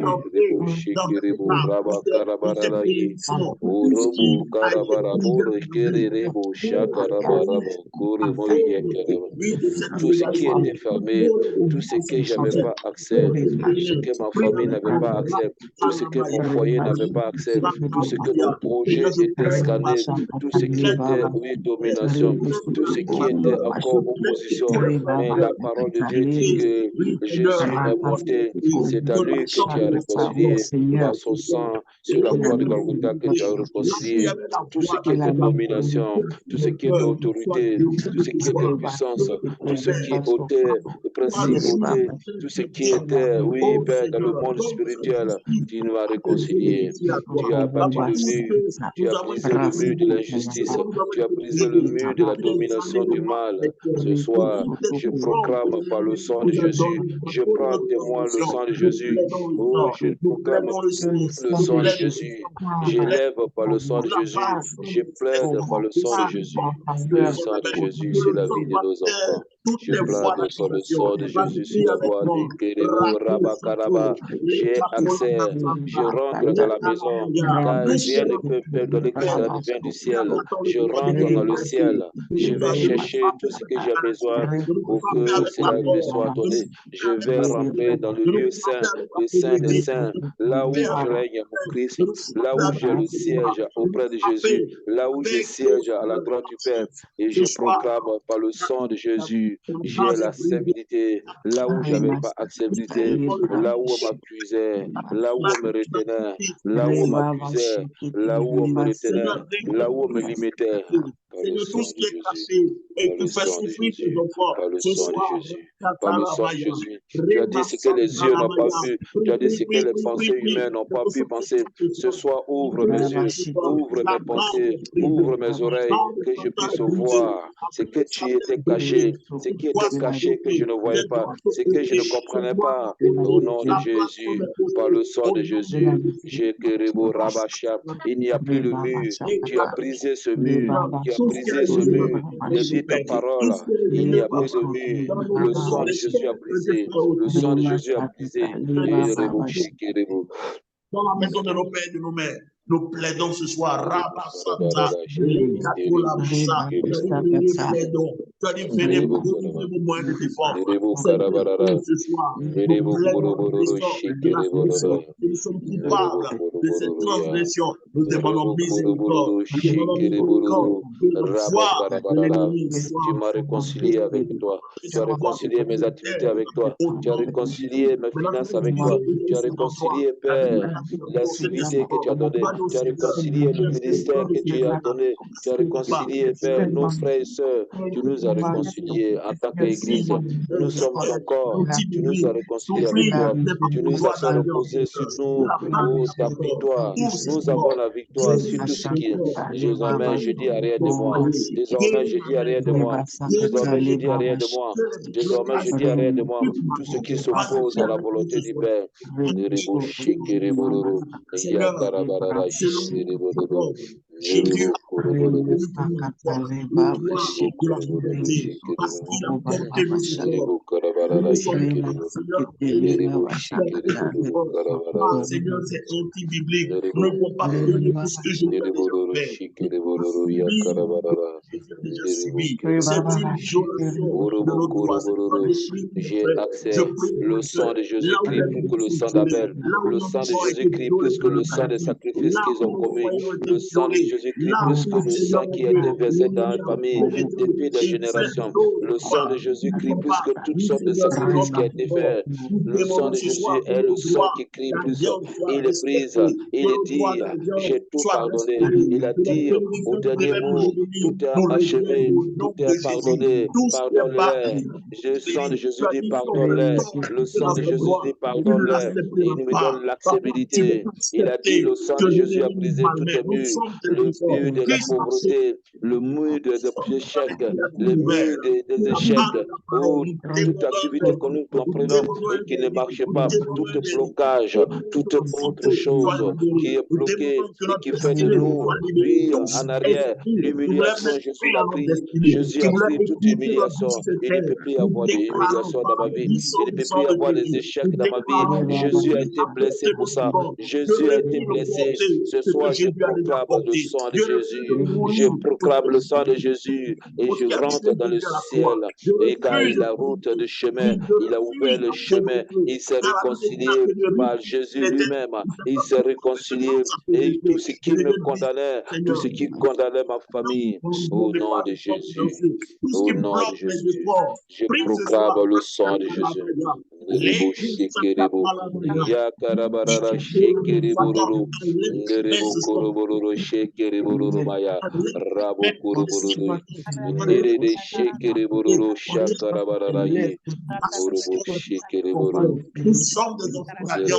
tout ce qui était fermé, tout ce que je n'avais pas accès, tout ce que ma famille n'avait pas accès, tout ce que mon foyer n'avait pas accès, tout ce que mon projet était scandé, tout ce qui était, oui, domination, tout ce qui était encore opposition. Mais la parole de Dieu dit que Jésus est monté, c'est à lui que tu as réconcilié par son sang sur la croix de Golgotha que tu as réconcilié tout ce qui était domination, tout ce qui était autorité, tout ce qui était puissance, tout ce qui était principauté, tout ce qui était, oui, Père, dans le monde spirituel, tu nous as réconciliés. Tu as battu le mur, tu as brisé le mur de l'injustice, tu as brisé le mur de la domination du mal. Ce soir, je proclame par le sang de Jésus, je prends témoin le sang de Jésus. Oh, je proclame le sang de Jésus. J'élève par le sang de Jésus. Je plaide par le sang de Jésus. Le sang de Jésus, c'est la vie de nos enfants. Je plaide par le sang de Jésus sur la voie du Kérébo, Rabakaraba. J'ai accès, je rentre dans la maison, car rien ne peut me donner que ça vient du ciel. Je rentre dans le ciel. Je vais chercher tout ce que j'ai besoin pour que cela me soit donné. Je vais rentrer dans le lieu saint, le saint des saints, là où je règne mon Christ, là où j'ai le siège auprès de Jésus, là où je siège à la droite du Père. Et je proclame par le sang de Jésus, j'ai la stabilité, là où je n'avais pas accessibilité, là où on m'accusait, là où on me retenait, là où on m'accusait, là où on me retenait, là où on me limitait. Par le sang de Jésus, par le sang de Jésus, par le sang de Jésus, par le sang de Jésus. Tu as dit ce que les yeux n'ont pas vu, tu as dit ce que les pensées humaines n'ont pas pu penser. Ce soir, ouvre mes yeux, ouvre mes pensées, ouvre mes oreilles, que je puisse voir ce que tu étais caché, ce qui était caché que je ne voyais pas, ce que je ne comprenais pas. Au nom de Jésus, par le sang de Jésus, il n'y a plus de mur. Tu as brisé ce mur, tu as brisé ce mur. Je dis ta parole, il n'y a plus de mur. Le sang de Jésus a brisé, le sang de Jésus a brisé. Dans la maison de nos pères et de nos mères, Nous plaidons ce soir. Rabasanta, Lekatolaboussa. Nous plaidons. Tu as dit, venez renouveler vos moyens de défense. C'est ce soir. Nous plaidons la transgression. Nous sommes coupables de cette transgression. Nous demandons miséricorde. Nous demandons miséricorde de la voix de l'ennemi. Tu m'as réconcilié avec toi. Tu as réconcilié mes activités avec toi. Tu as réconcilié mes finances avec toi. Tu as réconcilié, Père, l'activité que tu as donnée. Tu as réconcilié le ministère que tu as donné. Tu as réconcilié, Père, nos frères et sœurs. Tu nous as réconciliés en tant qu'Église. Nous sommes ton corps. Tu nous as réconciliés avec toi. Tu nous as fait reposer sur nous ta victoire. Nous avons la victoire sur tout ce qui est. Désormais, je dis arrière de moi. Désormais, je dis arrière de moi. Désormais, je dis arrière de moi. Désormais, je dis arrière de moi. Tout ce qui s'oppose à la volonté du Père. Jésus parce qu'il a porté nos efforts. Nous sommes Seigneur, c'est anti-biblique. Nous ne pouvons pas donner tout ce que je peux déjà faire. C'est une violation de notre droit. J'ai accès le sang de Jésus-Christ plus que le sang d'Abel, le sang de Jésus-Christ plus que le sang des sacrifices qu'ils ont commis, le sang de Jésus-Christ plus que le sang qui a été versé dans la famille depuis des générations, le sang de Jésus-Christ plus que toutes sortes de sacrifices qui ont été faits. Le sang de Jésus est le sang qui crie plus. Il est brise, il est dit, j'ai tout pardonné. Il a dit au dernier mot, tout est achevé, tout est pardonné. Pardonne-les. Le sang de Jésus dit pardonne-les. Le sang de Jésus dit pardonne-les. Il nous donne l'accessibilité. Il a dit le sang de Jésus a brisé toutes les murs. Le mur de la pauvreté, le mur des échecs, le mur des échecs, ou toute activité que nous comprenons et qui ne marche pas, tout blocage, toute autre chose qui est bloquée et qui fait de nous, puis en arrière, l'humiliation, Jésus l'a pris. Jésus a pris toute humiliation. Il ne peut plus y avoir d'humiliation dans ma vie. Il ne peut plus y avoir des échecs dans ma vie. Jésus a été blessé pour ça. Jésus a été blessé. Ce soir, je proclame le sang de Jésus. Je proclame le sang de Jésus et je rentre dans le ciel. Et car il a route de chemin, il a ouvert le chemin. Il s'est réconcilié par Jésus lui-même. Il s'est réconcilié et tout ce qui me condamnait, tout ce qui condamnait ma famille, au nom de Jésus. Au nom de Jésus, je proclame le sang de Jésus. Rebo shikeribo, yakarabarara shikeribororo, nderebo korobororo shikeribororo maya, rabo korobororo, nderede shikeribororo shakarabarara ye, orobo shikeribororo. Nous sommes des enfants de Dieu.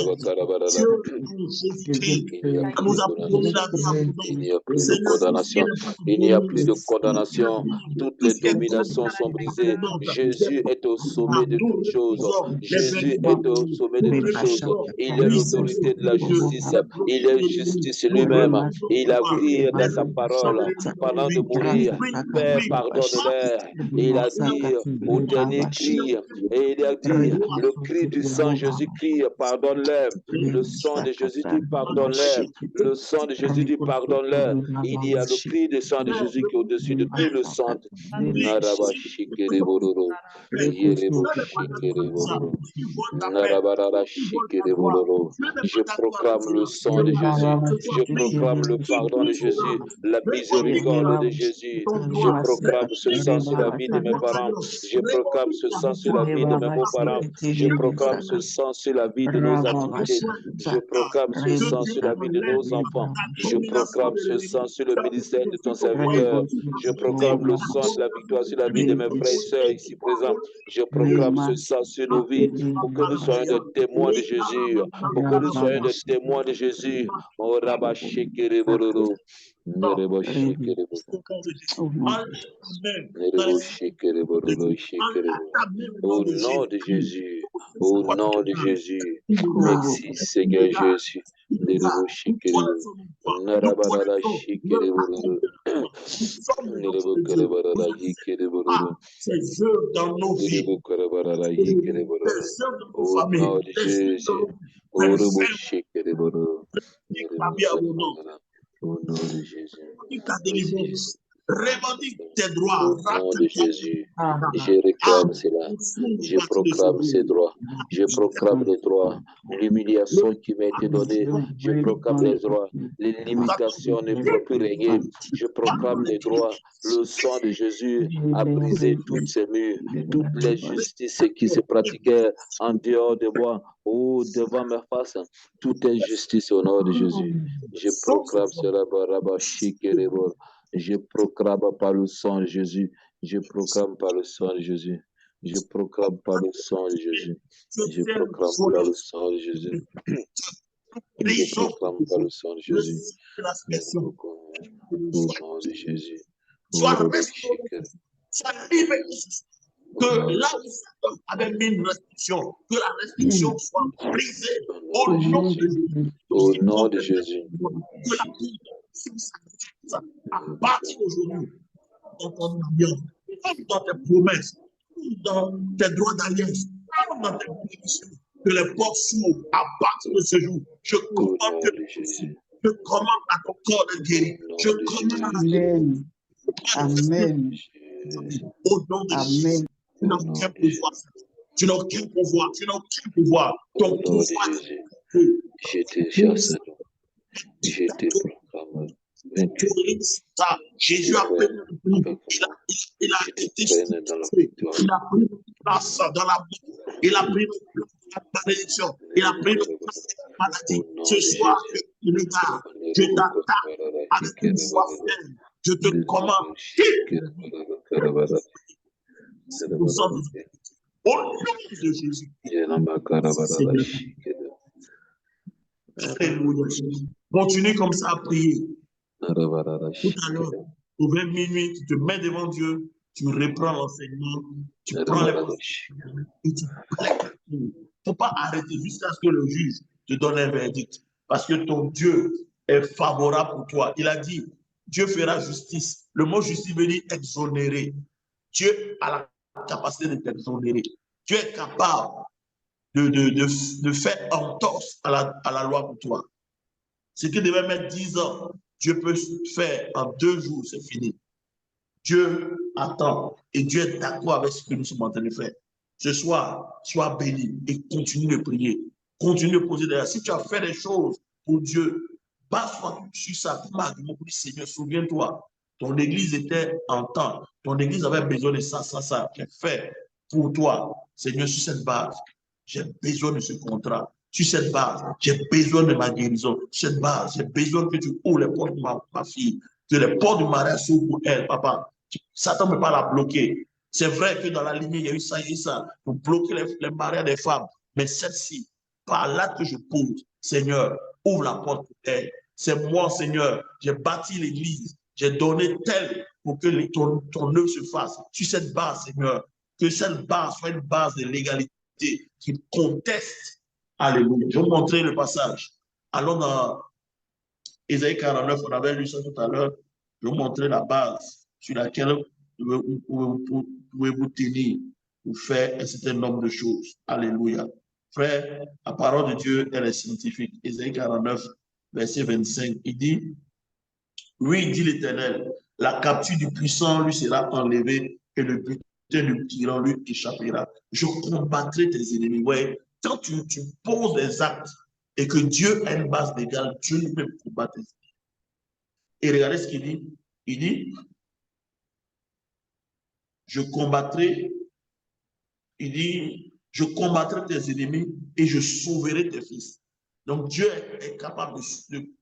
Il n'y a plus de condamnation. Il n'y a plus de condamnation. Toutes les dominations sont brisées. Jésus est au sommet de toutes choses. Jésus est au sommet de toutes choses. Il est l'autorité de la justice. Il est justice lui-même. Il a dit dans sa parole, pendant de mourir, Père, pardonne-leur. Il a dit au dernier cri, et il a dit, le cri du sang Jésus-Christ, pardonne-leur. Le sang de Jésus dit, pardonne-leur. Le sang de Jésus dit, pardonne-leur. Il y a le cri du sang de Jésus qui est au-dessus de tout le sang. Je proclame le sang de Jésus. Je proclame le pardon de Jésus, la miséricorde de Jésus. Je proclame ce sang sur la vie de mes parents. Je proclame ce sang sur la vie de mes beaux-parents. Je proclame ce sang sur la vie de nos activités. Je proclame ce sang sur la vie de nos enfants. Je proclame ce sang sur le ministère de ton serviteur. Je proclame le sang de la victoire sur la vie de mes frères et sœurs ici présents. Je proclame ce sang sur nos vies pour que nous soyons des témoins de Jésus. Pour que nous soyons des témoins de Jésus. Oh, Rabba Shekere Bororo. Nerebo Shekere Bororo. Nerebo Shekere Bororo Shekere. Au nom de Jésus. Au nom de Jésus. Merci Seigneur Jésus. Nerebo Shekere Bororo. Narabara Shekere Bororo. Nerebo Karabara Shekere Bororo. Ces œuvres dans nos vies. Nerebo Karabara Shekere Bororo. Au nom de Jésus. revendique ta vie abondante. Au nom de Jésus. Revendique ta délivrance. Revendique tes droits. Au nom de Jésus. Je réclame cela. Je proclame ces droits. Je proclame les droits. L'humiliation qui m'a été donnée, je proclame les droits. Les limitations ne peuvent plus régner. Je proclame les droits. Le sang de Jésus a brisé toutes ces murs, toutes les justices qui se pratiquaient en dehors de moi, ou devant ma face. Tout est justice au nom de Jésus. Je proclame cela. Je proclame par le sang de Jésus. Je proclame par le sang de Jésus. Je proclame par le sang de Jésus. Je proclame par le sang de Jésus. Je proclame par le sang de Jésus. Au nom de Jésus. Sois restauré, sois libéré. Que là où Satan avait mis une restriction, que la restriction soit brisée au nom de Jésus. Au nom de Jésus. Que la puissance abatte aujourd'hui dans ton alliance, dans tes promesses, dans tes droits d'alliance, dans tes bénédictions. Que les portes s'ouvrent à partir de ce jour. Je commande que je commande à ton corps de guérir. Je commande à Amen. Amen. au nom de Jésus. Tu n'as aucun pouvoir. Tu n'as aucun pouvoir. Tu n'as aucun pouvoir. Ton pouvoir. Je te chasse. Je te proclame. Jésus a pris il a été il a pris place dans la mort. Il a pris la malédiction. Il a pris place de la maladie. Ce soir, je regarde. Je t'attaque avec une foi ferme. Je te commande. Au nom de Jésus. Alléluia. Continue comme ça à prier. Tout à l'heure, au 20 minuit, tu te mets devant Dieu, tu reprends l'enseignement, tu prends les pensées et tu prêtes. Il ne faut pas arrêter jusqu'à ce que le juge te donne un verdict. Parce que ton Dieu est favorable pour toi. Il a dit, Dieu fera justice. Le mot justice veut dire exonérer. Dieu a la capacité de t'exonérer. Dieu est capable de faire entorse à la loi pour toi. Ce qui devait mettre 10 ans, Dieu peut faire en 2 jours, c'est fini. Dieu attend et Dieu est d'accord avec ce que nous sommes en train de faire. Ce soir, sois béni et continue de prier. Continue de poser derrière. Si tu as fait des choses pour Dieu, base-toi sur ça. Seigneur, souviens-toi, ton église était en temps. Ton église avait besoin de ça, ça, ça. J'ai fait pour toi. Seigneur, sur cette base, j'ai besoin de ce contrat. Sur cette base, j'ai besoin de ma guérison. Sur cette base, j'ai besoin que tu ouvres les portes de ma fille, que les portes du mariage s'ouvrent pour elle, papa. Satan ne peut pas la bloquer. C'est vrai que dans la lignée, il y a eu ça et ça pour bloquer les mariages des femmes. Mais celle-ci, par là que je pose, Seigneur, ouvre la porte pour elle. C'est moi, Seigneur, j'ai bâti l'église, j'ai donné tel pour que ton œuvre se fasse. Sur cette base, Seigneur, que cette base soit une base de légalité qui conteste. Alléluia. Je vais vous montrer le passage. Allons dans Ésaïe 49, on avait lu ça tout à l'heure. Je vais vous montrer la base sur laquelle vous pouvez vous tenir pour faire un certain nombre de choses. Alléluia. Frère, la parole de Dieu, elle est scientifique. Ésaïe 49, verset 25, il dit, oui, dit l'Éternel, la capture du puissant lui sera enlevée et le butin du tyran lui échappera. Je combattrai tes ennemis. Ouais. Quand tu poses des actes et que Dieu a une base légale, Dieu ne peut combattre tes ennemis. Et regardez ce qu'il dit. Il dit, je combattrai tes ennemis et je sauverai tes fils. Donc Dieu est capable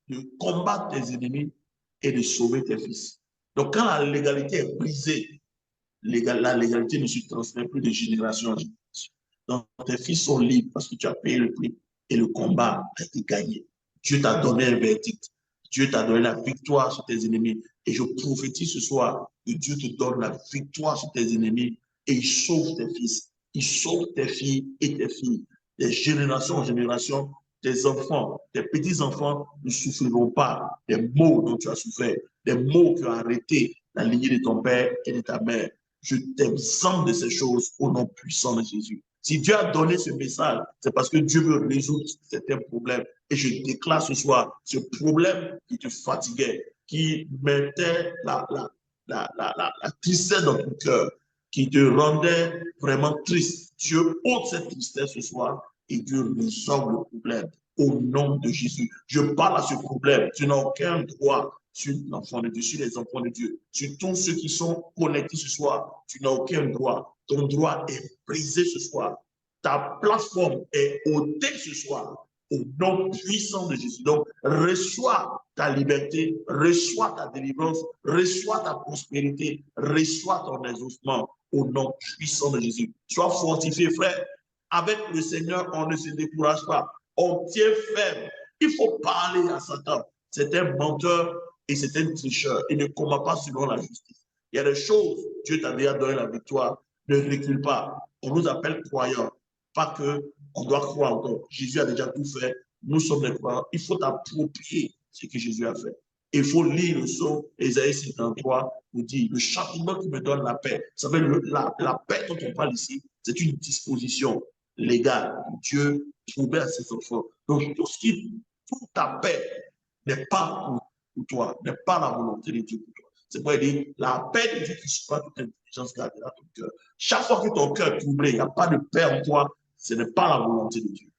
de combattre tes ennemis et de sauver tes fils. Donc quand la légalité est brisée, la légalité ne se transmet plus de génération en génération. Donc tes fils sont libres parce que tu as payé le prix et le combat a été gagné. Dieu t'a donné un verdict. Dieu t'a donné la victoire sur tes ennemis. Et je prophétise ce soir que Dieu te donne la victoire sur tes ennemis et il sauve tes fils. Il sauve tes filles et tes filles. De génération en génération, tes enfants, tes petits-enfants ne souffriront pas des maux dont tu as souffert, des maux qui ont arrêté la lignée de ton père et de ta mère. Je t'exempte de ces choses au nom puissant de Jésus. Si Dieu a donné ce message, c'est parce que Dieu veut résoudre certains problèmes. Et je déclare ce soir, ce problème qui te fatiguait, qui mettait la tristesse dans ton cœur, qui te rendait vraiment triste. Dieu ôte cette tristesse ce soir et Dieu résolve le problème au nom de Jésus. Je parle à ce problème. Tu n'as aucun droit sur l'enfant de Dieu, sur les enfants de Dieu, sur tous ceux qui sont connectés ce soir. Tu n'as aucun droit. Ton droit est brisé ce soir. Ta plateforme est ôtée ce soir au nom puissant de Jésus. Donc, reçois ta liberté, reçois ta délivrance, reçois ta prospérité, reçois ton exaucement au nom puissant de Jésus. Sois fortifié, frère. Avec le Seigneur, on ne se décourage pas. On tient ferme. Il faut parler à Satan. C'est un menteur et c'est un tricheur. Il ne combat pas selon la justice. Il y a des choses, Dieu t'a déjà donné la victoire. Ne recule pas. On nous appelle croyants. Pas qu'on doit croire encore. Jésus a déjà tout fait. Nous sommes des croyants. Il faut approprier ce que Jésus a fait. Il faut lire le psaume Ésaïe 53 pour dire le châtiment qui me donne la paix. Vous savez, la paix dont on parle ici, c'est une disposition légale. Dieu trouvait à ses enfants. Donc, toute ta paix n'est pas pour toi, n'est pas la volonté de Dieu pour toi. C'est pourquoi il dit, la paix de Dieu qui supporte toute intelligence gardera ton cœur. Chaque fois que ton cœur est troublé, il n'y a pas de paix en toi, ce n'est pas la volonté de Dieu.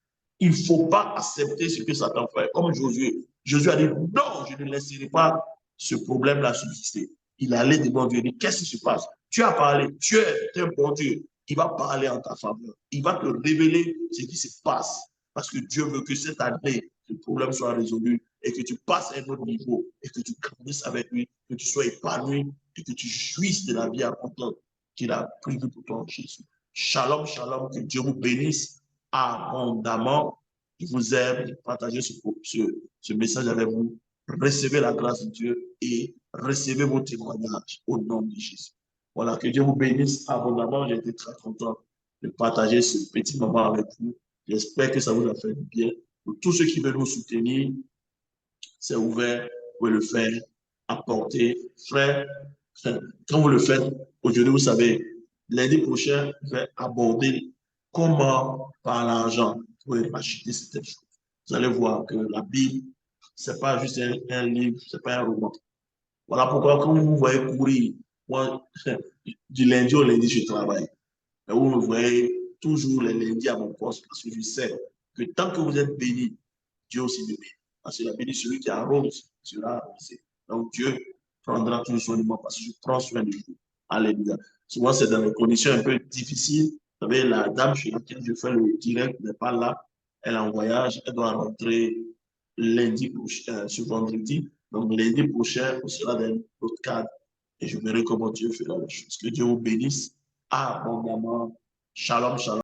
Il ne faut pas accepter ce que Satan fait. Comme Josué. Josué a dit, non, je ne laisserai pas ce problème-là subsister. Il allait devant Dieu et dit, qu'est-ce qui se passe? Tu as parlé, Dieu est un bon Dieu. Il va parler en ta faveur. Il va te révéler ce qui se passe. Parce que Dieu veut que cette année, le problème soit résolu et que tu passes à un autre niveau et que tu grandisses avec lui, que tu sois épanoui et que tu jouisses de la vie abondante qu'il a prévue pour toi en Jésus. Shalom, shalom, que Dieu vous bénisse abondamment. Je vous aime, partagez ce message avec vous. Recevez la grâce de Dieu et recevez vos témoignages au nom de Jésus. Voilà, que Dieu vous bénisse abondamment. J'ai été très content de partager ce petit moment avec vous. J'espère que ça vous a fait du bien. Pour tous ceux qui veulent nous soutenir, c'est ouvert. Vous pouvez le faire, apporter. Frère, quand vous le faites, aujourd'hui, vous savez, lundi prochain, je vais aborder comment, par l'argent, vous pouvez acheter cette chose. Vous allez voir que la Bible, ce n'est pas juste un livre, ce n'est pas un roman. Voilà pourquoi, quand vous me voyez courir, moi, du lundi au lundi, je travaille. Et vous me voyez toujours les lundis à mon poste parce que je sais que tant que vous êtes béni, Dieu aussi me bénit. Parce que la béni, celui qui arrose sera arrosé. Donc Dieu prendra toujours soin de moi parce que je prends soin de vous. Alléluia. Souvent, c'est dans des conditions un peu difficiles. Vous savez, la dame chez laquelle je fais le direct n'est pas là. Elle est en voyage. Elle doit rentrer lundi prochain, ce vendredi. Donc, lundi prochain, on sera dans notre cadre. Et je verrai comment Dieu fera les choses. Que Dieu vous bénisse abondamment. Shalom, shalom.